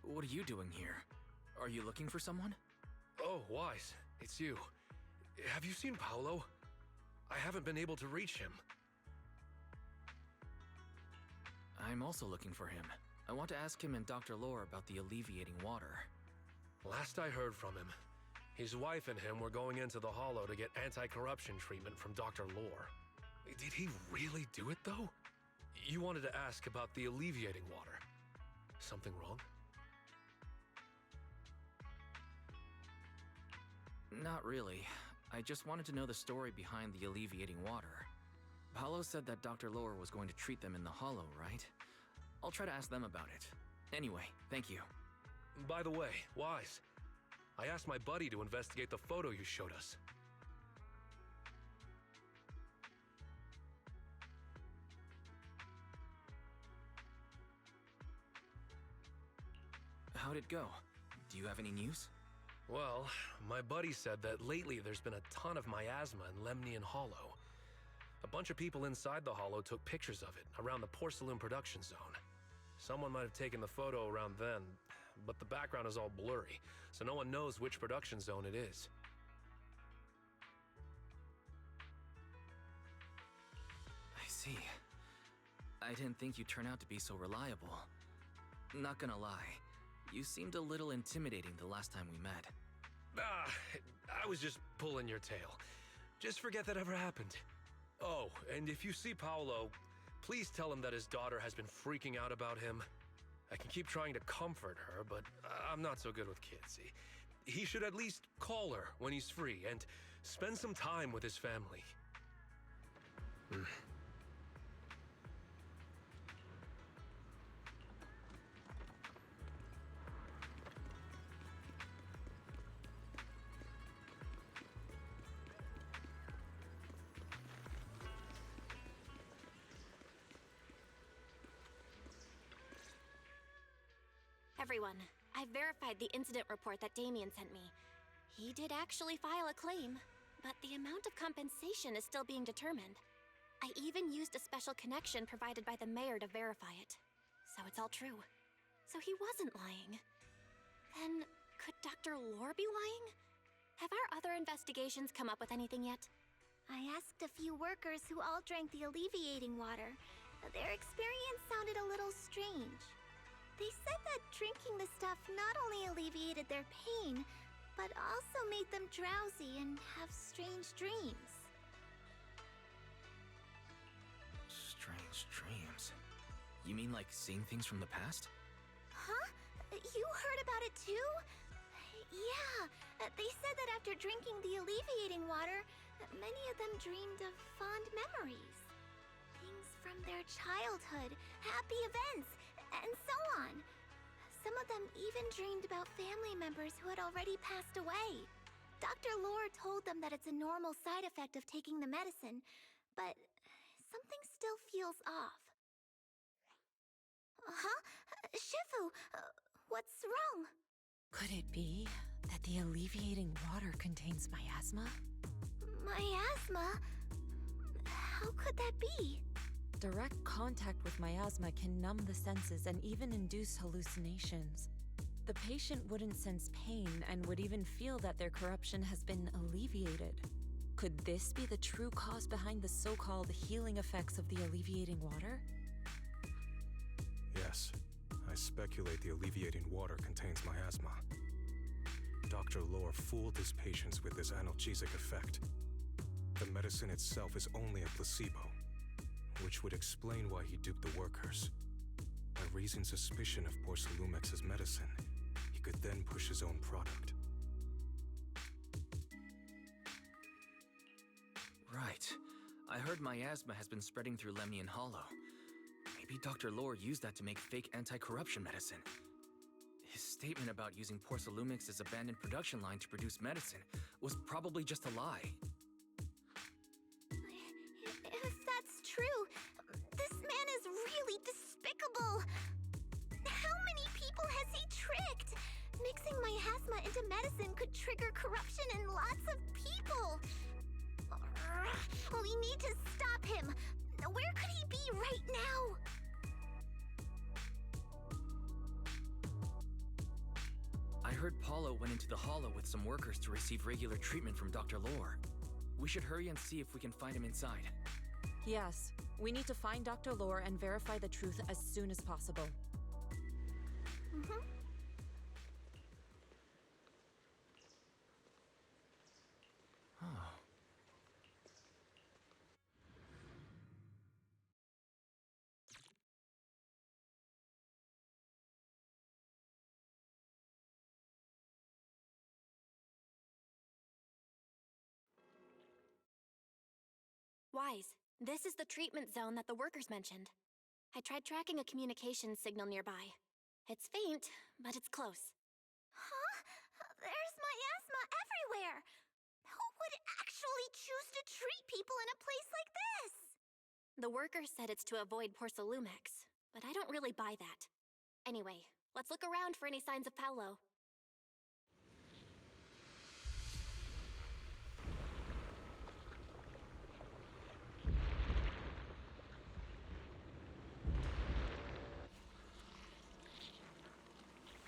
what are you doing here? Are you looking for someone? Oh, Wise, it's you. Have you seen Paolo? I haven't been able to reach him. I'm also looking for him. I want to ask him and Dr. Lore about the alleviating water. Last I heard from him, his wife and him were going into the Hollow to get anti-corruption treatment from Dr. Lore. Did he really do it, though? You wanted to ask about the alleviating water. Something wrong? Not really. I just wanted to know the story behind the alleviating water. Paolo said that Dr. Lore was going to treat them in the Hollow, right? I'll try to ask them about it. Anyway, thank you. By the way, Wise, I asked my buddy to investigate the photo you showed us. How'd it go? Do you have any news? Well, my buddy said that lately there's been a ton of miasma in Lemnian Hollow. A bunch of people inside the Hollow took pictures of it around the Porcelain production zone. Someone might have taken the photo around then, but the background is all blurry, so no one knows which production zone it is. I see. I didn't think you'd turn out to be so reliable. Not gonna lie, you seemed a little intimidating the last time we met. I was just pulling your tail. Just forget that ever happened. Oh, and if you see Paolo, please tell him that his daughter has been freaking out about him. I can keep trying to comfort her, but I'm not so good with kids. He should at least call her when he's free and spend some time with his family. Everyone, I verified the incident report that Damien sent me. He did actually file a claim, but the amount of compensation is still being determined. I even used a special connection provided by the mayor to verify it. So it's all true. So he wasn't lying. Then, could Dr. Lore be lying? Have our other investigations come up with anything yet? I asked a few workers who all drank the alleviating water. Their experience sounded a little strange. They said that drinking the stuff not only alleviated their pain, but also made them drowsy and have strange dreams. Strange dreams? You mean like seeing things from the past? Huh? You heard about it too? Yeah, they said that after drinking the alleviating water, many of them dreamed of fond memories. Things from their childhood, happy events, and so on. Some of them even dreamed about family members who had already passed away. Dr. Lore told them that it's a normal side effect of taking the medicine, but something still feels off. Huh? Shifu, what's wrong? Could it be that the alleviating water contains miasma? Miasma? How could that be? Direct contact with miasma can numb the senses and even induce hallucinations. The patient wouldn't sense pain and would even feel that their corruption has been alleviated. Could this be the true cause behind the so-called healing effects of the alleviating water? Yes, I speculate the alleviating water contains miasma. Dr. Lore fooled his patients with this analgesic effect. The medicine itself is only a placebo, which would explain why he duped the workers. By raising suspicion of Porcelumex's medicine, he could then push his own product. Right. I heard miasma has been spreading through Lemnian Hollow. Maybe Dr. Lore used that to make fake anti-corruption medicine. His statement about using Porcelumex's abandoned production line to produce medicine was probably just a lie. true. This man is really despicable. How many people has he tricked? Mixing miasma into medicine could trigger corruption in lots of people. We need to stop him. Where could he be right now? I heard Paulo went into the Hollow with some workers to receive regular treatment from Dr. Lore. We should hurry and see if we can find him inside. Yes, we need to find Dr. Lore and verify the truth as soon as possible. Wise, this is the treatment zone that the workers mentioned. I tried tracking a communications signal nearby. It's faint, but it's close. Huh? There's miasma everywhere. Who would actually choose to treat people in a place like this? The workers said it's to avoid Porcelumex, but I don't really buy that. Anyway, let's look around for any signs of Paulo.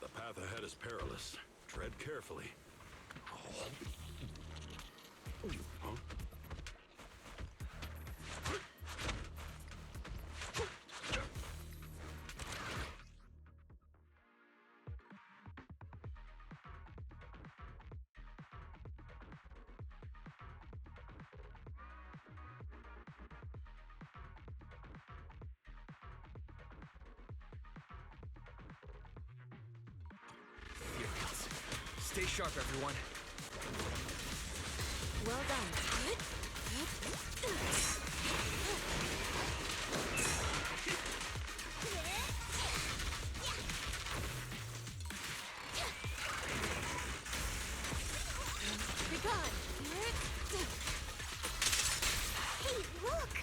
The path ahead is perilous. Tread carefully. Huh? Stay sharp, everyone. Well done. Be gone. Hey, look!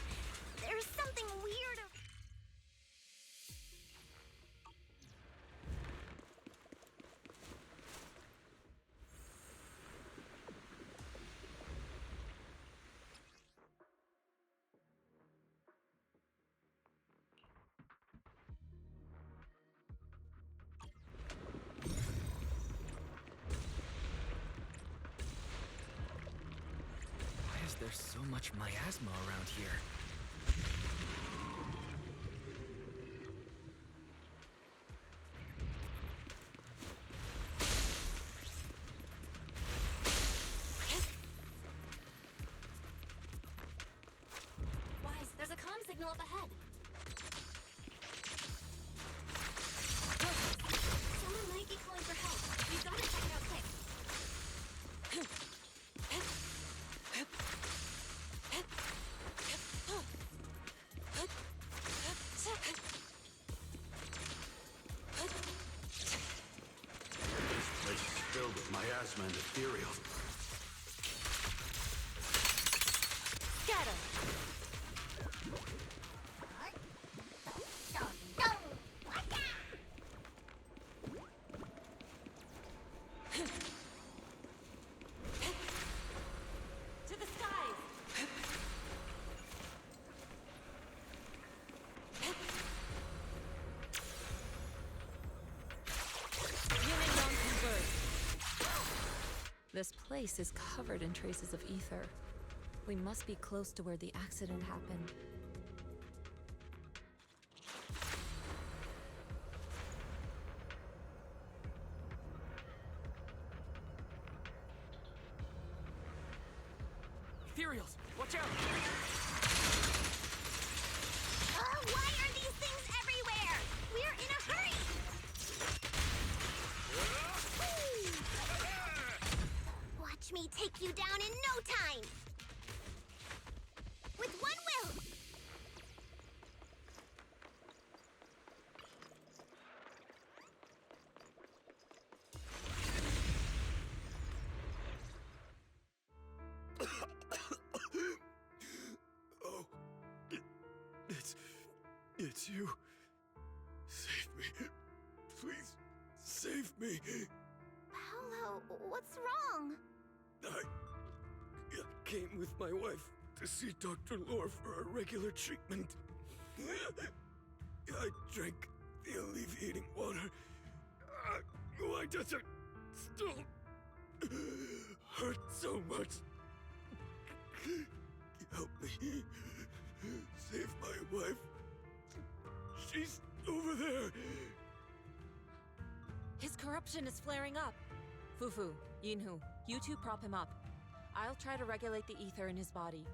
There's something weird. Why is there so much miasma around here? Wise, there's a comm signal up ahead. Someone might be calling for help. We've got to check it out quick. This place is filled with miasma and ethereal. Scatter! To the skies! Unit non-converged. This place is covered in traces of ether. We must be close to where the accident happened. Ethereals, watch out! Why are these things everywhere? We're in a hurry! Watch me take you down in no time! With one will! It's you. Save me. Please, save me. Paolo, what's wrong? I came with my wife to see Dr. Lore for a regular treatment. I drank the alleviating water. Why does it still hurt so much? Help me. Save my wife. She's over there. His corruption is flaring up. Fufu, Yinhu, you two prop him up. I'll try to regulate the ether in his body.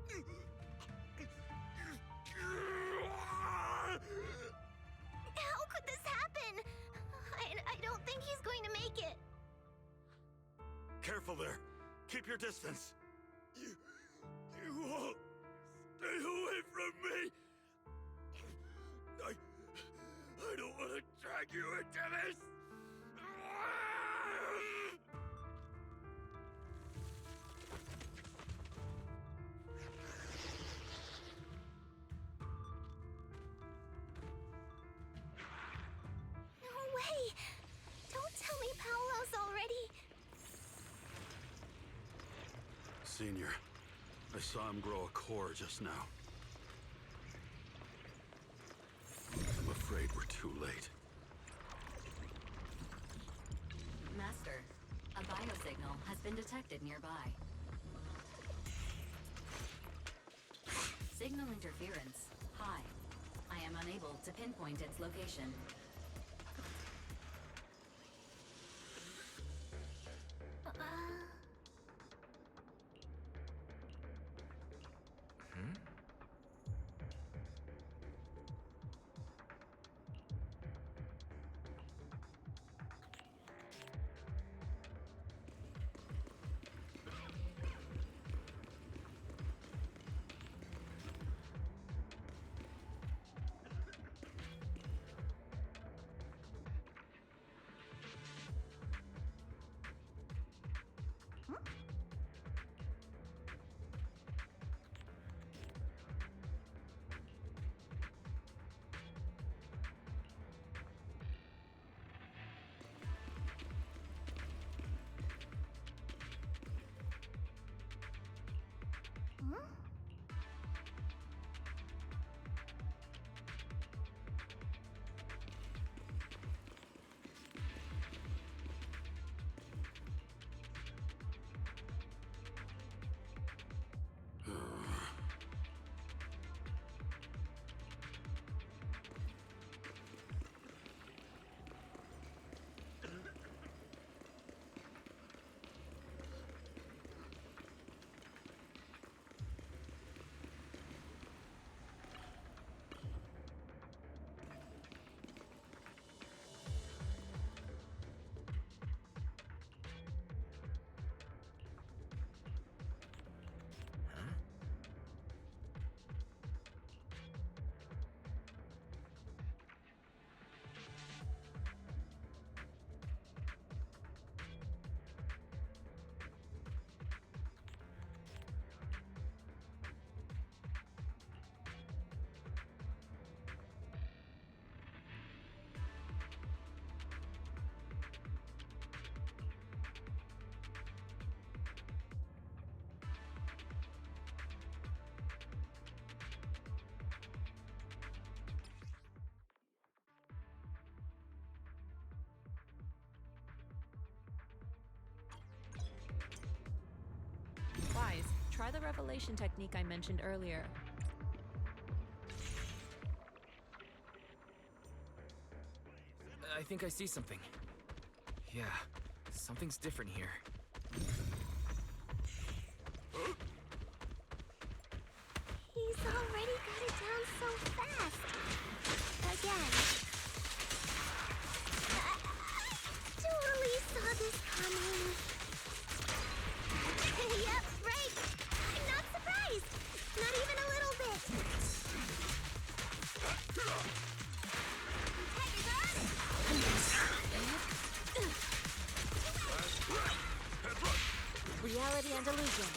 How could this happen? I don't think he's going to make it. Careful there. Keep your distance. You all stay away from me. I don't want to drag you into this. No way! Don't tell me Paolo's already... Senior, I saw him grow a core just now. I'm afraid we're too late. Master, a biosignal has been detected nearby. Signal interference high. I am unable to pinpoint its location. Wise, try the revelation technique I mentioned earlier. I think I see something. Yeah, something's different here. He's already got it down so fast. Again. I totally saw this coming. Yep, right. I'm not surprised. Not even a little bit. Reality and illusion.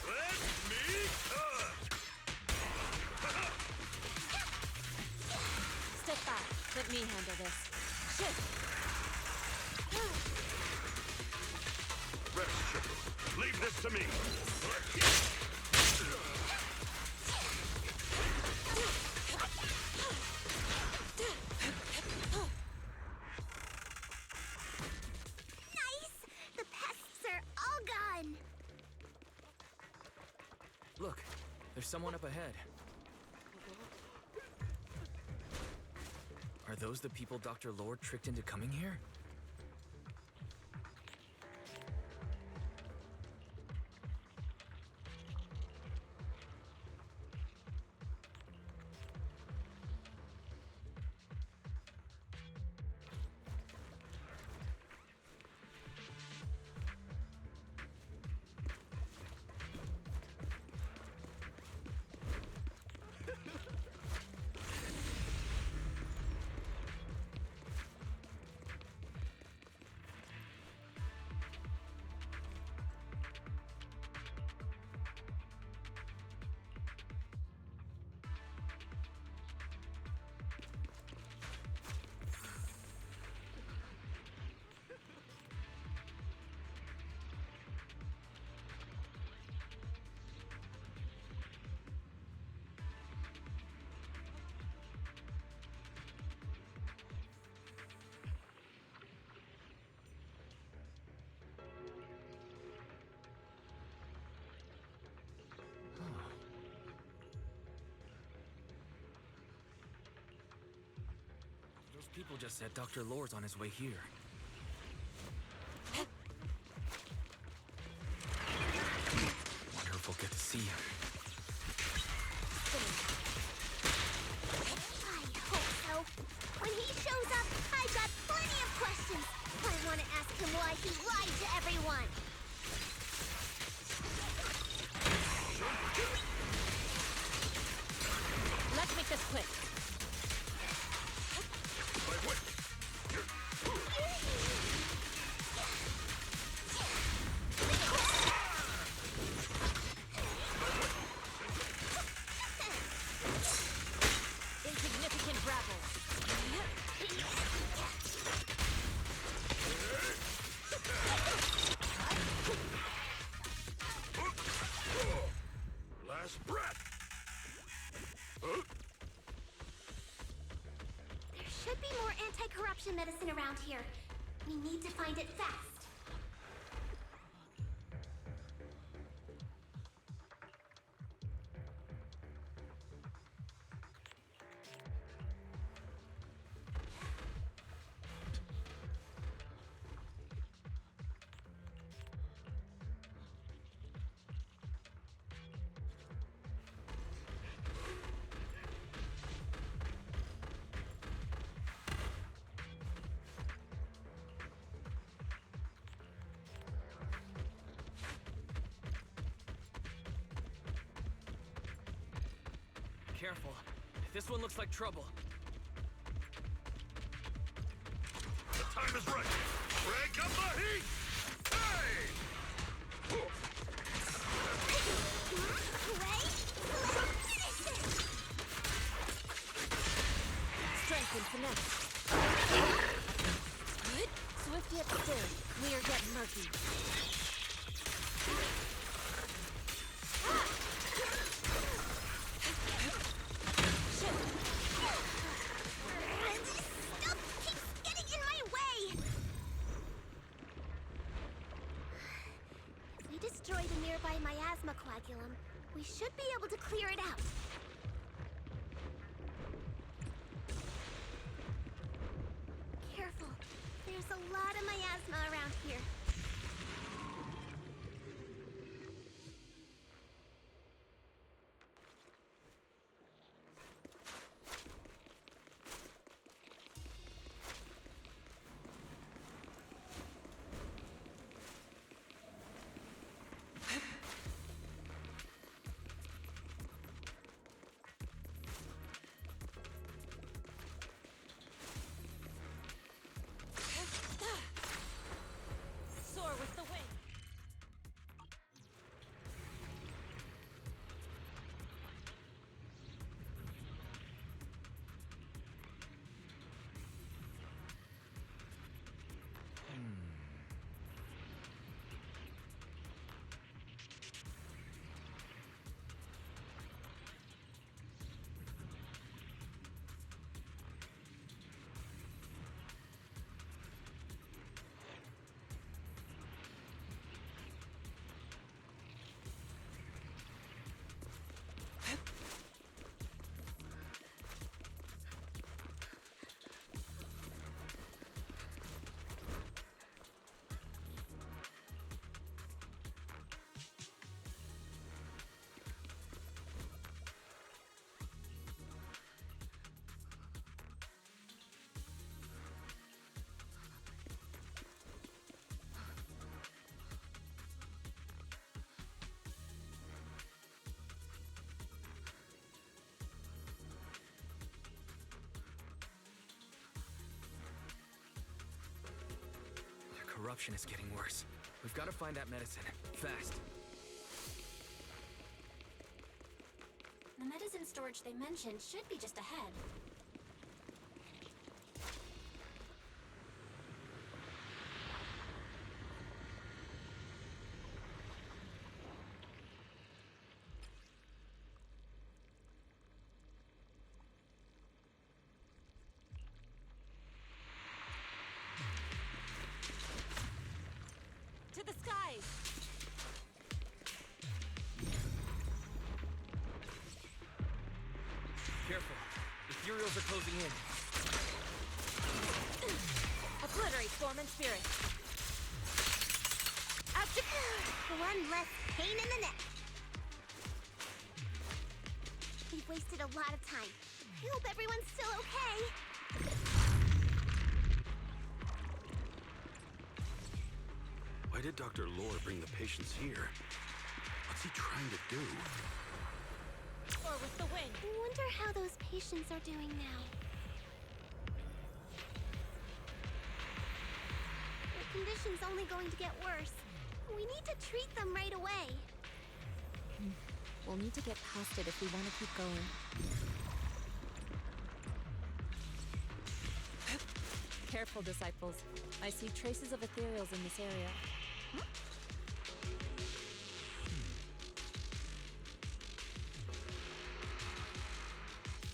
Let me touch! Let me handle this. Shift! Rest, Shifu. Leave this to me. Nice! The pests are all gone! Look, there's someone up ahead. Are those the people Dr. Lord tricked into coming here? Those people just said Dr. Lore's on his way here. Wonder if we'll get to see him. I hope so. When he shows up, I've got plenty of questions. I want to ask him why he lied to everyone. Let's make this quick. Insignificant rabble. Last breath. There should be more anti-corruption medicine around here. We need to find it fast. Careful. This one looks like trouble. The time is right. Break up the heat! Hey! Strength and finesse. Good. Swift yet still. Clear yet murky. Stuff keeps getting in my way! If we destroy the nearby miasma coagulum, we should be able to clear it out. Careful. There's a lot of miasma around here. anti-corruption is getting worse. We've got to find that medicine. Fast. The medicine storage they mentioned should be just ahead. To the skies! Careful. Ethereals are closing in. Obliterate form and spirit. One less pain in the neck. We've wasted a lot of time. I hope everyone's still okay. Why did Dr. Lore bring the patients here? What's he trying to do? Or with the wind. I wonder how those patients are doing now. Their condition's only going to get worse. We need to treat them right away. We'll need to get past it if we want to keep going. Careful, disciples. I see traces of ethereals in this area.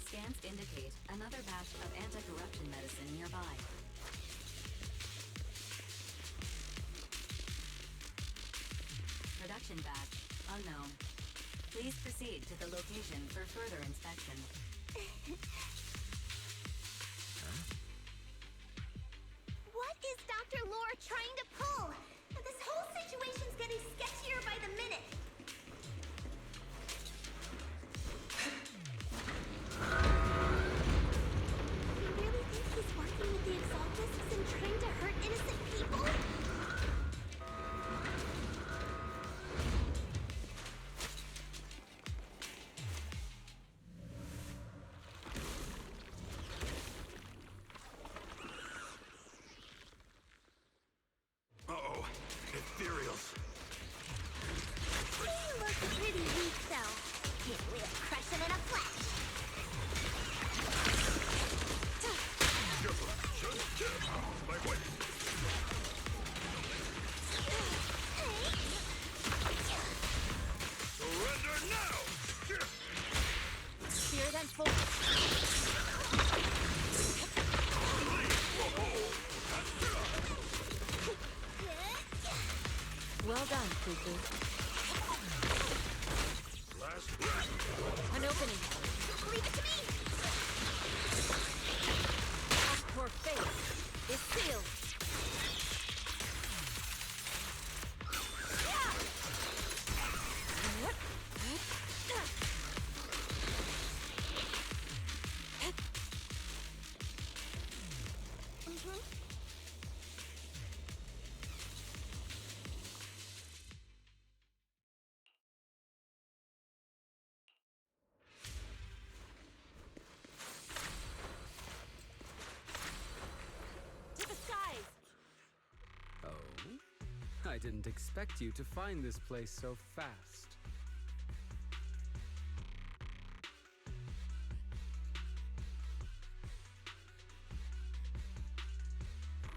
Scans indicate another batch of anti-corruption medicine nearby. Production batch unknown. Please proceed to the location for further inspection. What is Dr. Lore trying to pull? This whole situation's getting sketchier by the minute. You really think he's working with the Exaltists and trying to hurt innocent people? Uh-oh. Ethereals. They look pretty weak, though. We'll crush them in a flash. My way. Surrender now! Spirit and form. Well done, Cuckoo. Last breath. An opening. Leave it to me! Your fate is sealed. To the skies! Oh? I didn't expect you to find this place so fast.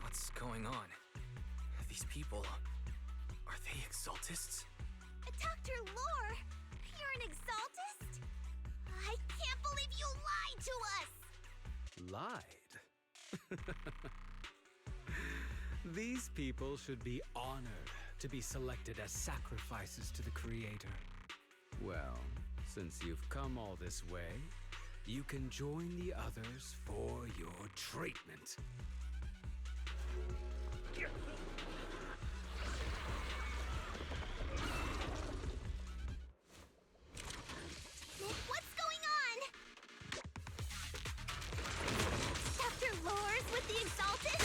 What's going on? These people... Are they Exaltists? Dr. Lore! You're an Exaltist? I can't believe you lied to us! Lied? These people should be honored to be selected as sacrifices to the Creator. Well, since you've come all this way, you can join the others for your treatment. What's going on? Dr. Lore's with the Exalted?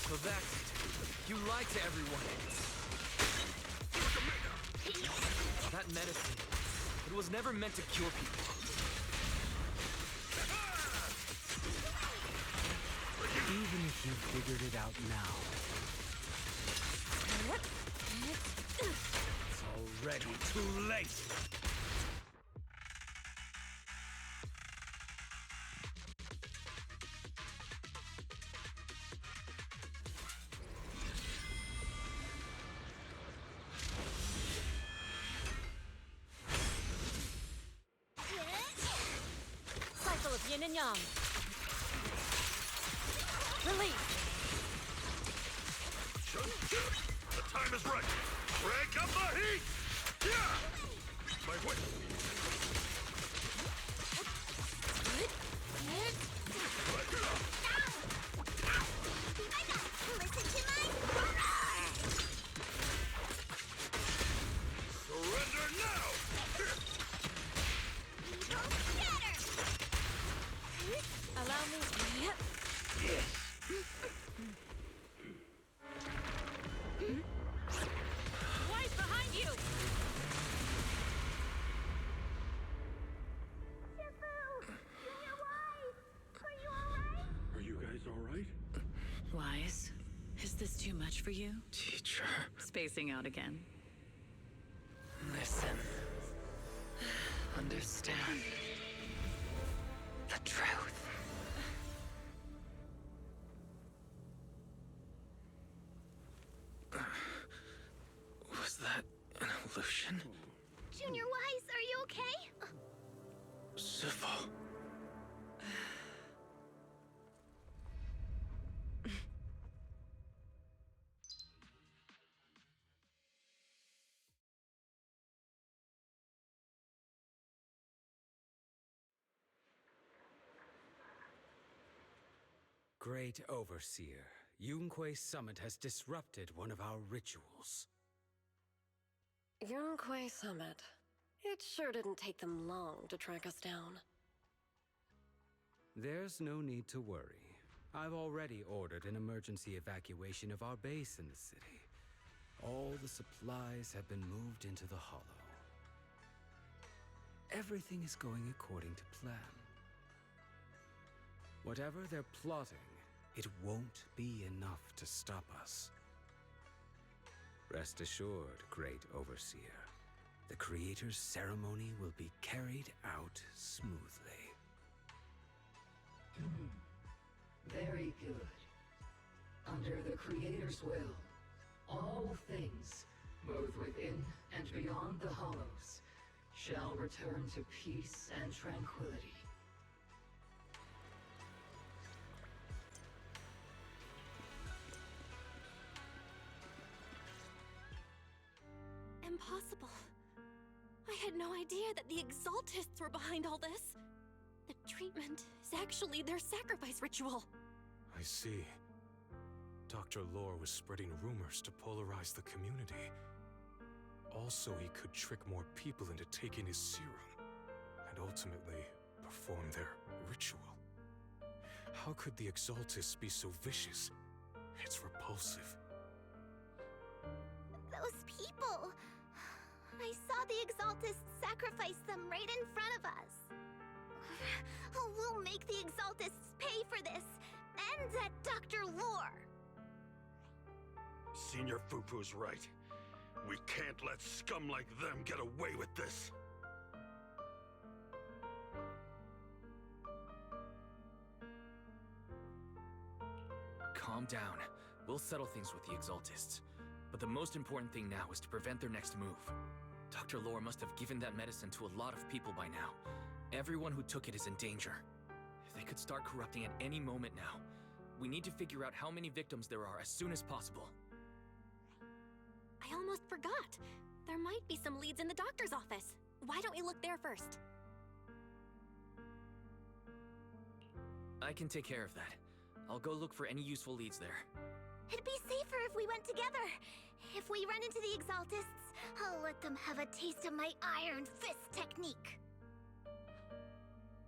So that's it. You lied to everyone. That medicine, it was never meant to cure people. Even you've figured it out now. It's already too late! Cycle of yin and yang. Release. The time is right! Break up the heat! Yeah! My way! Listen to my... Surrender now! Allow me. Wise behind you! Are you guys alright? Wise, is this too much for you? Teacher. Spacing out again. Listen. Understand. The truth. Was that an illusion? Junior Wise, are you okay? Sifu. Great Overseer, Yunquei Summit has disrupted one of our rituals. Yunquei Summit. It sure didn't take them long to track us down. There's no need to worry. I've already ordered an emergency evacuation of our base in the city. All the supplies have been moved into the Hollow. Everything is going according to plan. Whatever they're plotting, it won't be enough to stop us. Rest assured, Great Overseer. The Creator's ceremony will be carried out smoothly. Very good. Under the Creator's will, all things, both within and beyond the Hollows, shall return to peace and tranquility. Impossible. I had no idea that the Exaltists were behind all this. The treatment is actually their sacrifice ritual. I see. Dr. Lore was spreading rumors to polarize the community. Also, he could trick more people into taking his serum, and ultimately perform their ritual. How could the Exaltists be so vicious? It's repulsive. Those people. I saw the Exaltists sacrifice them right in front of us. We'll make the Exaltists pay for this, and that Dr. Lore. Senior Fufu's right. We can't let scum like them get away with this. Calm down. We'll settle things with the Exaltists. But the most important thing now is to prevent their next move. Dr. Lore must have given that medicine to a lot of people by now. Everyone who took it is in danger. They could start corrupting at any moment now. We need to figure out how many victims there are as soon as possible. I almost forgot. There might be some leads in the doctor's office. Why don't we look there first? I can take care of that. I'll go look for any useful leads there. It'd be safer if we went together. If we run into the Exaltists, I'll let them have a taste of my Iron Fist technique.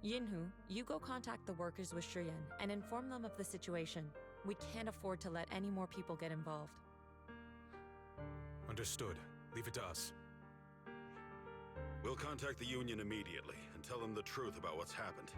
Yinhu, you go contact the workers with Shiyan and inform them of the situation. We can't afford to let any more people get involved. Understood. Leave it to us. We'll contact the Union immediately and tell them the truth about what's happened.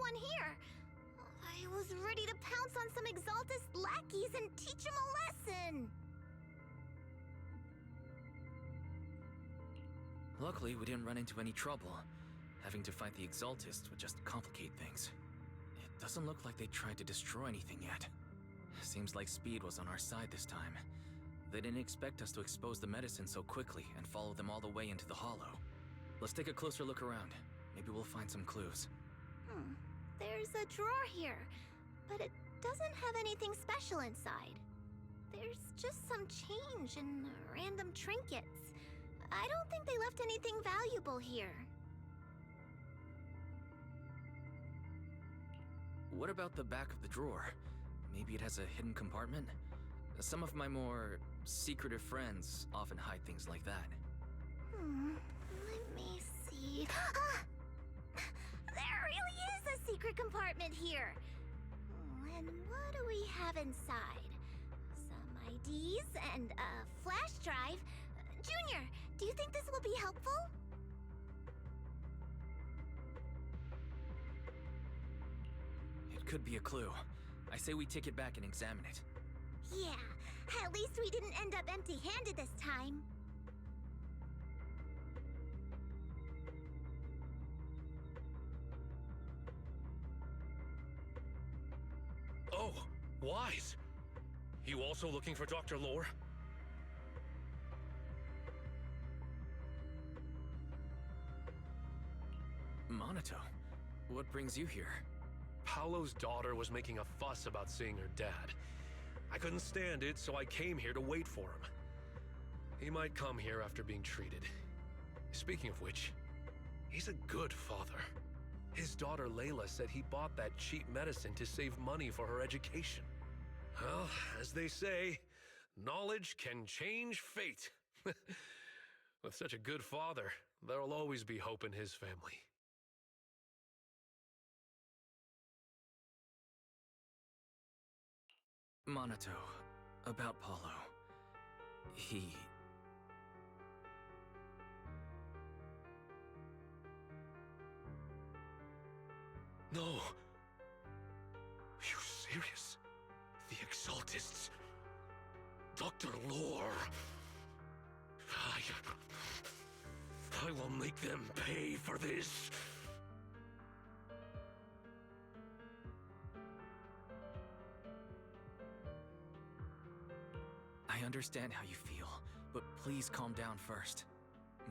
everyone here. I was ready to pounce on some Exaltus lackeys and teach them a lesson. Luckily, we didn't run into any trouble. Having to fight the Exaltists would just complicate things. It doesn't look like they tried to destroy anything yet. Seems like Speed was on our side this time. They didn't expect us to expose the medicine so quickly and follow them all the way into the Hollow. Let's take a closer look around. Maybe we'll find some clues. There's a drawer here, but it doesn't have anything special inside. There's just some change and random trinkets. I don't think they left anything valuable here. What about the back of the drawer? Maybe it has a hidden compartment? Some of my more secretive friends often hide things like that. Let me see. There really is a secret compartment here. And what do we have inside? Some IDs and a flash drive. Junior, do you think this will be helpful? It could be a clue. I say we take it back and examine it. Yeah, at least we didn't end up empty-handed this time. Oh, Wise! You also looking for Dr. Lore? Monato, what brings you here? Paolo's daughter was making a fuss about seeing her dad. I couldn't stand it, so I came here to wait for him. He might come here after being treated. Speaking of which, he's a good father. His daughter Layla said he bought that cheap medicine to save money for her education. Well, as they say, knowledge can change fate. With such a good father, there'll always be hope in his family. Monato, about Paulo. He... No. Are you serious? The Exaltists. Dr. Lore. I will make them pay for this. I understand how you feel, but please calm down first.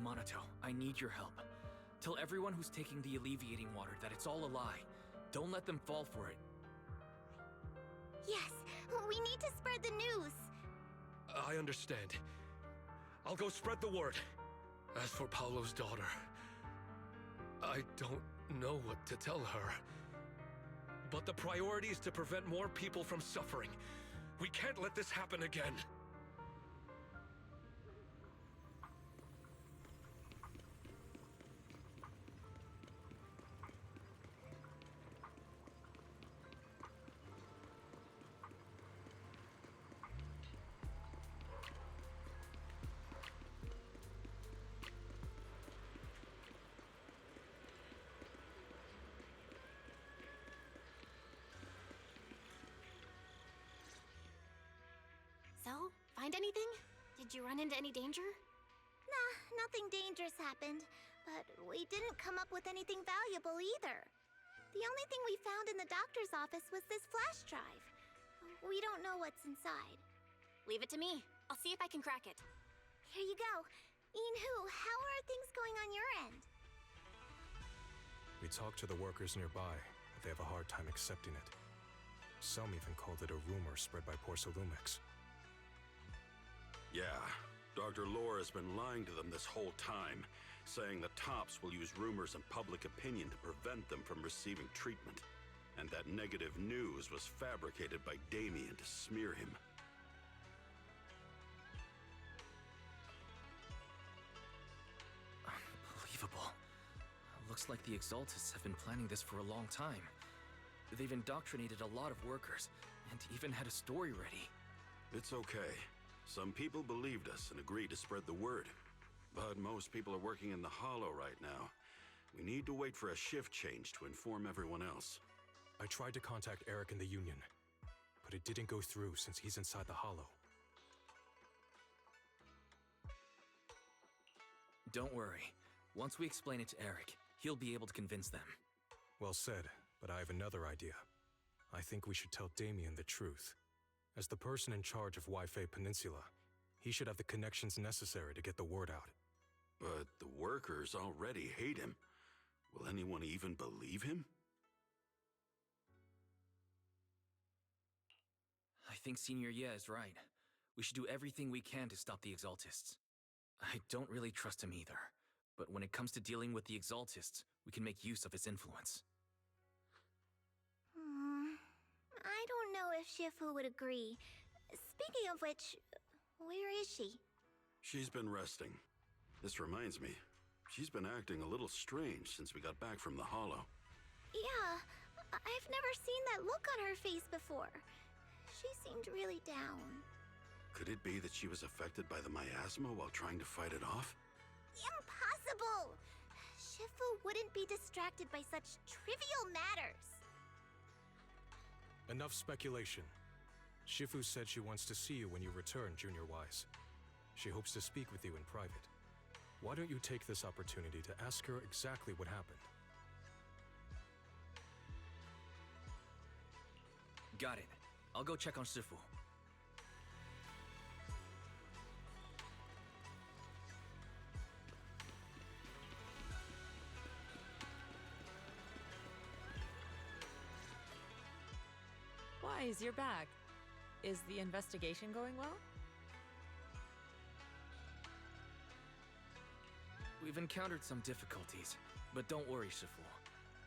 Monato, I need your help. Tell everyone who's taking the alleviating water that it's all a lie. Don't let them fall for it. Yes, we need to spread the news. I understand. I'll go spread the word. As for Paolo's daughter, I don't know what to tell her. But the priority is to prevent more people from suffering. We can't let this happen again. So, find anything? Did you run into any danger? Nah, nothing dangerous happened, but we didn't come up with anything valuable either. The only thing we found in the doctor's office was this flash drive. We don't know what's inside. Leave it to me. I'll see if I can crack it. Here you go. Inhu, how are things going on your end? We talked to the workers nearby, but they have a hard time accepting it. Some even called it a rumor spread by Porcelumex. Yeah, Dr. Lore has been lying to them this whole time, saying the Tops will use rumors and public opinion to prevent them from receiving treatment. And that negative news was fabricated by Damien to smear him. Unbelievable. Looks like the Exaltists have been planning this for a long time. They've indoctrinated a lot of workers, and even had a story ready. It's okay. Some people believed us and agreed to spread the word. But most people are working in the Hollow right now, We need to wait for a shift change to inform everyone else. I tried to contact Eric in the Union, but it didn't go through since he's inside the Hollow. Don't worry. Once we explain it to Eric, he'll be able to convince them. Well said, but I have another idea. I think we should tell Damien the truth. As the person in charge of Wi-Fi Peninsula, he should have the connections necessary to get the word out. But the workers already hate him. Will anyone even believe him? I think Senior Ye is right. We should do everything we can to stop the Exaltists. I don't really trust him either, but when it comes to dealing with the Exaltists, we can make use of his influence. I don't know if Shifu would agree. Speaking of which, where is she? She's been resting. This reminds me, she's been acting a little strange since we got back from the Hollow. Yeah, I've never seen that look on her face before. She seemed really down. Could it be that she was affected by the miasma while trying to fight it off? Impossible! Shifu wouldn't be distracted by such trivial matters. Enough speculation. Shifu said she wants to see you when you return, Junior Wise. She hopes to speak with you in private. Why don't you take this opportunity to ask her exactly what happened? Got it. I'll go check on Shifu. Wise, you're back. Is the investigation going well? We've encountered some difficulties, but don't worry, Shifu.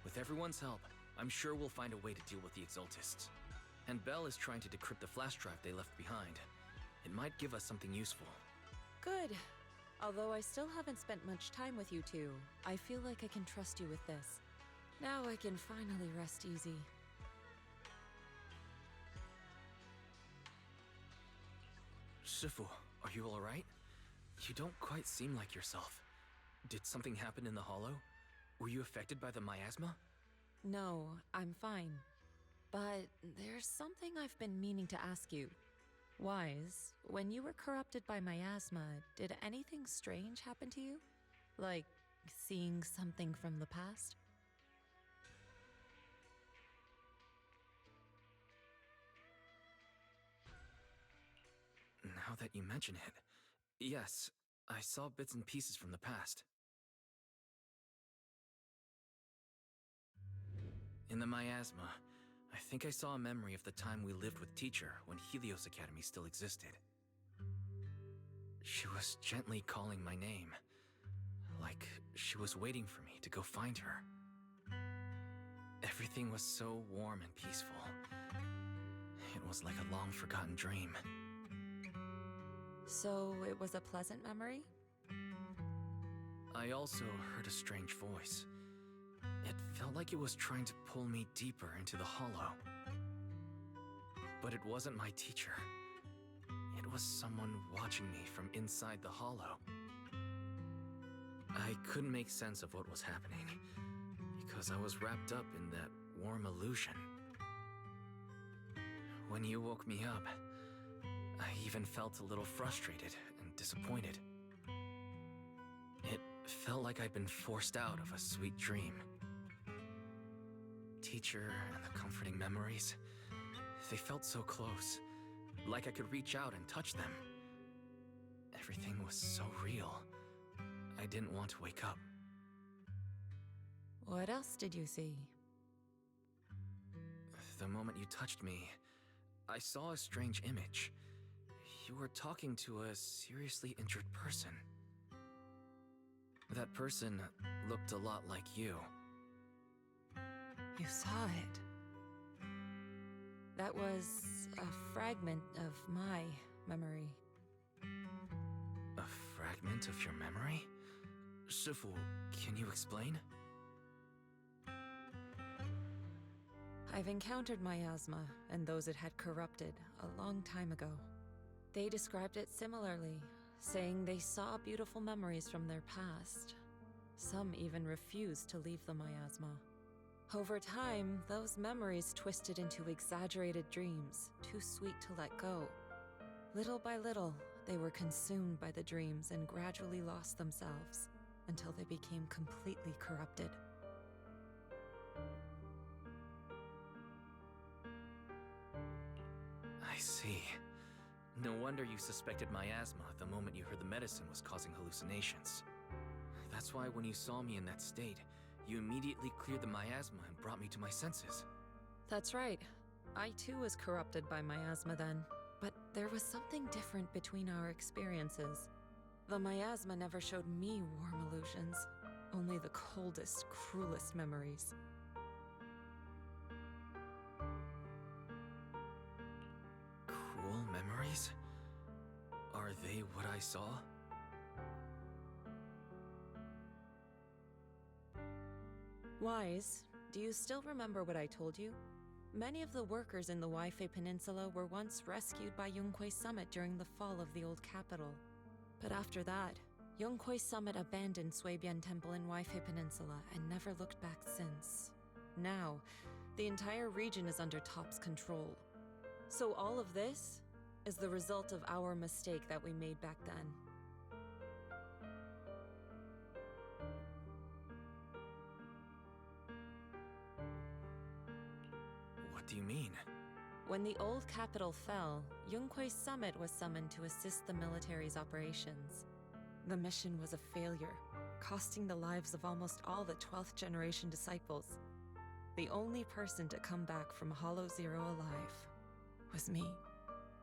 With everyone's help, I'm sure we'll find a way to deal with the Exaltists. And Belle is trying to decrypt the flash drive they left behind. It might give us something useful. Good. Although I still haven't spent much time with you two, I feel like I can trust you with this. Now I can finally rest easy. Shifu, are you alright? You don't quite seem like yourself. Did something happen in the Hollow? Were you affected by the miasma? No, I'm fine. But there's something I've been meaning to ask you. Wise, when you were corrupted by miasma, did anything strange happen to you? Like seeing something from the past? Now that you mention it, yes, I saw bits and pieces from the past. In the miasma, I think I saw a memory of the time we lived with Teacher when Helios Academy still existed. She was gently calling my name, like she was waiting for me to go find her. Everything was so warm and peaceful. It was like a long-forgotten dream. So it was a pleasant memory? I also heard a strange voice. It felt like it was trying to pull me deeper into the Hollow. But it wasn't my teacher. It was someone watching me from inside the Hollow. I couldn't make sense of what was happening, because I was wrapped up in that warm illusion. When you woke me up, I even felt a little frustrated and disappointed. It felt like I'd been forced out of a sweet dream. Teacher and the comforting memories, they felt so close, like I could reach out and touch them. Everything was so real. I didn't want to wake up. What else did you see? The moment you touched me, I saw a strange image. You were talking to a seriously injured person. That person looked a lot like you. You saw it. That was a fragment of my memory. A fragment of your memory? Shifu, can you explain? I've encountered miasma and those it had corrupted a long time ago. They described it similarly, saying they saw beautiful memories from their past. Some even refused to leave the miasma. Over time, those memories twisted into exaggerated dreams, too sweet to let go. Little by little, they were consumed by the dreams and gradually lost themselves, until they became completely corrupted. I see. No wonder you suspected miasma the moment you heard the medicine was causing hallucinations. That's why when you saw me in that state, you immediately cleared the miasma and brought me to my senses. That's right. I too was corrupted by miasma then, but there was something different between our experiences. The miasma never showed me warm illusions, only the coldest, cruelest memories. Cruel memories? Are they what I saw? Wise, do you still remember what I told you? Many of the workers in the Waifei Peninsula were once rescued by Yunquei Summit during the fall of the old capital. But after that, Yunquei Summit abandoned Suibian Temple in Waifei Peninsula and never looked back since. Now, the entire region is under Top's control. So all of this is the result of our mistake that we made back then. What do you mean? When the old capital fell, Yunquei Summit was summoned to assist the military's operations. The mission was a failure, costing the lives of almost all the 12th generation disciples. The only person to come back from Hollow Zero alive was me.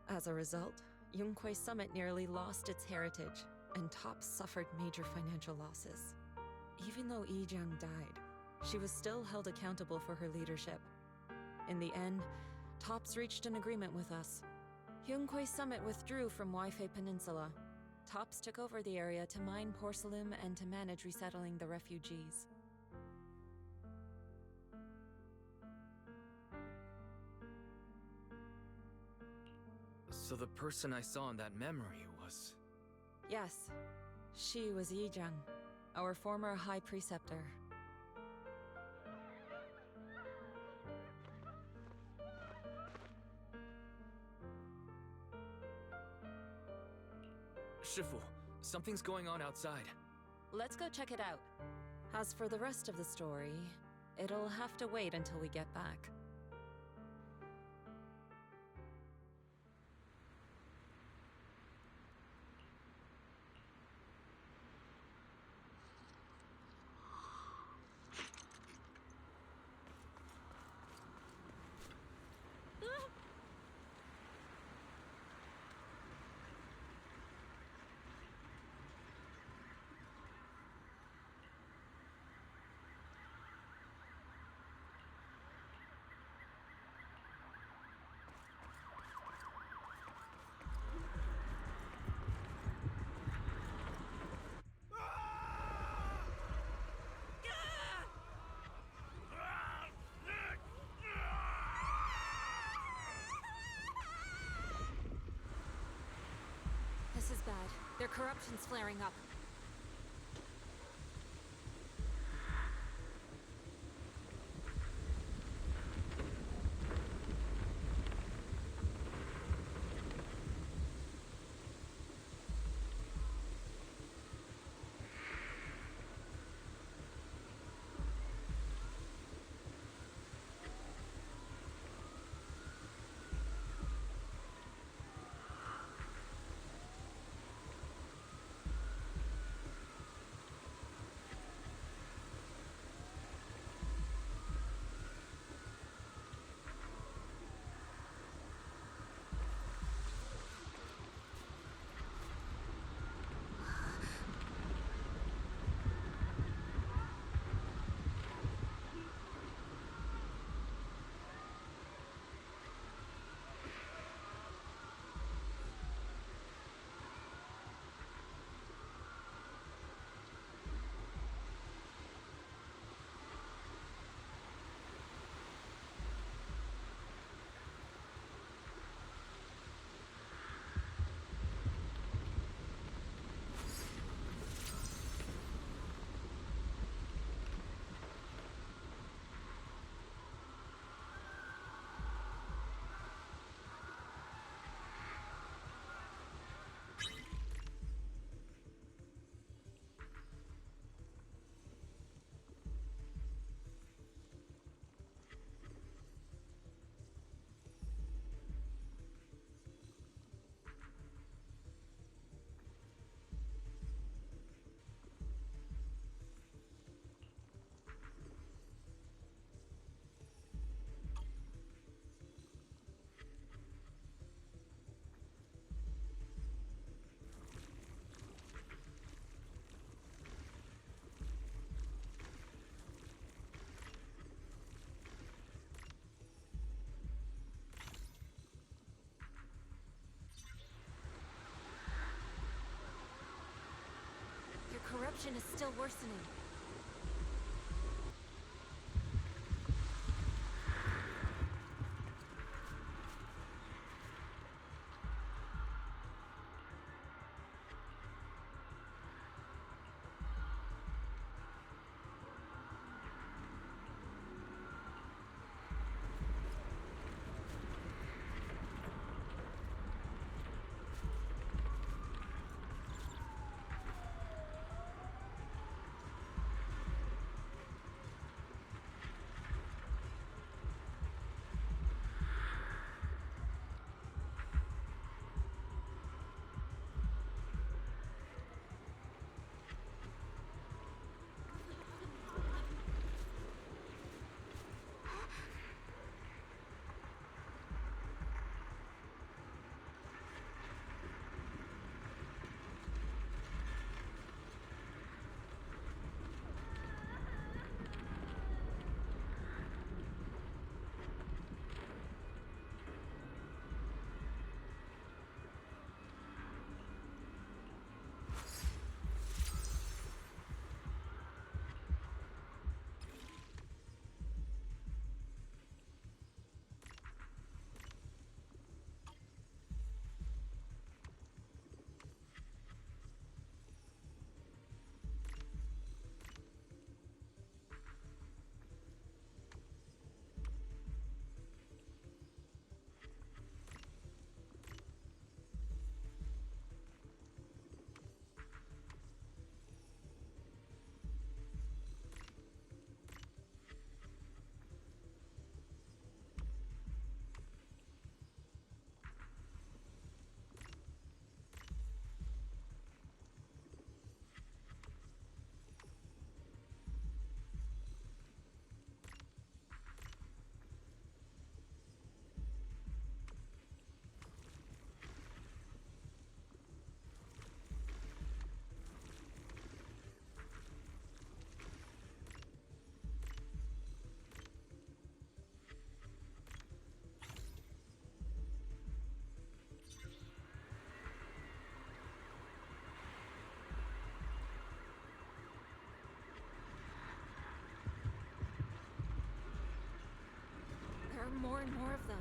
As a result, Yunquei Summit nearly lost its heritage, and Top suffered major financial losses. Even though Yijiang died, she was still held accountable for her leadership. In the end, Tops reached an agreement with us. Yunquei Summit withdrew from Waifei Peninsula. Tops took over the area to mine porcelain and to manage resettling the refugees. So the person I saw in that memory was... Yes, she was Yijiang, our former High Preceptor. Shifu, something's going on outside. Let's go check it out. As for the rest of the story, it'll have to wait until we get back. This is bad. Their corruption's flaring up. corruption is still worsening. There are more and more of them.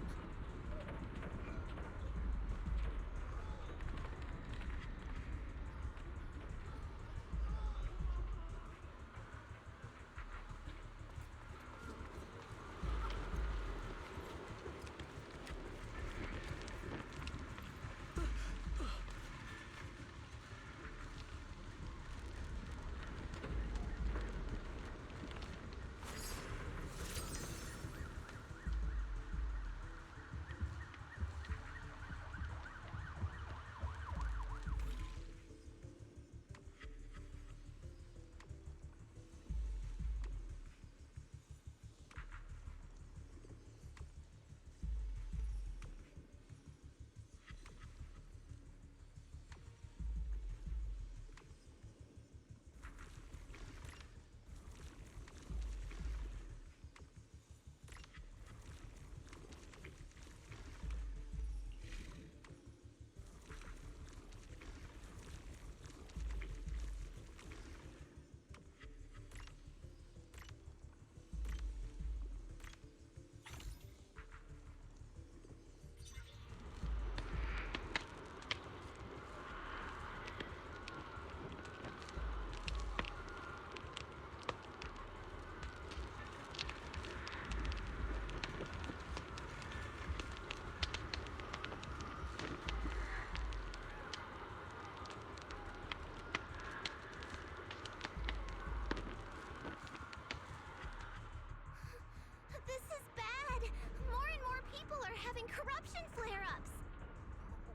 corruption flare-ups.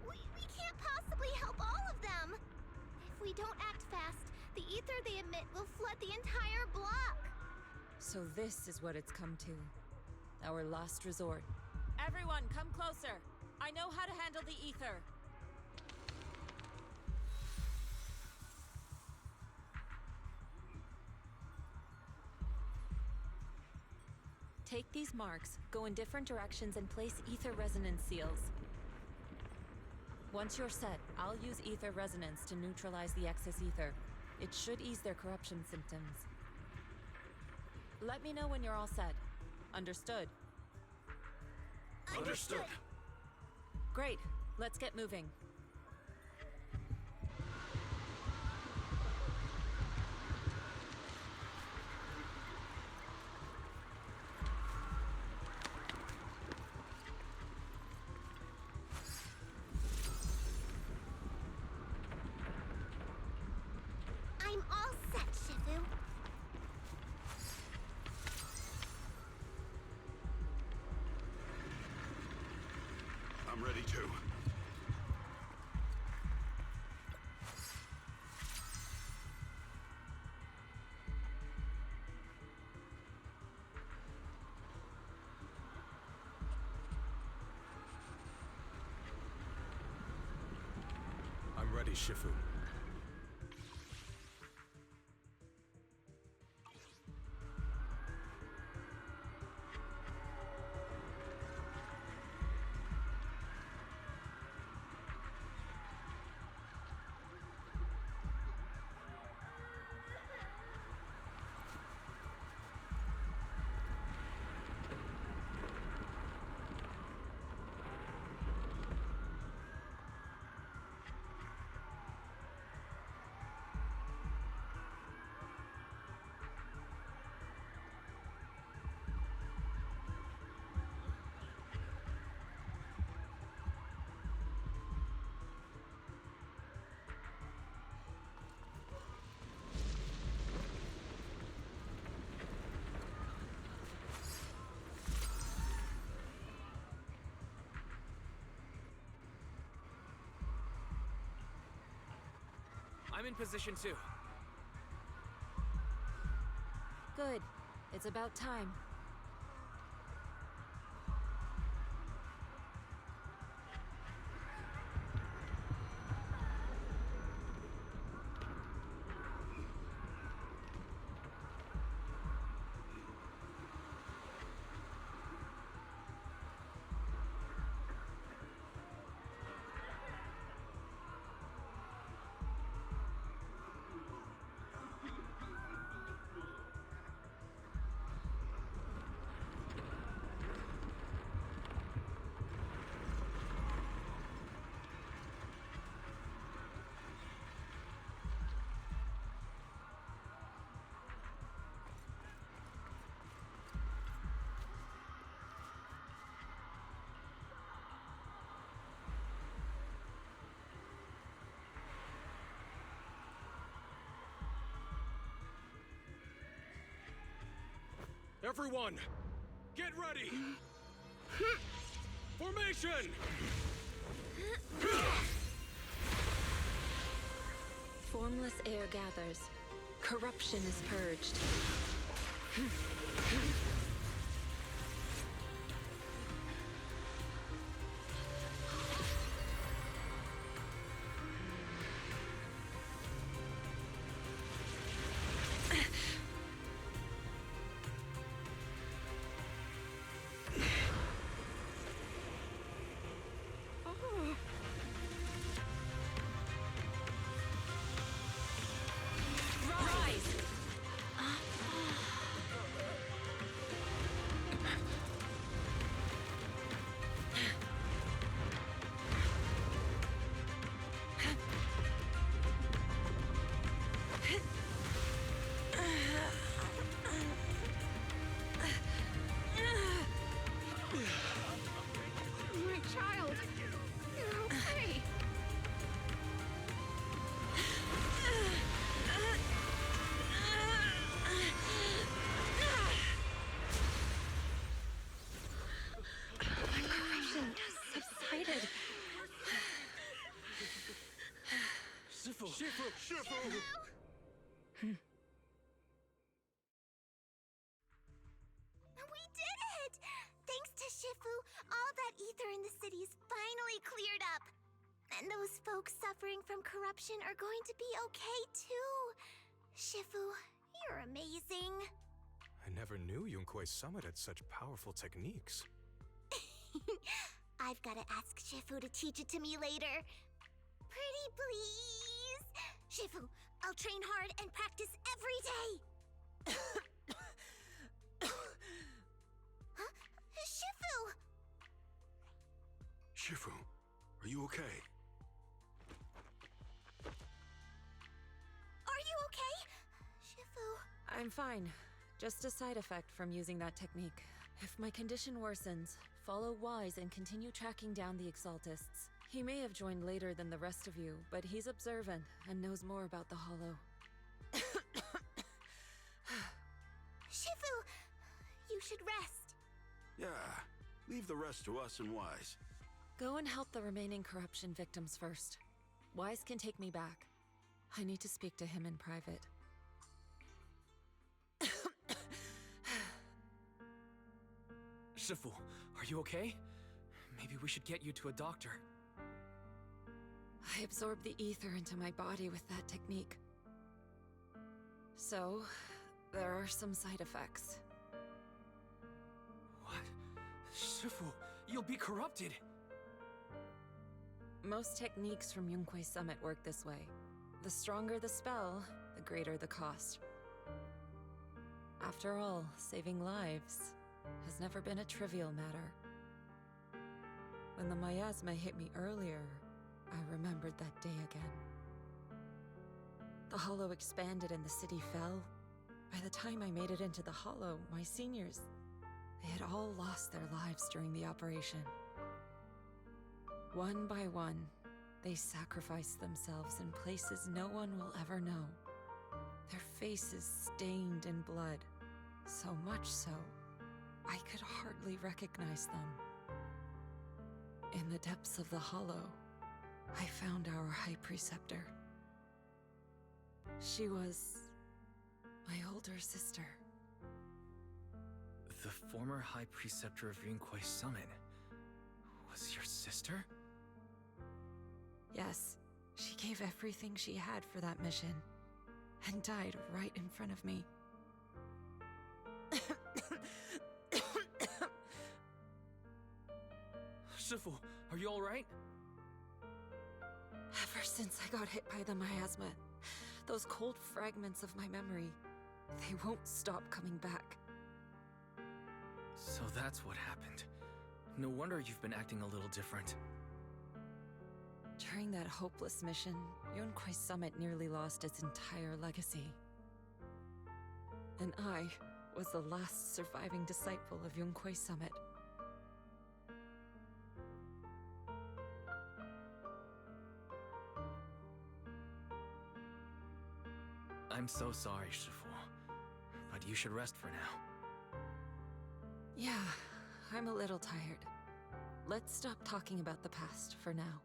We can't possibly help all of them. If we don't act fast, the ether they emit will flood the entire block. So this is what it's come to. Our last resort. Everyone, come closer. I know how to handle the ether. Take these marks, go in different directions, and place ether resonance seals. Once you're set, I'll use ether resonance to neutralize the excess ether. It should ease their corruption symptoms. Let me know when you're all set. Understood? Understood. Great. Let's get moving. I'm all set, Shifu. I'm ready too. I'm ready, Shifu. I'm in position too. Good. It's about time. Everyone, get ready! Formation! Formless air gathers. Corruption is purged. My child, you're okay. Corruption has subsided. Shifu! Shifu! Shifu! We did it! Thanks to Shifu, all that ether in the city's finally cleared up. And those folks suffering from corruption are going to be okay too. Shifu, you're amazing. I never knew Yunkwei's summit had such powerful techniques. I've got to ask Shifu to teach it to me later. Pretty please. Shifu, I'll train hard and practice every day! Huh? Shifu! Shifu, are you okay? Are you okay? Shifu... I'm fine. Just a side effect from using that technique. If my condition worsens, follow Wise and continue tracking down the Exaltists. He may have joined later than the rest of you, but he's observant and knows more about the Hollow. Shifu! You should rest. Yeah, leave the rest to us and Wise. Go and help the remaining corruption victims first. Wise can take me back. I need to speak to him in private. Shifu, are you okay? Maybe we should get you to a doctor. I absorbed the ether into my body with that technique. So, there are some side effects. What? Shifu, you'll be corrupted! Most techniques from Yunquei Summit work this way. The stronger the spell, the greater the cost. After all, saving lives has never been a trivial matter. When the miasma hit me earlier, I remembered that day again. The Hollow expanded and the city fell. By the time I made it into the Hollow, my seniors, they had all lost their lives during the operation. One by one, they sacrificed themselves in places no one will ever know. Their faces stained in blood, so much so, I could hardly recognize them. In the depths of the Hollow, I found our High Preceptor. She was my older sister. The former High Preceptor of Yunquei Summit was your sister? Yes, she gave everything she had for that mission, and died right in front of me. Shifu, are you alright? Ever since I got hit by the miasma, those cold fragments of my memory, they won't stop coming back. So that's what happened. No wonder you've been acting a little different. During that hopeless mission, Yunquei Summit nearly lost its entire legacy. And I was the last surviving disciple of Yunquei Summit. I'm so sorry, Shifu. But you should rest for now. Yeah, I'm a little tired. Let's stop talking about the past for now.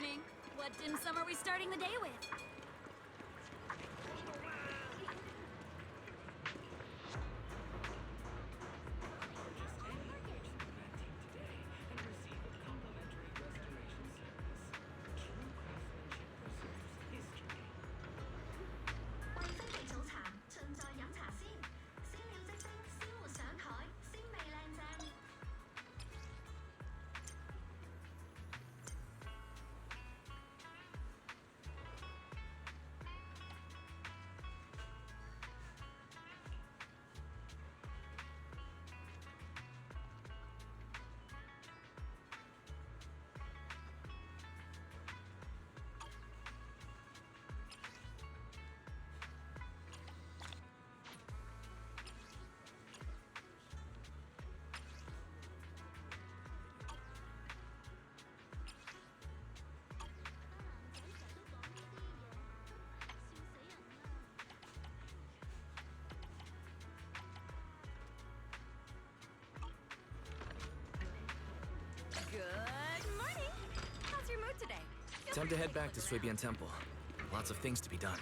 morning. What dim sum are we starting the day with? Good morning. How's your mood today? Time to head back to Suibian Temple. Lots of things to be done.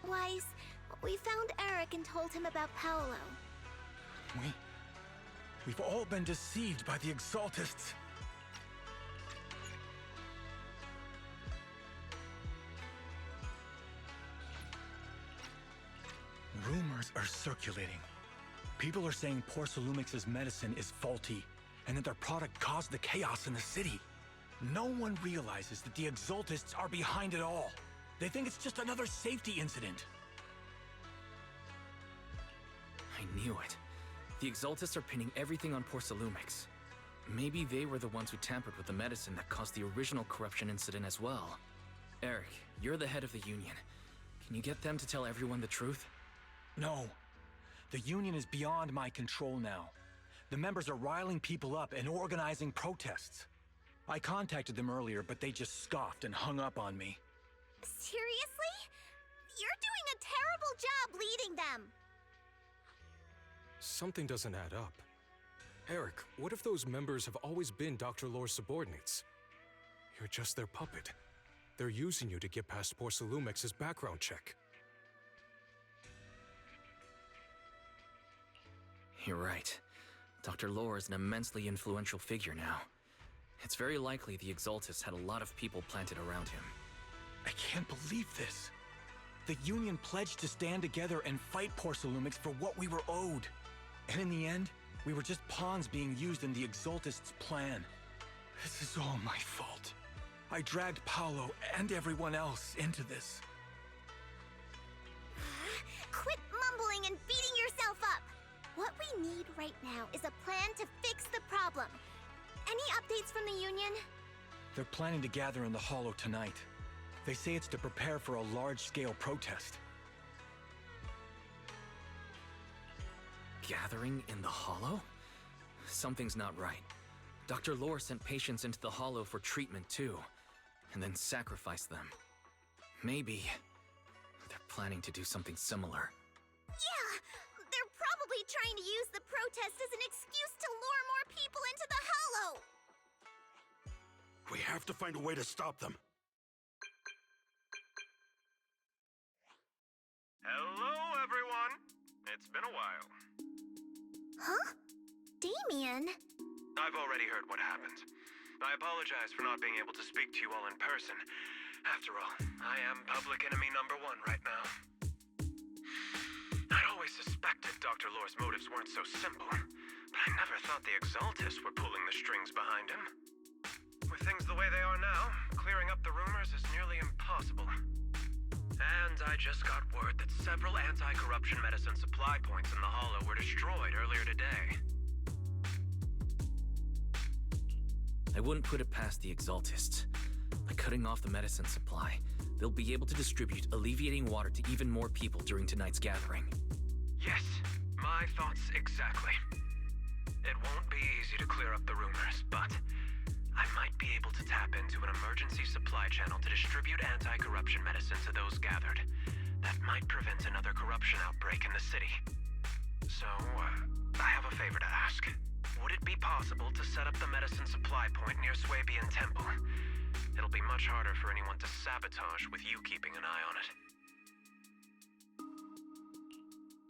Wise, we found Eric and told him about Paolo. We've all been deceived by the Exaltists. Rumors are circulating. People are saying Porcelumix's medicine is faulty, and that their product caused the chaos in the city. No one realizes that the Exaltists are behind it all. They think it's just another safety incident. I knew it. The Exaltists are pinning everything on Porcelumix. Maybe they were the ones who tampered with the medicine that caused the original corruption incident as well. Eric, you're the head of the Union. Can you get them to tell everyone the truth? No. The Union is beyond my control now. The members are riling people up and organizing protests. I contacted them earlier, but they just scoffed and hung up on me. Seriously? You're doing a terrible job leading them. Something doesn't add up. Eric, what if those members have always been Dr. Lore's subordinates? You're just their puppet. They're using you to get past Porcelumix's background check. You're right. Dr. Lore is an immensely influential figure now. It's very likely the Exaltists had a lot of people planted around him. I can't believe this. The Union pledged to stand together and fight Porcelumix for what we were owed. And in the end, we were just pawns being used in the Exaltists' plan. This is all my fault. I dragged Paolo and everyone else into this. Quit mumbling and beating yourself up. What we need right now is a plan to fix the problem. Any updates from the Union? They're planning to gather in the Hollow tonight. They say it's to prepare for a large-scale protest. Gathering in the Hollow? Something's not right. Dr. Lore sent patients into the Hollow for treatment too, and then sacrificed them. Maybe they're planning to do something similar. Yeah! They're probably trying to use the protest as an excuse to lure more people into the Hollow! We have to find a way to stop them. Hello, everyone. It's been a while. Huh? Damien? I've already heard what happened. I apologize for not being able to speak to you all in person. After all, I am public enemy number one right now. I'd always suspected Dr. Lore's motives weren't so simple, but I never thought the Exaltists were pulling the strings behind him. With things the way they are now, clearing up the rumors is nearly impossible. And I just got word that several anti-corruption medicine supply points in the Hollow were destroyed earlier today. I wouldn't put it past the Exaltists. By cutting off the medicine supply, they'll be able to distribute alleviating water to even more people during tonight's gathering. Yes, my thoughts exactly. It won't be easy to clear up the rumors, but I might be able to tap into an emergency supply channel to distribute anti-corruption medicine to those gathered. That might prevent another corruption outbreak in the city. So, I have a favor to ask. Would it be possible to set up the medicine supply point near Swabian Temple? It'll be much harder for anyone to sabotage with you keeping an eye on it.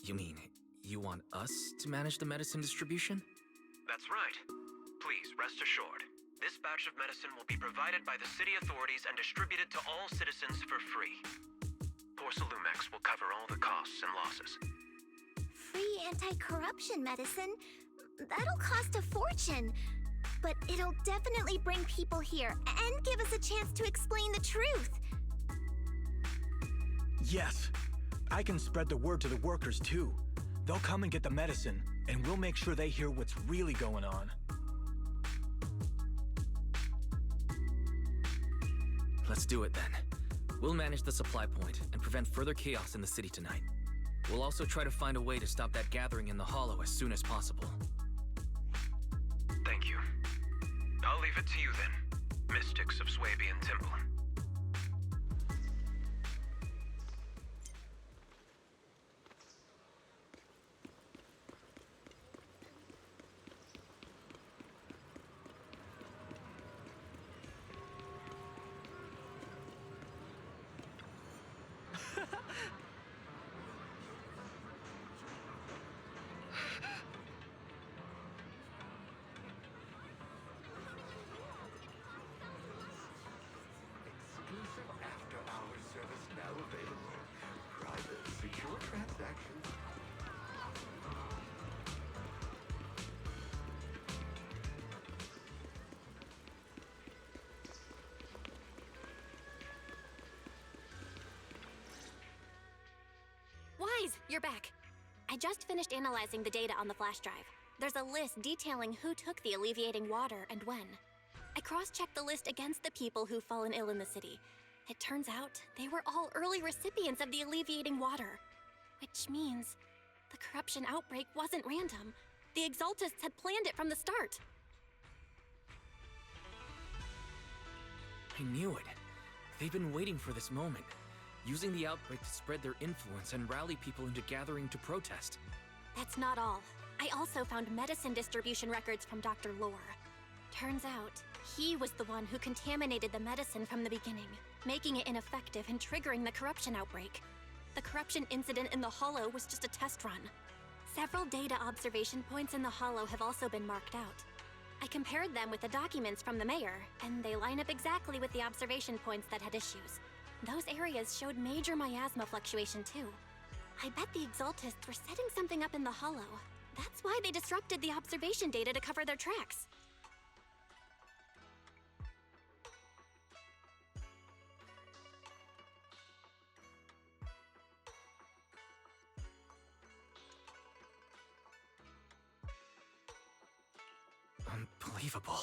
You mean, you want us to manage the medicine distribution? That's right. Please, rest assured. This batch of medicine will be provided by the city authorities and distributed to all citizens for free. Porcelumix will cover all the costs and losses. Free anti-corruption medicine? That'll cost a fortune. But it'll definitely bring people here and give us a chance to explain the truth. Yes. I can spread the word to the workers too. They'll come and get the medicine, and we'll make sure they hear what's really going on. Let's do it then. We'll manage the supply point and prevent further chaos in the city tonight. We'll also try to find a way to stop that gathering in the Hollow as soon as possible. Thank you. I'll leave it to you then, mystics of Swabian Temple. Wise, you're back. I just finished analyzing the data on the flash drive. There's a list detailing who took the alleviating water and when. I cross-checked the list against the people who've fallen ill in the city. It turns out they were all early recipients of the alleviating water. Which means the corruption outbreak wasn't random. The Exaltists had planned it from the start. I knew it. They've been waiting for this moment, using the outbreak to spread their influence and rally people into gathering to protest. That's not all. I also found medicine distribution records from Dr. Lore. Turns out, he was the one who contaminated the medicine from the beginning, making it ineffective and triggering the corruption outbreak. The corruption incident in the Hollow was just a test run. Several data observation points in the Hollow have also been marked out. I compared them with the documents from the mayor, and they line up exactly with the observation points that had issues. Those areas showed major miasma fluctuation too. I bet the Exaltists were setting something up in the Hollow. That's why they disrupted the observation data to cover their tracks. Unbelievable.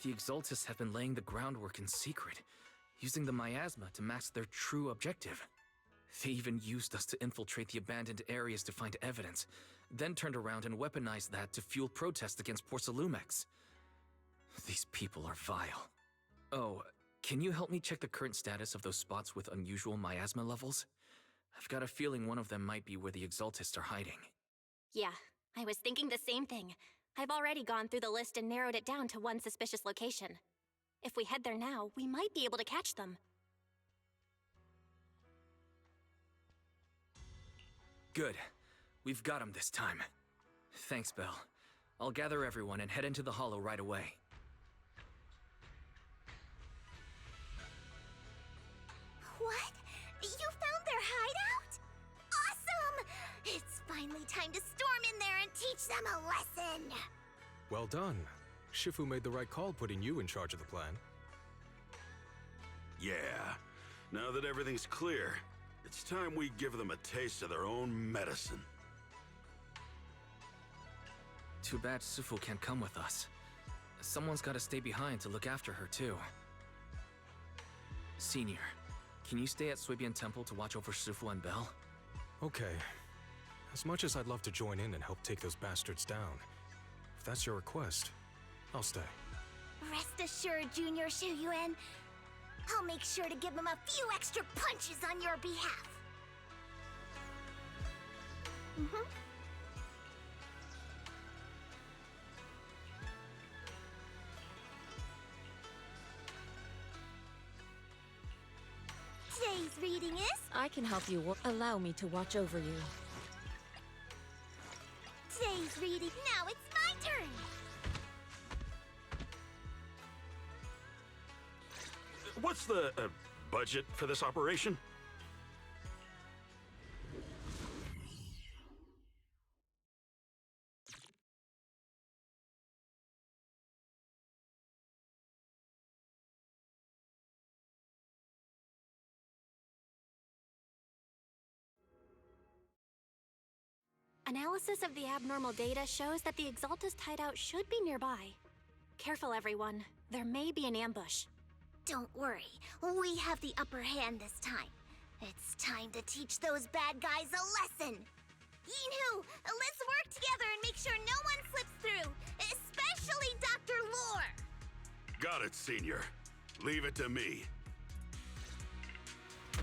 The Exaltists have been laying the groundwork in secret, using the miasma to mask their true objective. They even used us to infiltrate the abandoned areas to find evidence, then turned around and weaponized that to fuel protests against Porcelumex. These people are vile. Oh, can you help me check the current status of those spots with unusual miasma levels? I've got a feeling one of them might be where the Exaltists are hiding. Yeah, I was thinking the same thing. I've already gone through the list and narrowed it down to one suspicious location. If we head there now, we might be able to catch them. Good. We've got him this time. Thanks, Belle. I'll gather everyone and head into the Hollow right away. What? You found their hideout? Awesome! It's finally time to storm in there and teach them a lesson! Well done. Shifu made the right call putting you in charge of the plan. Yeah. Now that everything's clear, it's time we give them a taste of their own medicine. Too bad Sufu can't come with us. Someone's gotta stay behind to look after her, too. Senior, can you stay at Suibian Temple to watch over Sufu and Belle? Okay. As much as I'd love to join in and help take those bastards down, if that's your request, I'll stay. Rest assured, Junior Shuyuan. I'll make sure to give them a few extra punches on your behalf. Today's reading is... I can help you. Allow me to watch over you. Today's reading... Now it's my turn! What's the budget for this operation? Analysis of the abnormal data shows that the Exaltist hideout should be nearby. Careful, everyone. There may be an ambush. Don't worry, we have the upper hand this time. It's time to teach those bad guys a lesson. Yinhu, let's work together and make sure no one slips through, especially Dr. Lore. Got it, Senior. Leave it to me.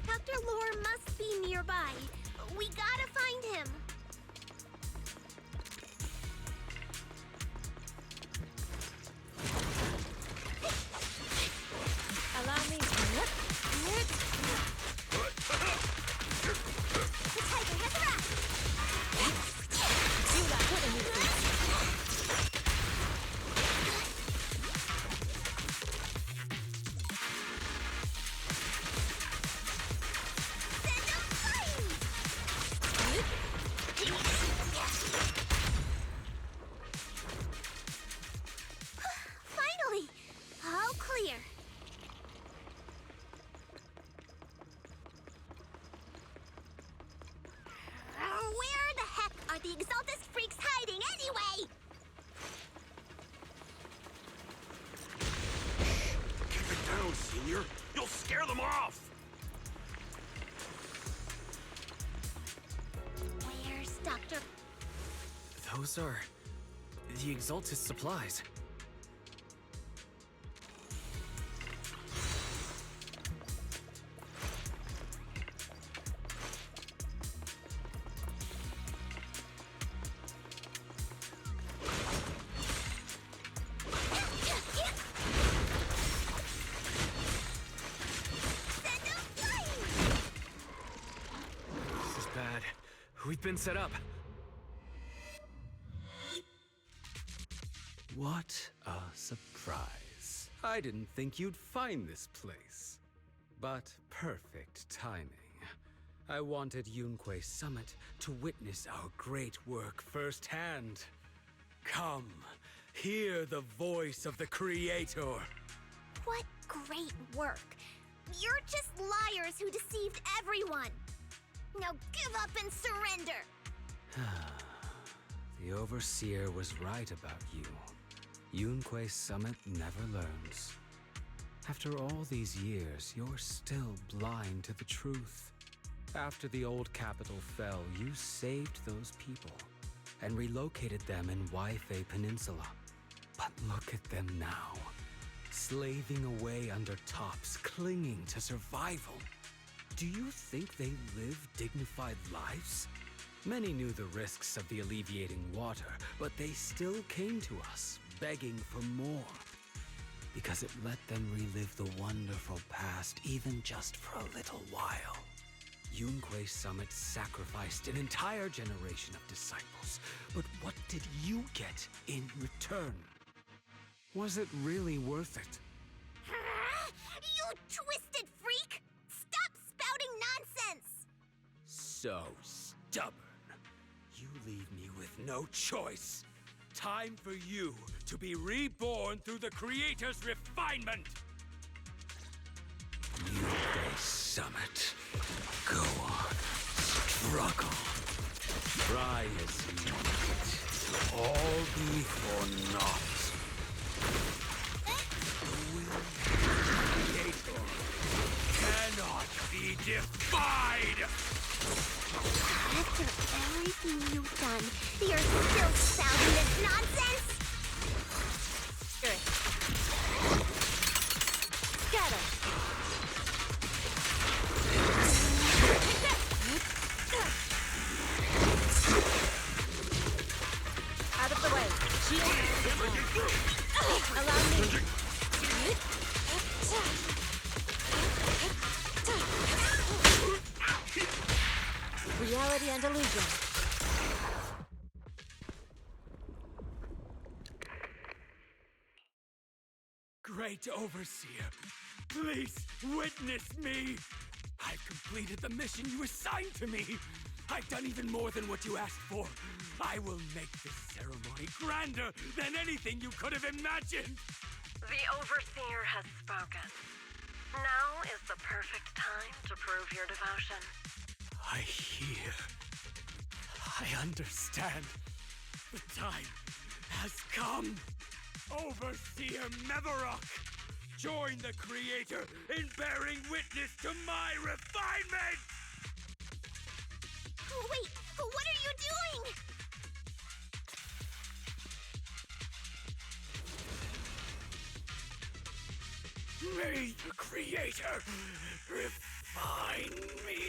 Dr. Lore must be nearby. We gotta find him. Allow me to... The tiger has arrived! Do that, put in your Send him flying! off! Where's Dr. Those are the Exalted supplies. This is bad. We've been set up. What a surprise. I didn't think you'd find this place. But perfect timing. I wanted Yunquei Summit to witness our great work firsthand. Come, hear the voice of the Creator. What great work! You're just liars who deceived everyone! Now give up and surrender! The Overseer was right about you. Yunquei Summit never learns. After all these years, you're still blind to the truth. After the old capital fell, you saved those people and relocated them in Waifei Peninsula. But look at them now, slaving away under tops, clinging to survival. Do you think they live dignified lives? Many knew the risks of the alleviating water, but they still came to us, begging for more. Because it let them relive the wonderful past, even just for a little while. Yunquei Summit sacrificed an entire generation of disciples, but what did you get in return? Was it really worth it? You twisted freak! Stop spouting nonsense! So stubborn. You leave me with no choice. Time for you to be reborn through the Creator's refinement! Yunquei Summit. Go on. Struggle. Try as you might. All be for naught. The will of the Creator cannot be defied! After everything you've done, you're still spouting this nonsense? Good. Scatter! Out of the way. Allow me. Reality and illusion. Great Overseer, please witness me! I've completed the mission you assigned to me! I've done even more than what you asked for! I will make this ceremony grander than anything you could have imagined! The Overseer has spoken. Now is the perfect time to prove your devotion. I hear. I understand. The time has come. Overseer Mevarok, join the Creator in bearing witness to my refinement! Wait, what are you doing? May the Creator refine me!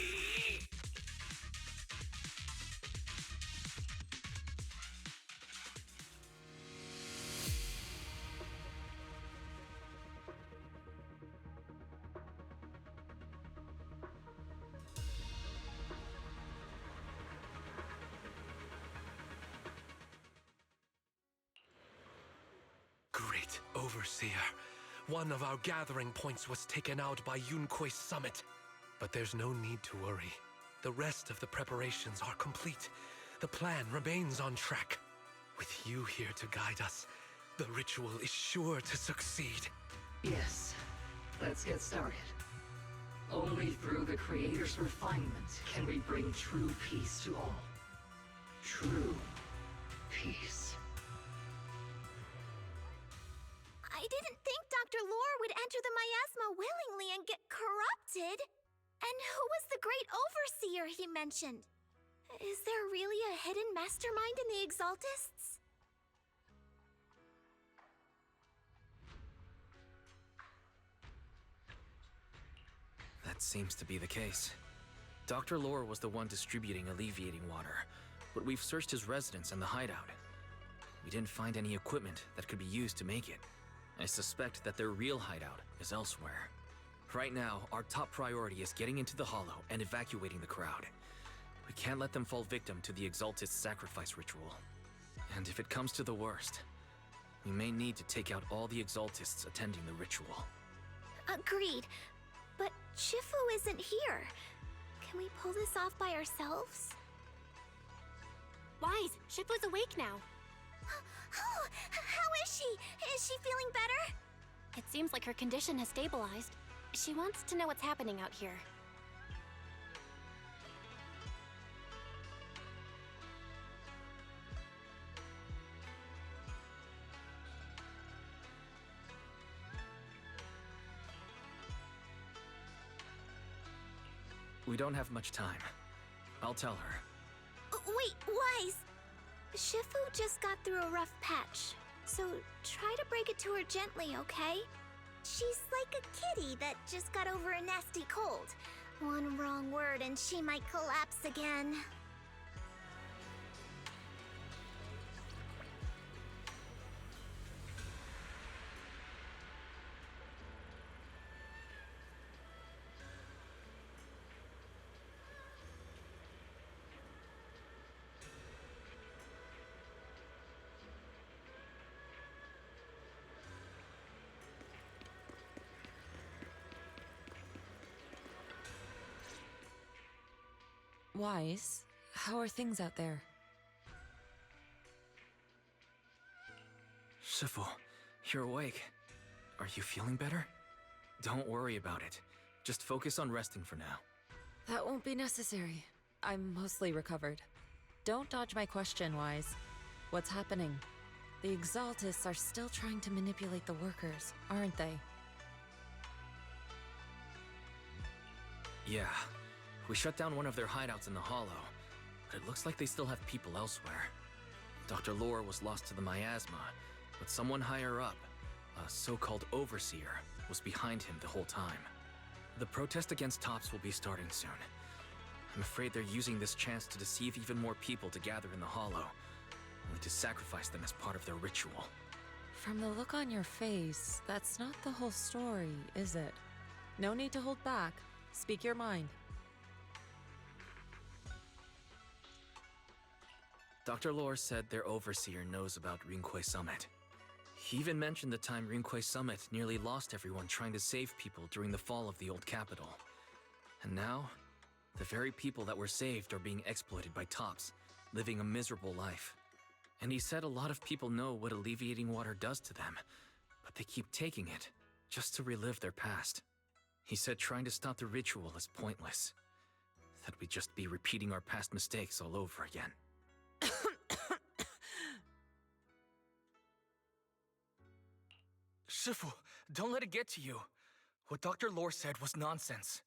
Great Overseer. One of our gathering points was taken out by Yunquei Summit. But there's no need to worry. The rest of the preparations are complete. The plan remains on track. With you here to guide us, the ritual is sure to succeed. Yes, let's get started. Only through the Creator's refinement can we bring true peace to all. True peace. I didn't think Dr. Lore would enter the miasma willingly and get corrupted. exalted? And who was the great overseer he mentioned? Is there really a hidden mastermind in the Exaltists? That seems to be the case. Dr. Lore was the one distributing alleviating water, but we've searched his residence and the hideout. We didn't find any equipment that could be used to make it. I suspect that their real hideout is elsewhere. Right now, our top priority is getting into the Hollow and evacuating the crowd. We can't let them fall victim to the Exaltist sacrifice ritual. And if it comes to the worst, we may need to take out all the Exaltists attending the ritual. Agreed. But Shifu isn't here. Can we pull this off by ourselves? Wise, Shifu's awake now. Oh, how is she? Is she feeling better? It seems like her condition has stabilized. She wants to know what's happening out here. We don't have much time. I'll tell her. Wait, Wise! Shifu just got through a rough patch, so try to break it to her gently, okay? She's like a kitty that just got over a nasty cold. One wrong word and she might collapse again. Wise, how are things out there? Shifu, you're awake. Are you feeling better? Don't worry about it. Just focus on resting for now. That won't be necessary. I'm mostly recovered. Don't dodge my question, Wise. What's happening? The Exaltists are still trying to manipulate the workers, aren't they? Yeah. We shut down one of their hideouts in the Hollow, but it looks like they still have people elsewhere. Dr. Lore was lost to the miasma, but someone higher up, a so-called overseer, was behind him the whole time. The protest against Tops will be starting soon. I'm afraid they're using this chance to deceive even more people to gather in the Hollow, only to sacrifice them as part of their ritual. From the look on your face, that's not the whole story, is it? No need to hold back. Speak your mind. Dr. Lore said their overseer knows about Rinqué Summit. He even mentioned the time Rinqué Summit nearly lost everyone trying to save people during the fall of the old capital. And now, the very people that were saved are being exploited by Tops, living a miserable life. And he said a lot of people know what alleviating water does to them, but they keep taking it just to relive their past. He said trying to stop the ritual is pointless, that we'd just be repeating our past mistakes all over again. Shifu, don't let it get to you. What Dr. Lore said was nonsense.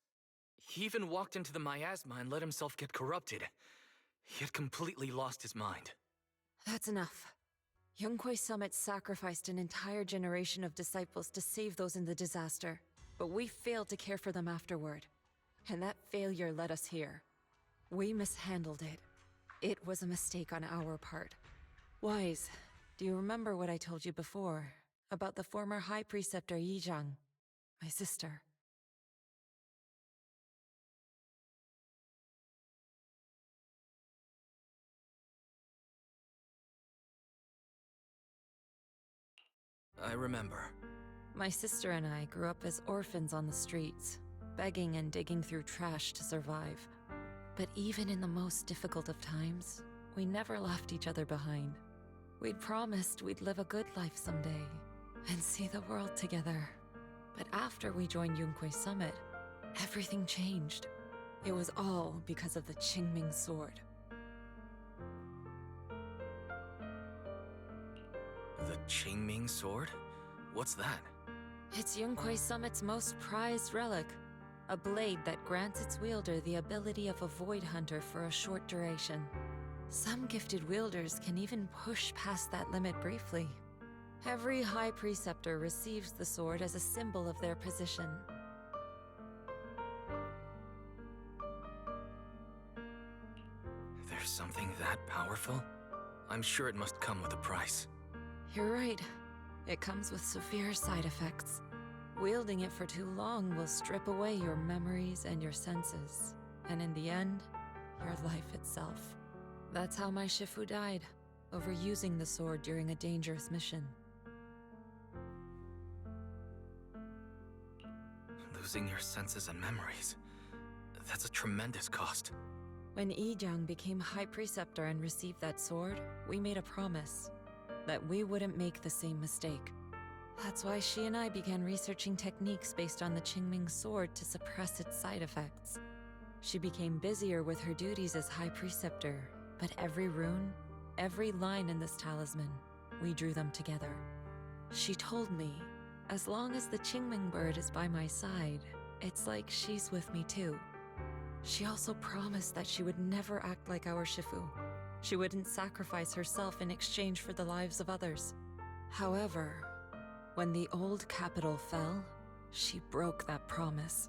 He even walked into the miasma and let himself get corrupted. He had completely lost his mind. That's enough. Yunquei Summit sacrificed an entire generation of disciples to save those in the disaster, but we failed to care for them afterward. And that failure led us here. We mishandled it. It was a mistake on our part. Wise, do you remember what I told you before about the former High Preceptor Yizhang, my sister? I remember. My sister and I grew up as orphans on the streets, begging and digging through trash to survive. But even in the most difficult of times, we never left each other behind. We'd promised we'd live a good life someday, and see the world together. But after we joined Yunquei Summit, everything changed. It was all because of the Qingming Sword. The Qingming Sword? What's that? It's Yunquei Summit's most prized relic. a blade that grants its wielder the ability of a void hunter for a short duration. Some gifted wielders can even push past that limit briefly. Every High Preceptor receives the sword as a symbol of their position. There's something that powerful? I'm sure it must come with a price. You're right. It comes with severe side effects. Wielding it for too long will strip away your memories and your senses, and in the end, your life itself. That's how my Shifu died, overusing the sword during a dangerous mission. Losing your senses and memories. That's a tremendous cost. When Yijang became High Preceptor and received that sword, we made a promise that we wouldn't make the same mistake. That's why she and I began researching techniques based on the Qingming sword to suppress its side effects. She became busier with her duties as High Preceptor, but every rune, every line in this talisman, we drew them together. She told me, as long as the Qingming bird is by my side, it's like she's with me too. She also promised that she would never act like our Shifu. She wouldn't sacrifice herself in exchange for the lives of others. However, when the old capital fell, she broke that promise.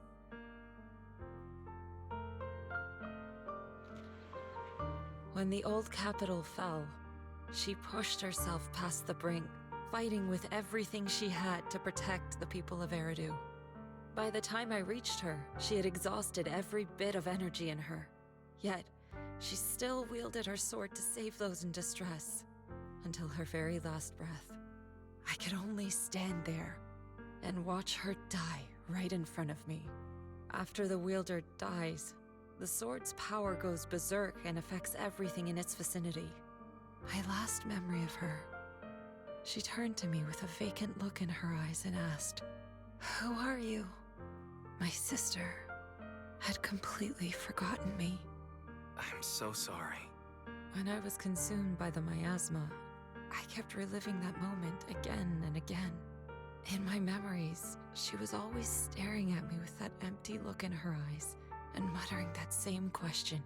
When the old capital fell, she pushed herself past the brink, fighting with everything she had to protect the people of Eridu. By the time I reached her, she had exhausted every bit of energy in her. Yet, she still wielded her sword to save those in distress, until her very last breath. I could only stand there and watch her die right in front of me. After the wielder dies, the sword's power goes berserk and affects everything in its vicinity. My last memory of her, she turned to me with a vacant look in her eyes and asked, "Who are you?" My sister had completely forgotten me. I'm so sorry. When I was consumed by the miasma, I kept reliving that moment again and again. In my memories, she was always staring at me with that empty look in her eyes and muttering that same question,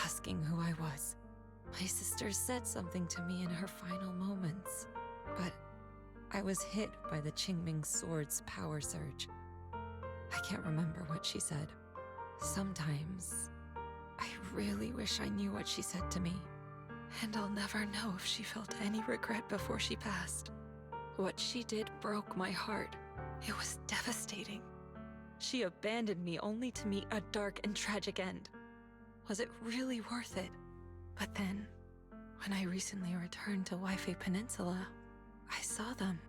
asking who I was. My sister said something to me in her final moments, but I was hit by the Qingming sword's power surge. I can't remember what she said. Sometimes, I really wish I knew what she said to me. And I'll never know if she felt any regret before she passed. What she did broke my heart. It was devastating. She abandoned me only to meet a dark and tragic end. Was it really worth it? But then, when I recently returned to Waifei Peninsula, I saw them.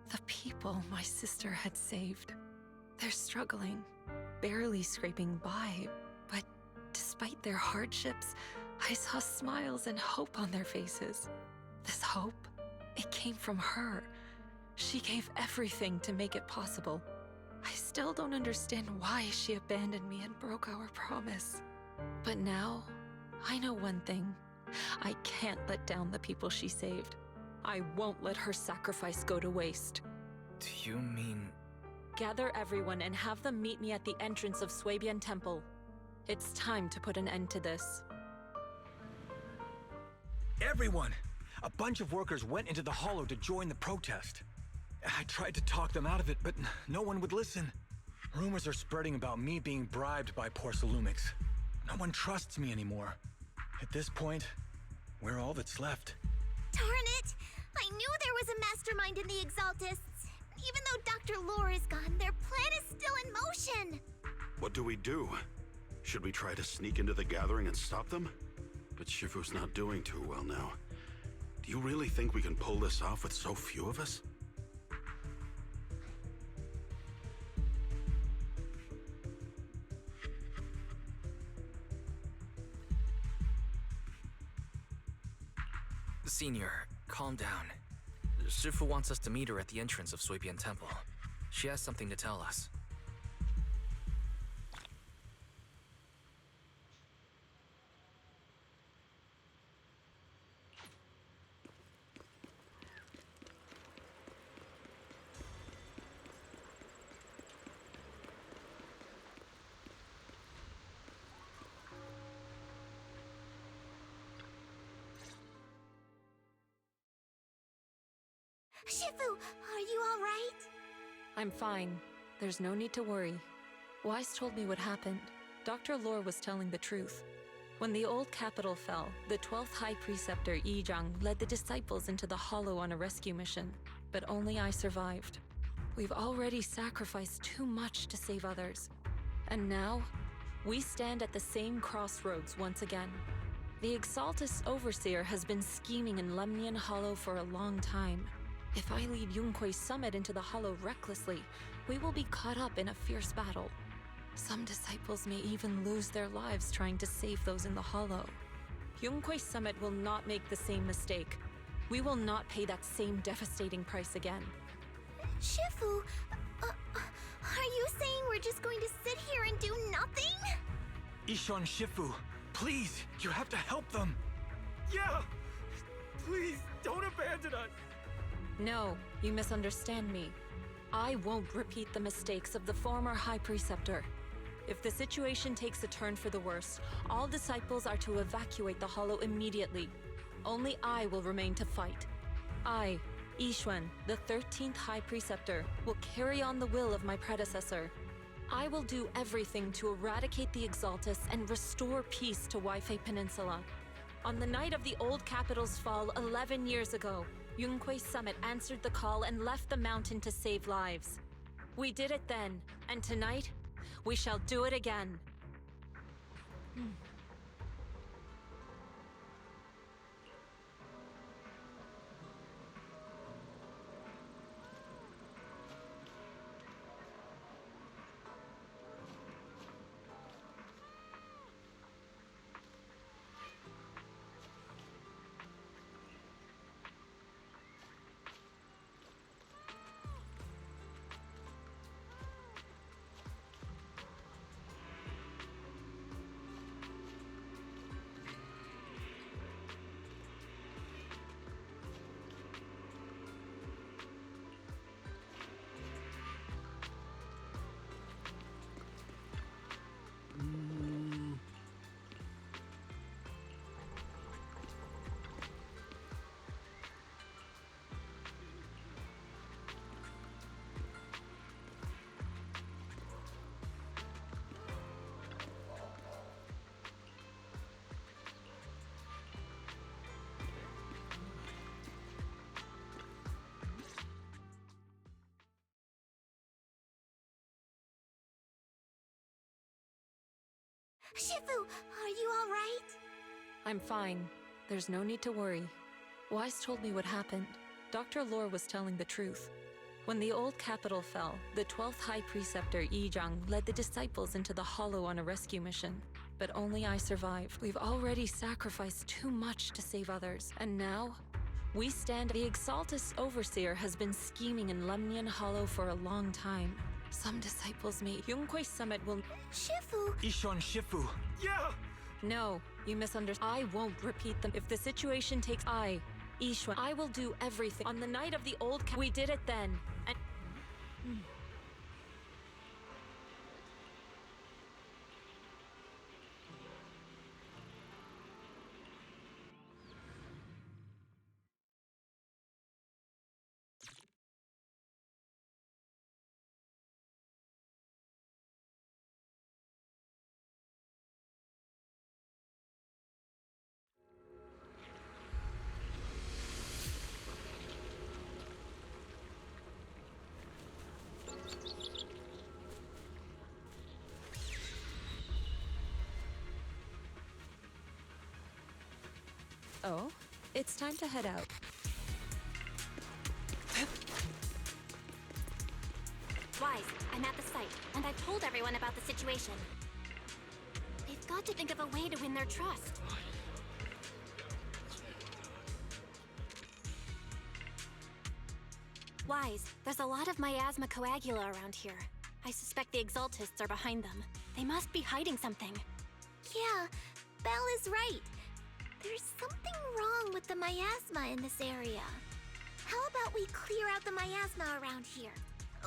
The people my sister had saved. They're struggling, barely scraping by, but despite their hardships, I saw smiles and hope on their faces. This hope, it came from her. She gave everything to make it possible. I still don't understand why she abandoned me and broke our promise. But now, I know one thing. I can't let down the people she saved. I won't let her sacrifice go to waste. Do you mean... Gather everyone and have them meet me at the entrance of Suibian Temple. It's time to put an end to this. Everyone! A bunch of workers went into the hollow to join the protest. I tried to talk them out of it, but no one would listen. Rumors are spreading about me being bribed by Porcelumix. No one trusts me anymore. At this point, we're all that's left. Darn it! I knew there was a mastermind in the Exaltists. Even though Dr. Lore is gone, their plan is still in motion. What do we do? Should we try to sneak into the gathering and stop them? But Shifu's not doing too well now. Do you really think we can pull this off with so few of us? Senior, calm down. Shifu wants us to meet her at the entrance of Suibian Temple. She has something to tell us. Shifu, are you all right? I'm fine. There's no need to worry. Wise told me what happened. Dr. Lore was telling the truth. When the old capital fell, the 12th High Preceptor Yi Zhang led the disciples into the Hollow on a rescue mission, but only I survived. We've already sacrificed too much to save others. And now, we stand at the same crossroads once again. The Exaltus Overseer has been scheming in Lemnian Hollow for a long time. If I lead Yunque's summit into the Hollow recklessly, we will be caught up in a fierce battle. Some disciples may even lose their lives trying to save those in the Hollow. Yunque's summit will not make the same mistake. We will not pay that same devastating price again. Shifu, are you saying we're just going to sit here and do nothing? Isho and Shifu, please, you have to help them. Yeah! Please, don't abandon us! No, you misunderstand me. I won't repeat the mistakes of the former High Preceptor. If the situation takes a turn for the worse, all disciples are to evacuate the Hollow immediately. Only I will remain to fight. I, Yixuan, the 13th High Preceptor, will carry on the will of my predecessor. I will do everything to eradicate the Exaltus and restore peace to Waifei Peninsula. On the night of the old capital's fall 11 years ago, Yunque's summit answered the call and left the mountain to save lives. We did it then, and tonight, we shall do it again. Shifu, are you all right? I'm fine. There's no need to worry. Wise told me what happened. Dr. Lore was telling the truth. When the old capital fell, the 12th High Preceptor Yi Zhang led the disciples into the Hollow on a rescue mission. But only I survived. We've already sacrificed too much to save others. And now, we stand. The Exaltus Overseer has been scheming in Lemnian Hollow for a long time. Some disciples may. Yunque's summit will. Shifu! Isho and Shifu! Yeah! No, you misunderstand. I won't repeat them. If the situation takes. Yixuan, I will do everything. On the night of the old. We did it then. And. Oh, it's time to head out. Wise, I'm at the site, and I've told everyone about the situation. They've got to think of a way to win their trust. Wise, there's a lot of miasma coagula around here. I suspect the Exaltists are behind them. They must be hiding something. Yeah, Belle is right. There's something wrong with the miasma in this area. How about we clear out the miasma around here?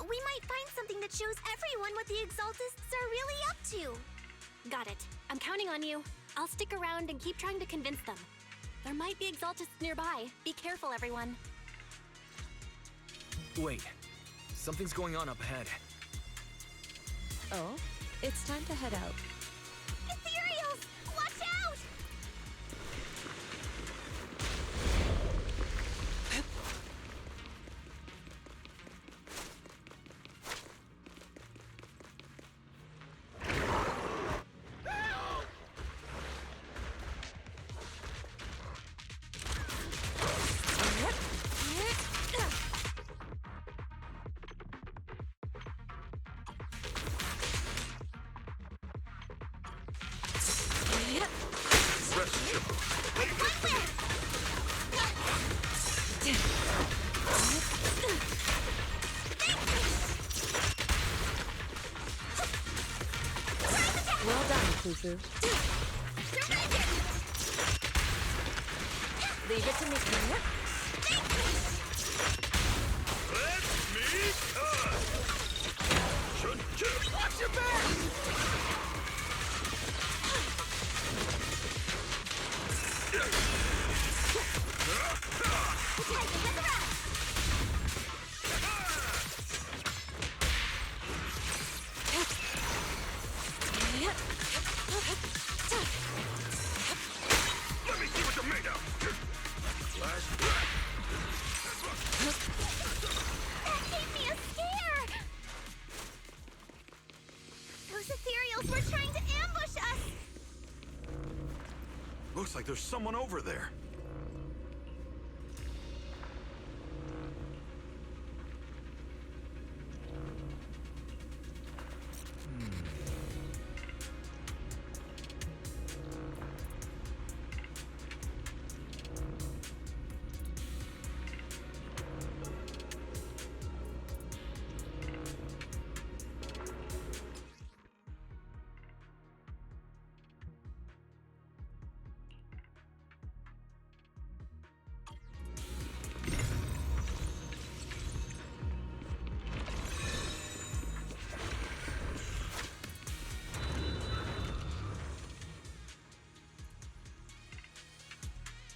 We might find something that shows everyone what the Exaltists are really up to. Got it. I'm counting on you. I'll stick around and keep trying to convince them. There might be Exaltists nearby. Be careful, everyone. Wait. Something's going on up ahead. Oh? It's time to head out. Ethereals! Watch out! Well done, Fufu. Leave it to me. Watch your back! Let me see what you're made of! Last breath! That gave me a scare! Those ethereals were trying to ambush us! Looks like there's someone over there.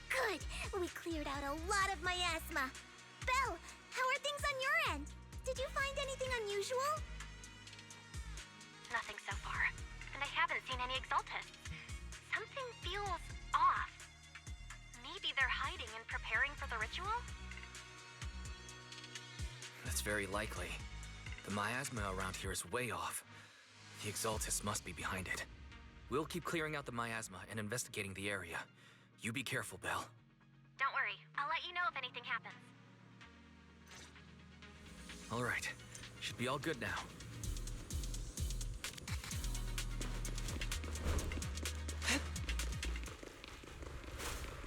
Good! We cleared out a lot of miasma. Belle, how are things on your end? Did you find anything unusual? Nothing so far. And I haven't seen any Exaltists. Something feels off. Maybe they're hiding and preparing for the ritual? That's very likely. The miasma around here is way off. The Exaltists must be behind it. We'll keep clearing out the miasma and investigating the area. You be careful, Belle. Don't worry. I'll let you know if anything happens. All right. Should be all good now.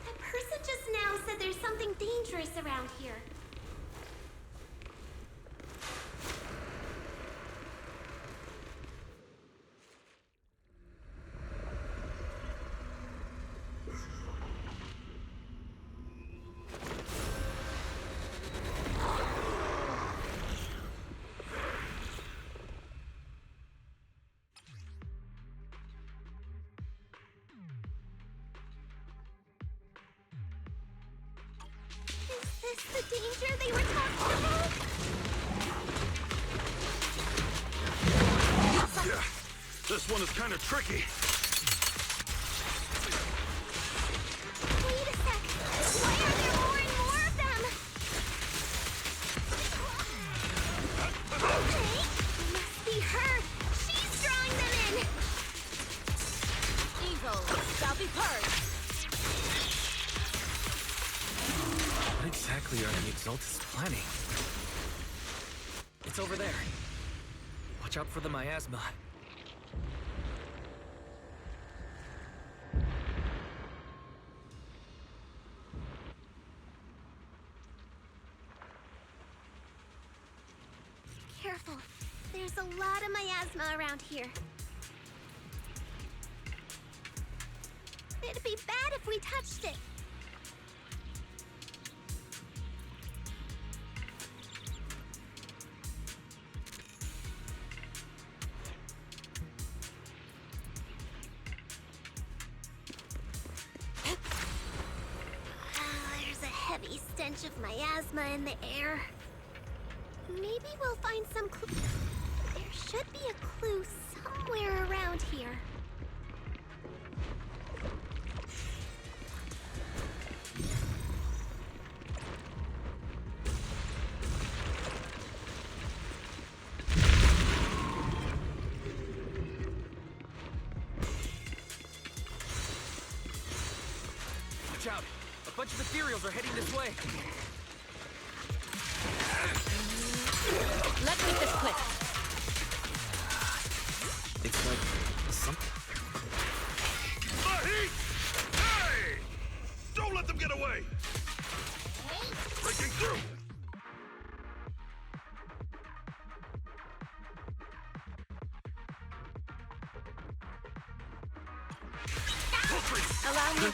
That person just now said there's something dangerous around here. Is this the danger they were talking about? Yeah, this one is kind of tricky. Wait a sec. Why are there more and more of them? Okay, must be her. She's drawing them in. Evil shall be purged. What exactly are the Exaltists planning? It's over there. Watch out for the miasma. Careful. There's a lot of miasma around here. It'd be bad if we touched it. There's a heavy stench of miasma in the air. Maybe we'll find some clue. There should be a clue somewhere around here. Watch out! A bunch of ethereals are heading this way! Let's make this quick. It's like something. The heat! Hey! Don't let them get away! Breaking through! Allow me.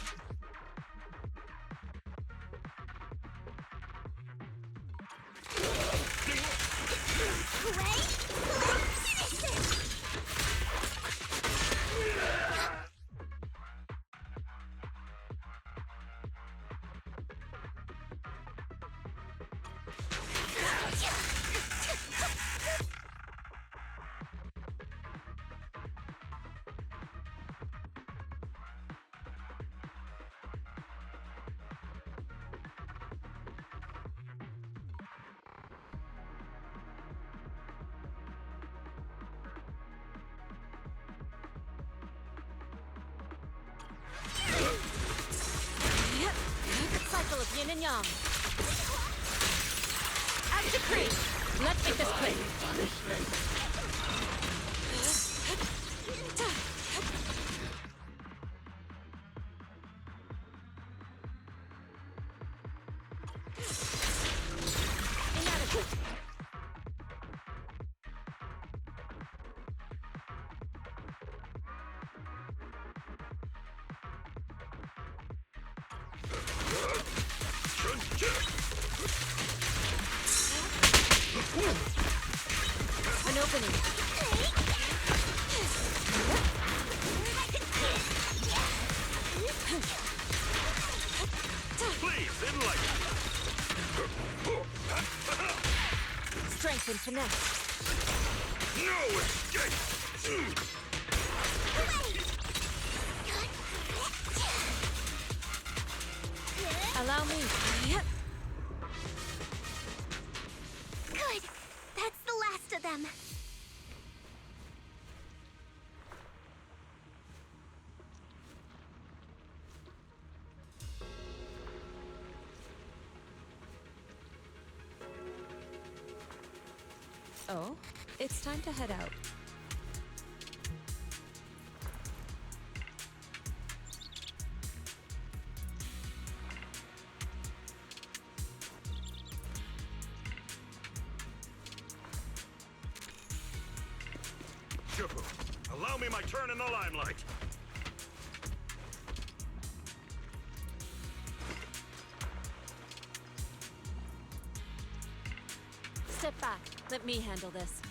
Cycle of yin and yang. As decreed. Let's make this quick. Inadequate. An opening. Please, enlighten. Strength and finesse. No escape! Allow me. Good. That's the last of them. Oh, it's time to head out. Shifu, allow me my turn in the limelight. Step back. Let me handle this.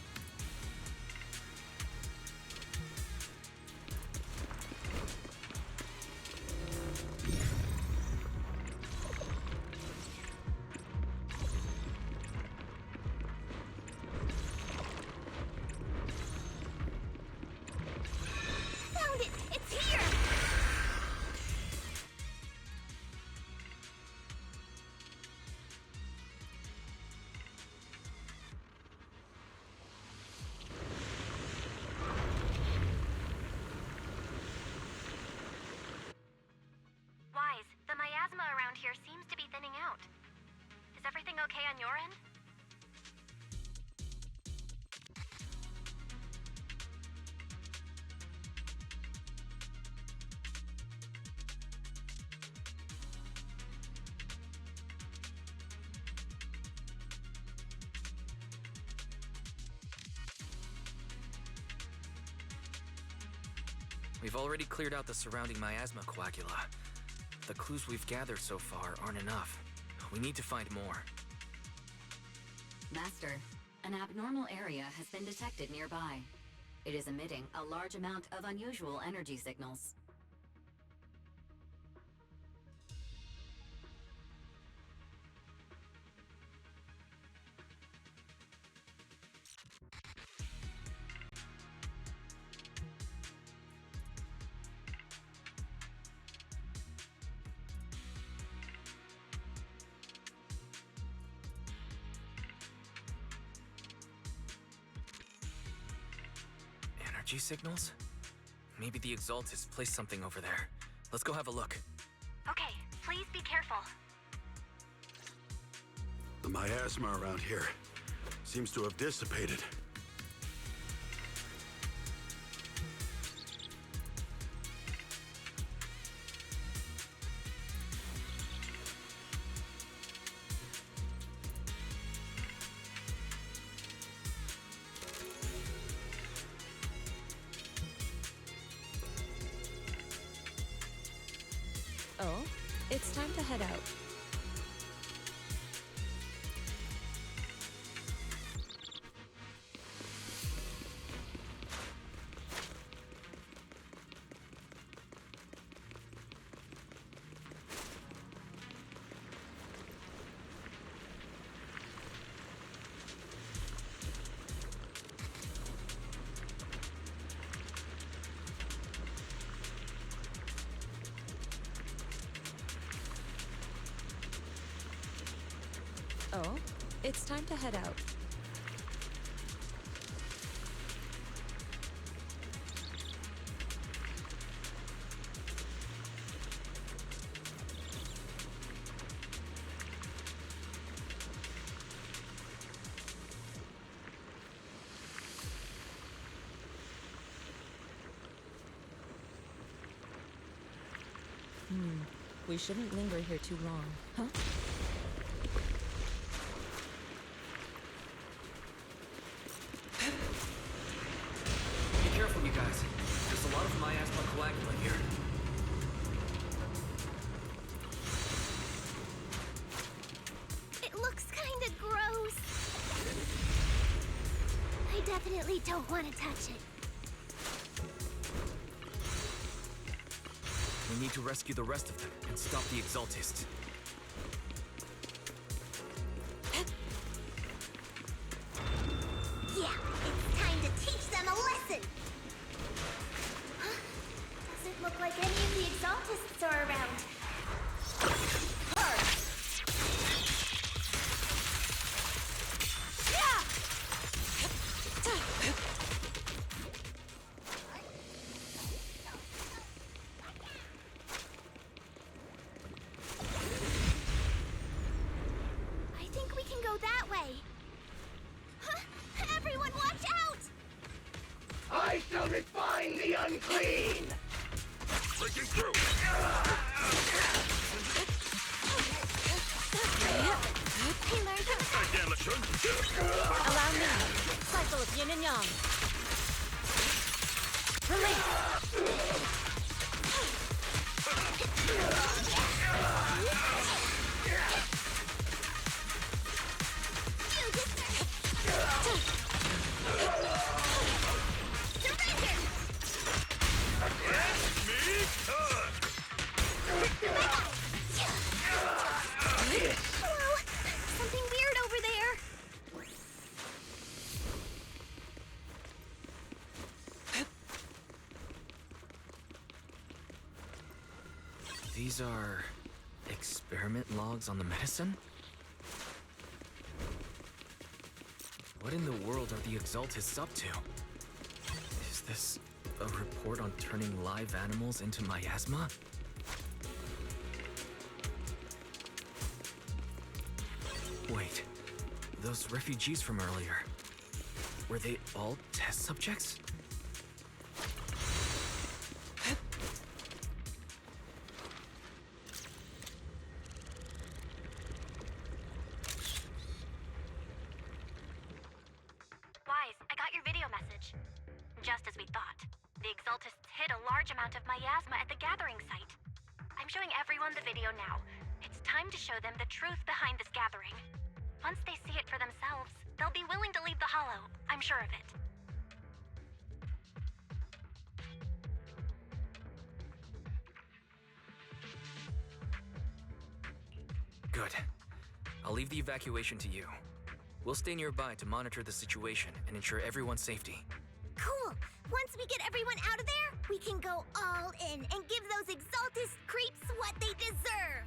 Found it! It's here! Wise, the miasma around here seems to be thinning out. Is everything okay on your end? We've already cleared out the surrounding miasma coagula. The clues we've gathered so far aren't enough. We need to find more. Master, an abnormal area has been detected nearby. It is emitting a large amount of unusual energy signals. Energy signals? Maybe the Exaltists placed something over there. Let's go have a look. Okay, please be careful. The miasma around here seems to have dissipated. Oh, it's time to head out. Oh, it's time to head out. We shouldn't linger here too long, huh? Be careful, you guys. There's a lot of miasma coagula here. It looks kinda gross. I definitely don't want to touch it. We need to rescue the rest of them and stop the Exaltists. Yeah, it's time to teach them a lesson! Huh? Doesn't look like any of the Exaltists are around. I think we can go that way. Huh? Everyone watch out! I shall refine the unclean! Breaking through! He learned from Again, Lachun! Allow me. Cycle of yin and yang. Release. Hello? Something weird over there. These are experiment logs on the medicine? What in the world are the Exaltists up to? Is this a report on turning live animals into miasma? Wait, those refugees from earlier, were they all test subjects? Wise, I got your video message. Just as we thought. The Exaltists hid a large amount of miasma at the gathering site. I'm showing everyone the video now. It's time to show them the truth behind this gathering. Once they see it for themselves, they'll be willing to leave the Hollow. I'm sure of it. Good. I'll leave the evacuation to you. We'll stay nearby to monitor the situation and ensure everyone's safety. Cool! Once we get everyone out of there, we can go all in and give those Exaltist creeps what they deserve!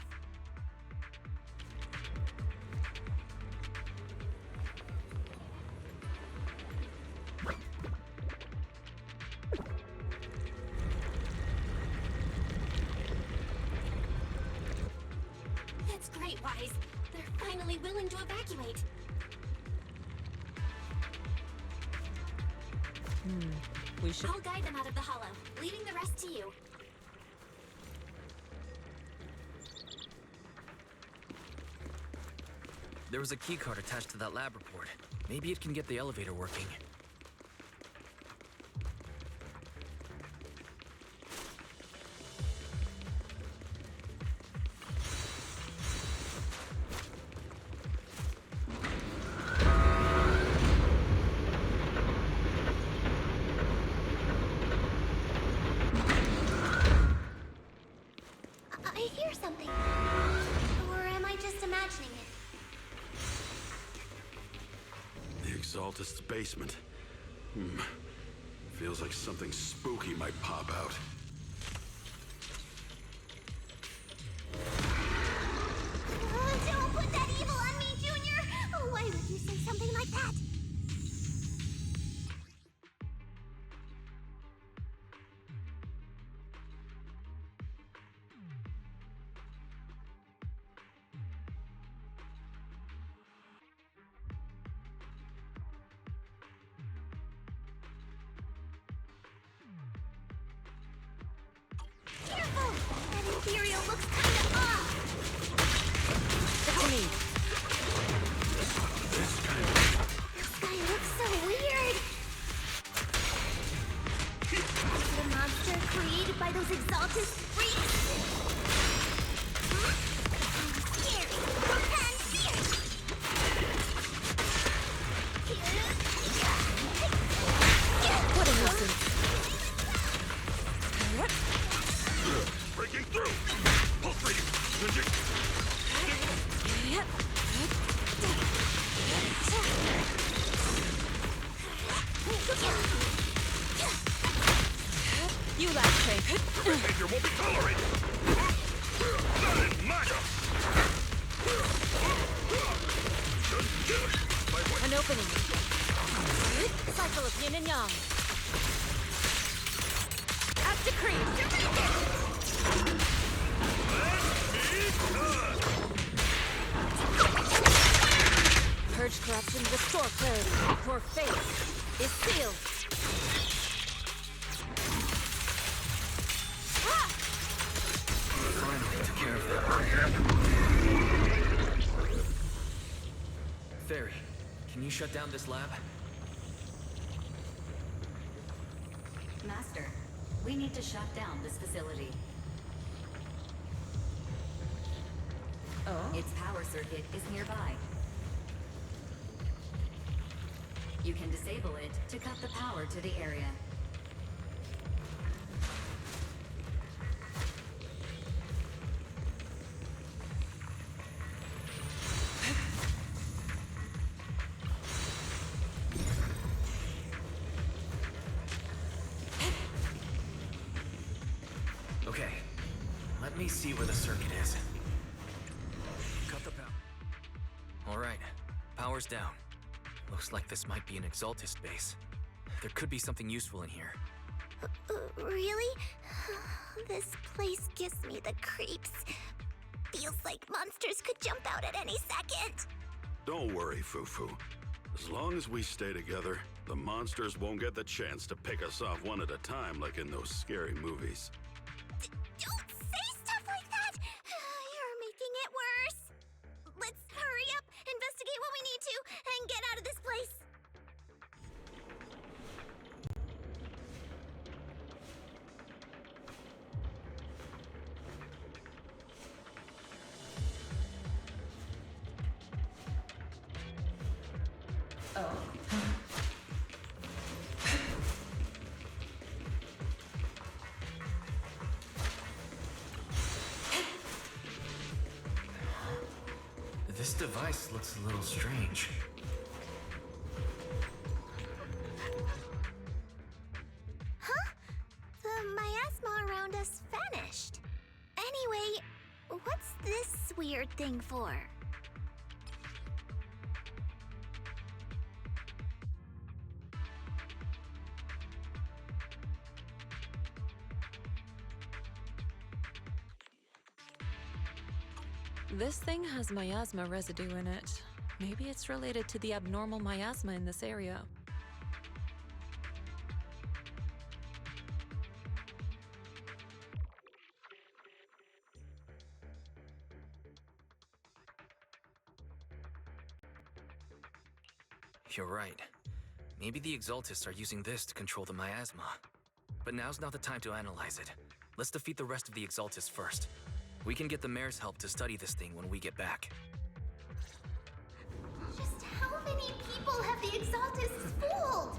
Wise. They're finally willing to evacuate. We should. I'll guide them out of the hollow, leaving the rest to you. There was a keycard attached to that lab report. Maybe it can get the elevator working. I hear something. Or am I just imagining it? The Exaltist's basement. Feels like something spooky might pop out. Don't put that evil on me, Junior! Why would you say something like that? Careful! That Imperial looks kind of off! It's me. This guy looks so weird! Is it a monster created by those Exaltist freaks? Scary! And fierce! What a nuisance. breaking through! Pulse reading! Switching! You last train. Behavior won't be tolerated! Not in matter! An opening. Cycle of yin and yang. As decreed. Purge corruption, restore clarity. Your fate is sealed. Finally took care of that. Fairy, can you shut down this lab? Master, we need to shut down this facility. Oh? Its power circuit is nearby. You can disable it to cut the power to the area. Okay, let me see where the circuit is. Cut the power. All right, power's down. Looks like this might be an Exaltist base. There could be something useful in here. Really? This place gives me the creeps. Feels like monsters could jump out at any second. Don't worry, Fufu. As long as we stay together, the monsters won't get the chance to pick us off one at a time like in those scary movies. Don't say stuff like that! You're making it worse. Let's hurry up, investigate what we need to, and get out of this place. This device looks a little strange. Huh? The miasma around us vanished. Anyway, what's this weird thing for? This thing has miasma residue in it. Maybe it's related to the abnormal miasma in this area. You're right. Maybe the Exaltists are using this to control the miasma. But now's not the time to analyze it. Let's defeat the rest of the Exaltists first. We can get the mayor's help to study this thing when we get back. Just how many people have the Exaltists fooled?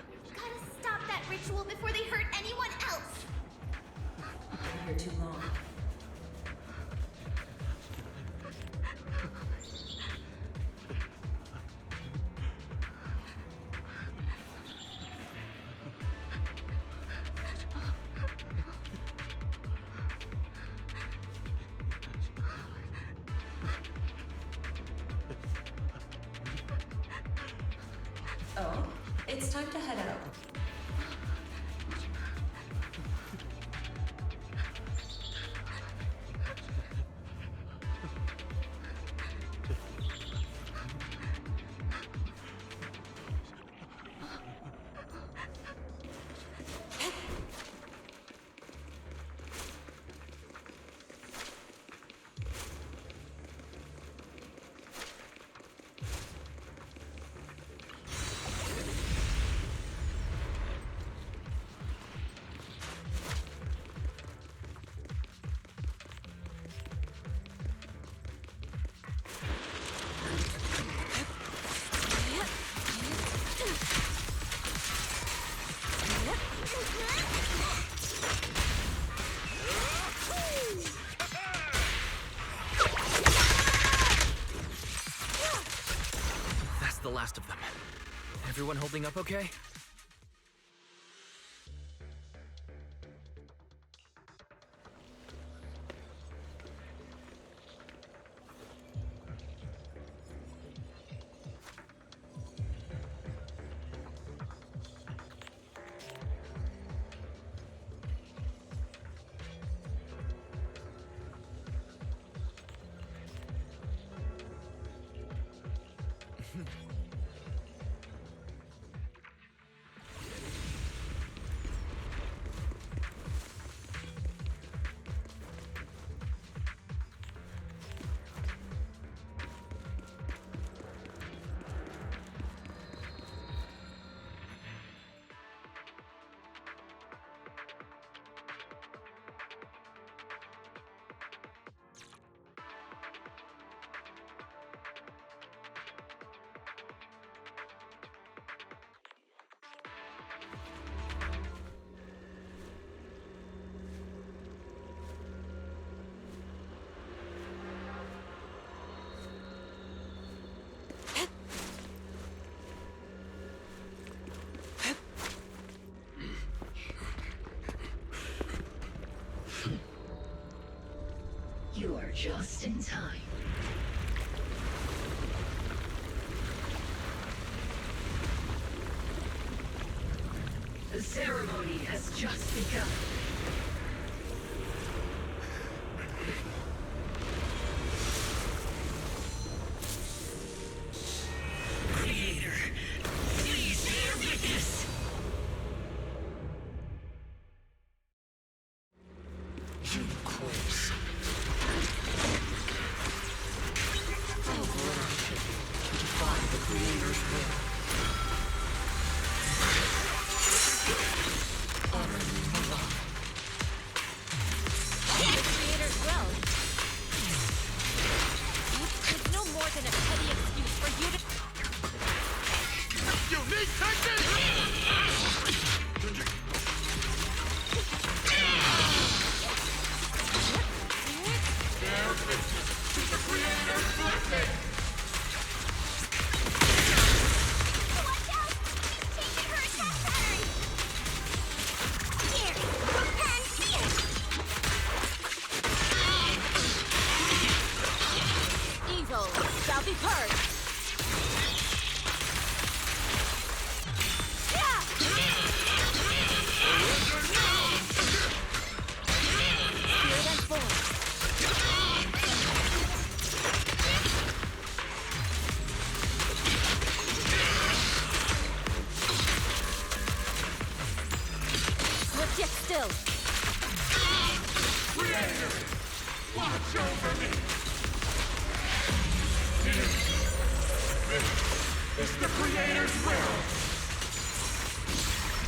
We've gotta stop that ritual before they hurt anyone else. Been here too long. Oh, it's time to head out. That's the last of them. Everyone holding up okay? You are just in time. The ceremony has just begun. Creator, please bear witness. You close. Defy the Creator's will. Honor me, Mulan. Object still! Creator! Watch over me! It's the Creator's will!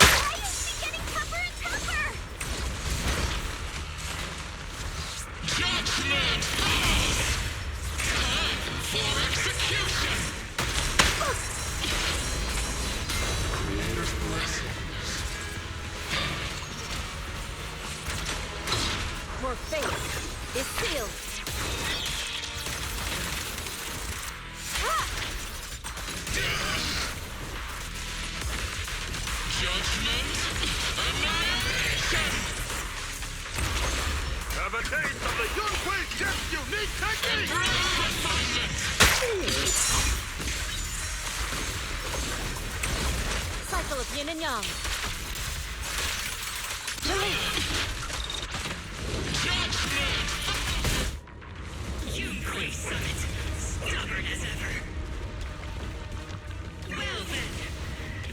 Why is she getting tougher and tougher? Judgment! Time for execution! Creator's blessings. Your fate is sealed! Judgment! Annihilation! Have a taste of the Yunhui Chef's unique technique! Cycle of yin and yang. Release! Yunhui Summit, stubborn as ever. Well then,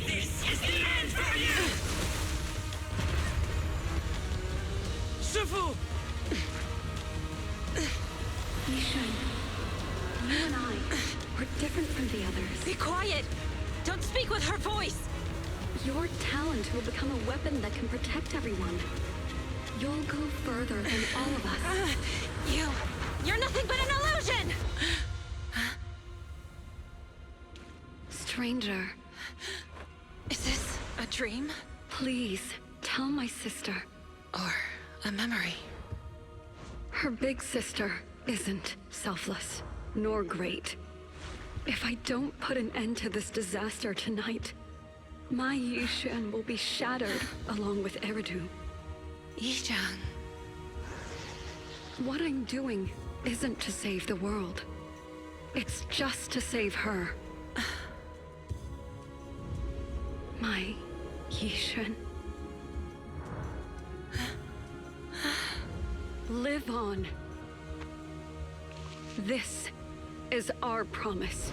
this is the end for you! Shifu! Yishun, you and I, we're different from the others. Be quiet! Don't speak with her voice! Your talent will become a weapon that can protect everyone. You'll go further than all of us. You're nothing but an illusion! Stranger. Is this a dream? Please, tell my sister. Or a memory? Her big sister isn't selfless, nor great. If I don't put an end to this disaster tonight, my Yishan will be shattered along with Eridu. Yichang. What I'm doing isn't to save the world. It's just to save her. My Yishan. Live on. This is our promise.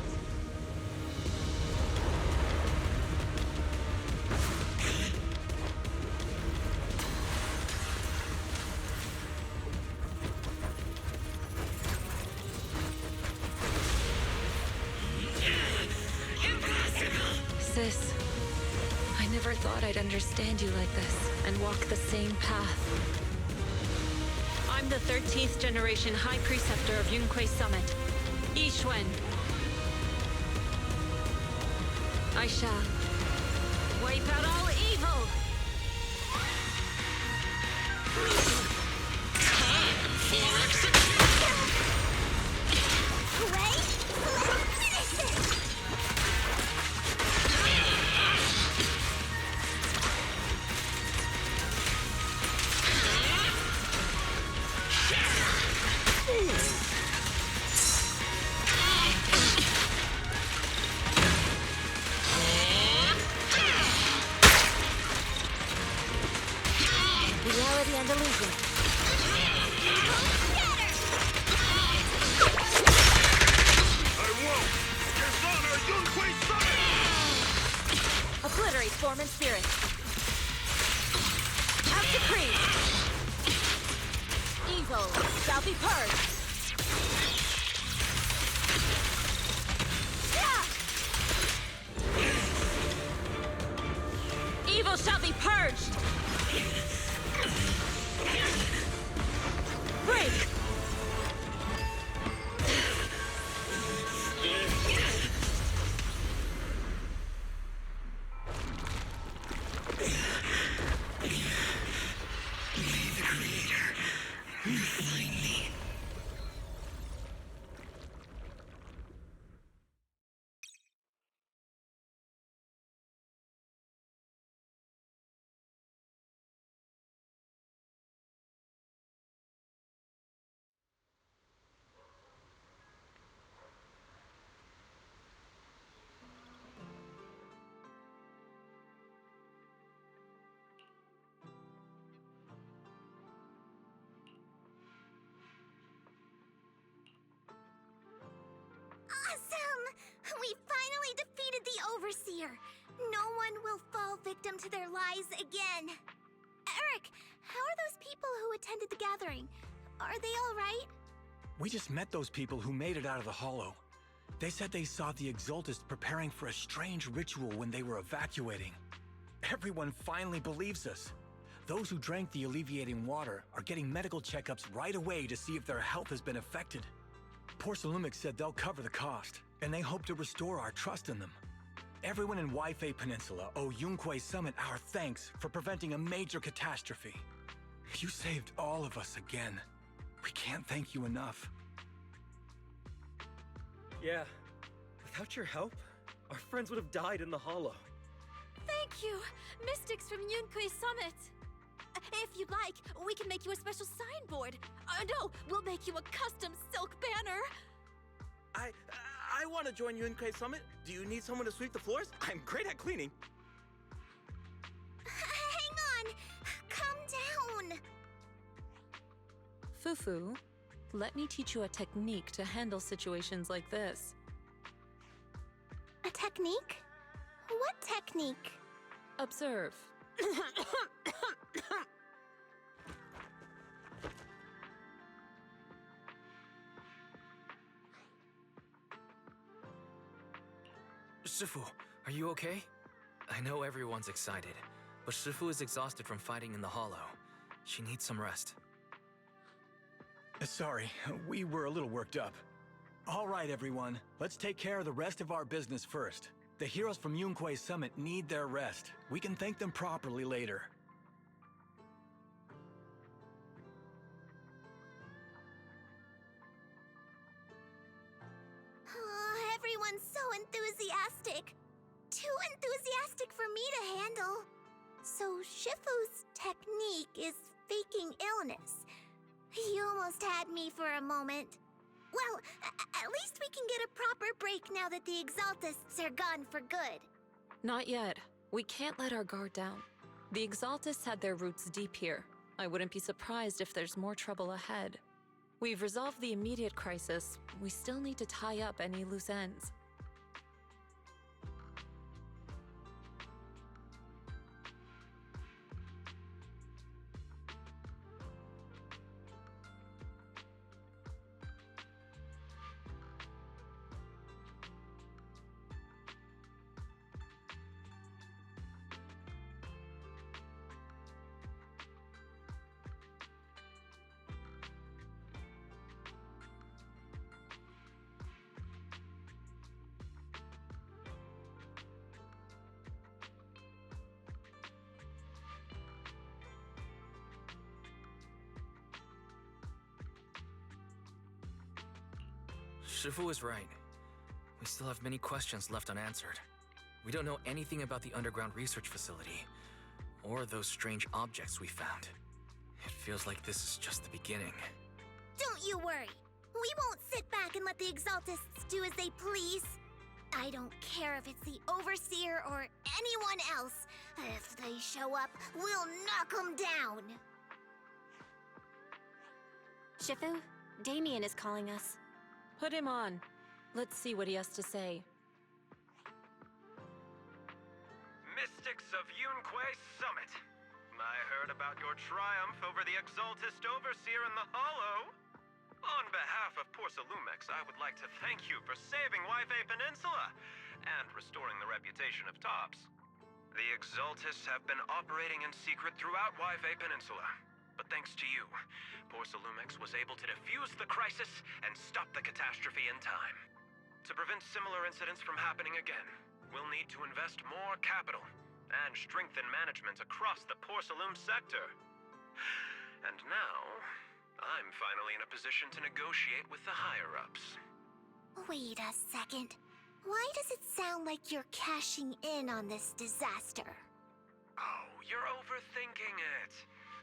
Sis, I never thought I'd understand you like this and walk the same path. I'm the 13th generation High Preceptor of Yunhui Summit, Yixuan. I shall wipe out all evil! Time for execution! Wait! Let's finish it! Reality and illusion. I won't! Dishonor Yunhui Summit! Obliterate form and spirit. Have decreed. Evil shall be purged. Evil shall be purged. Break. May the Creator refine me. Awesome! We finally defeated the Overseer. No one will fall victim to their lies again. Eric, how are those people who attended the gathering? Are they all right? We just met those people who made it out of the Hollow. They said they saw the Exaltists preparing for a strange ritual when they were evacuating. Everyone finally believes us. Those who drank the alleviating water are getting medical checkups right away to see if their health has been affected. Porcelumix said they'll cover the cost, and they hope to restore our trust in them. Everyone in Wi-Fi Peninsula owe Yunquay Summit our thanks for preventing a major catastrophe. You saved all of us again. We can't thank you enough. Yeah, without your help, our friends would have died in the Hollow. Thank you, Mystics from Yunquay Summit. If you'd like, we can make you a special signboard. No, we'll make you a custom silk banner. I want to join Yunquay Summit. Do you need someone to sweep the floors? I'm great at cleaning. Hang on! Calm down! Fufu, let me teach you a technique to handle situations like this. A technique? What technique? Observe. Shifu, are you okay? I know everyone's excited, but Shifu is exhausted from fighting in the Hollow. She needs some rest. Sorry, we were a little worked up. All right, everyone. Let's take care of the rest of our business first. The heroes from Yunquay Summit need their rest. We can thank them properly later. Oh, everyone's so enthusiastic. Too enthusiastic for me to handle. So Shifu's technique is faking illness. He almost had me for a moment. Well, at least we can get a proper break now that the Exaltists are gone for good. Not yet. We can't let our guard down. The Exaltists had their roots deep here. I wouldn't be surprised if there's more trouble ahead. We've resolved the immediate crisis. We still need to tie up any loose ends. Shifu is right. We still have many questions left unanswered. We don't know anything about the underground research facility, or those strange objects we found. It feels like this is just the beginning. Don't you worry. We won't sit back and let the Exaltists do as they please. I don't care if it's the Overseer or anyone else. If they show up, we'll knock them down. Shifu, Damien is calling us. Put him on. Let's see what he has to say. Mystics of Yunquay Summit. I heard about your triumph over the Exaltist Overseer in the Hollow. On behalf of Porcelumix, I would like to thank you for saving Wi-Fi Peninsula and restoring the reputation of Tops. The Exaltists have been operating in secret throughout Wi-Fi Peninsula, but thanks to you, Porcelumix was able to defuse the crisis and stop the catastrophe in time. To prevent similar incidents from happening again, we'll need to invest more capital and strengthen management across the Porcelum sector. And now, I'm finally in a position to negotiate with the higher-ups. Wait a second. Why does it sound like you're cashing in on this disaster? Oh, you're overthinking it.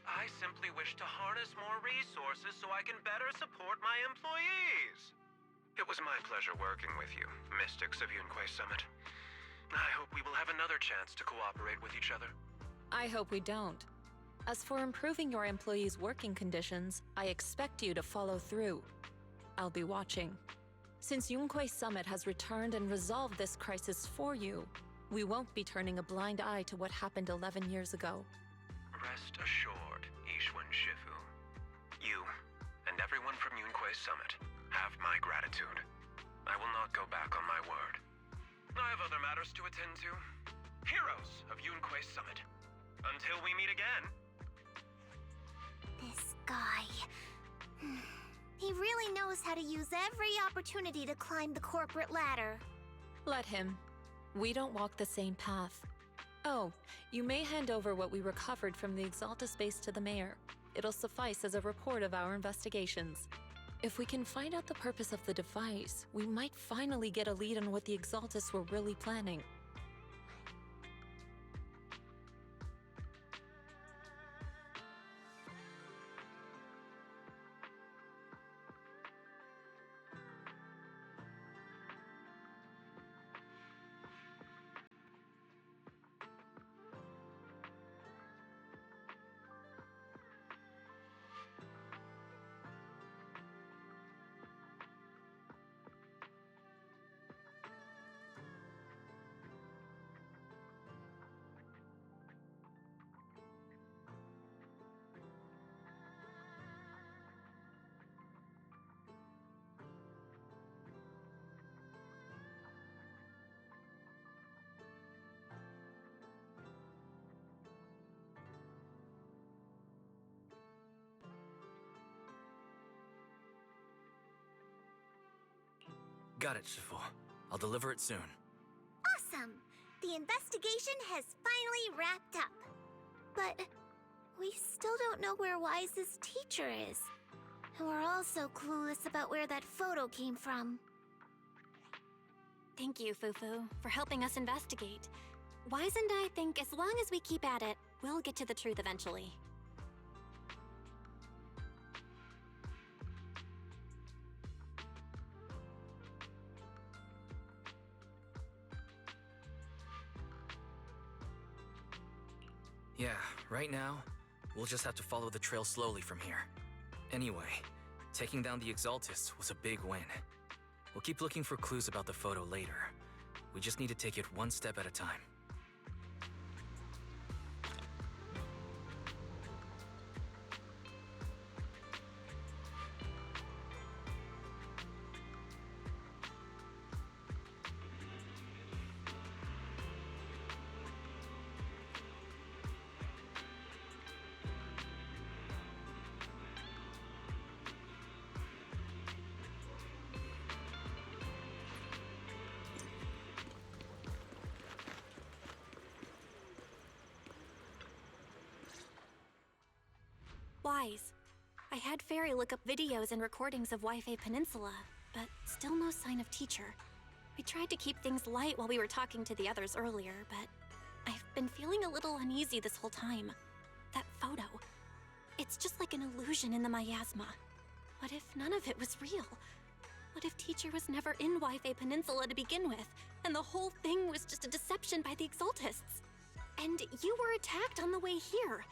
I simply wish to harness more resources so I can better support my employees. It was my pleasure working with you, Mystics of Yunquay Summit. I hope we will have another chance to cooperate with each other. I hope we don't. As for improving your employees' working conditions, I expect you to follow through. I'll be watching. Since Yunquay Summit has returned and resolved this crisis for you, we won't be turning a blind eye to what happened 11 years ago. rest assured, Ishwan Shifu. You, and everyone from Yunque's summit, have my gratitude. I will not go back on my word. I have other matters to attend to. Heroes of Yunque's summit. Until we meet again. This guy. He really knows how to use every opportunity to climb the corporate ladder. Let him. We don't walk the same path. Oh, you may hand over what we recovered from the Exaltus base to the mayor. It'll suffice as a report of our investigations. If we can find out the purpose of the device, we might finally get a lead on what the Exaltus were really planning. Got it, Shifu. I'll deliver it soon. Awesome! The investigation has finally wrapped up. But we still don't know where Wise's teacher is. And we're also clueless about where that photo came from. Thank you, Fufu, for helping us investigate. Wise and I think as long as we keep at it, we'll get to the truth eventually. Yeah, right now, we'll just have to follow the trail slowly from here. Anyway, taking down the Exaltus was a big win. We'll keep looking for clues about the photo later. We just need to take it one step at a time. Wise. I had Fairy look up videos and recordings of Wi-Fi Peninsula, but still no sign of teacher. We tried to keep things light while we were talking to the others earlier, but I've been feeling a little uneasy this whole time. That photo. It's just like an illusion in the miasma. What if none of it was real? What if teacher was never in Wi-Fi Peninsula to begin with, and the whole thing was just a deception by the Exaltists? And you were attacked on the way here.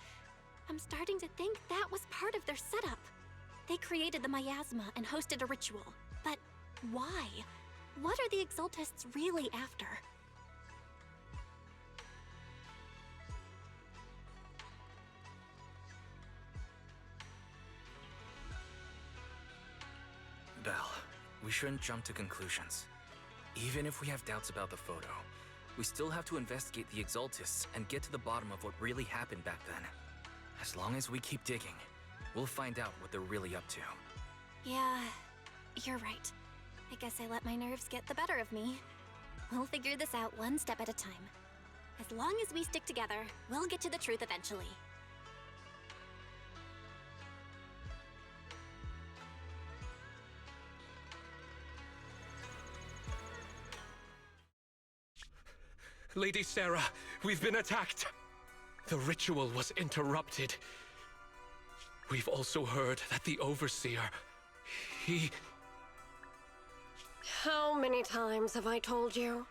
I'm starting to think that was part of their setup. They created the miasma and hosted a ritual. But why? What are the Exaltists really after? Belle, we shouldn't jump to conclusions. Even if we have doubts about the photo, we still have to investigate the Exaltists and get to the bottom of what really happened back then. As long as we keep digging, we'll find out what they're really up to. Yeah, you're right. I guess I let my nerves get the better of me. We'll figure this out one step at a time. As long as we stick together, we'll get to the truth eventually. Lady Sarah, we've been attacked. The ritual was interrupted. We've also heard that the Overseer, he... How many times have I told you?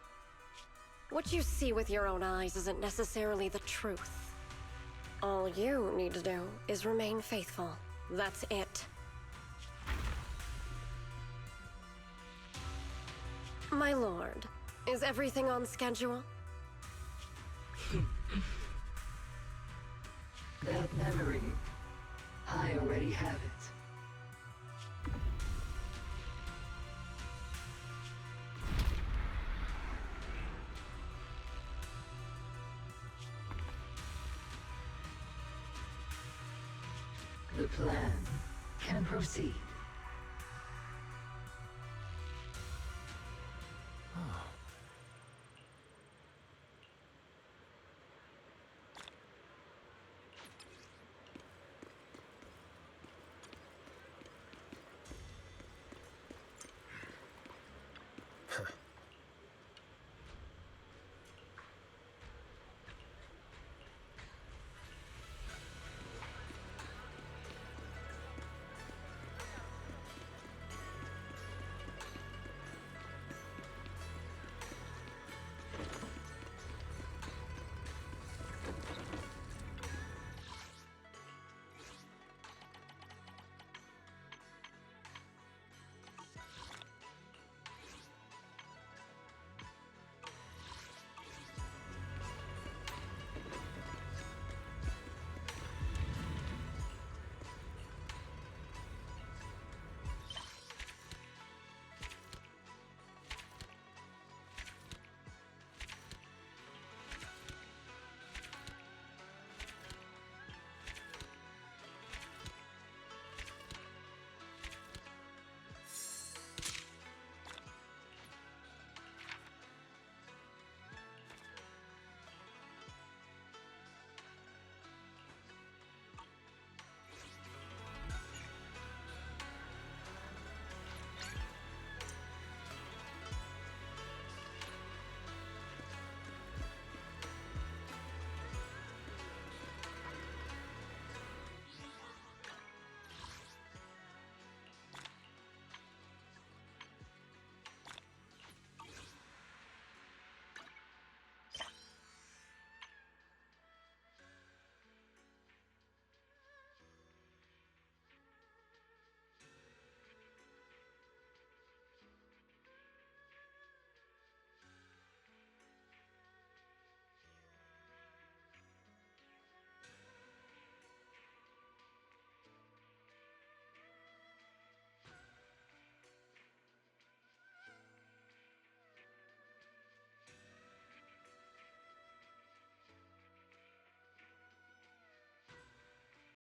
What you see with your own eyes isn't necessarily the truth. All you need to do is remain faithful. That's it. My lord, is everything on schedule? That memory, I already have it. The plan can proceed.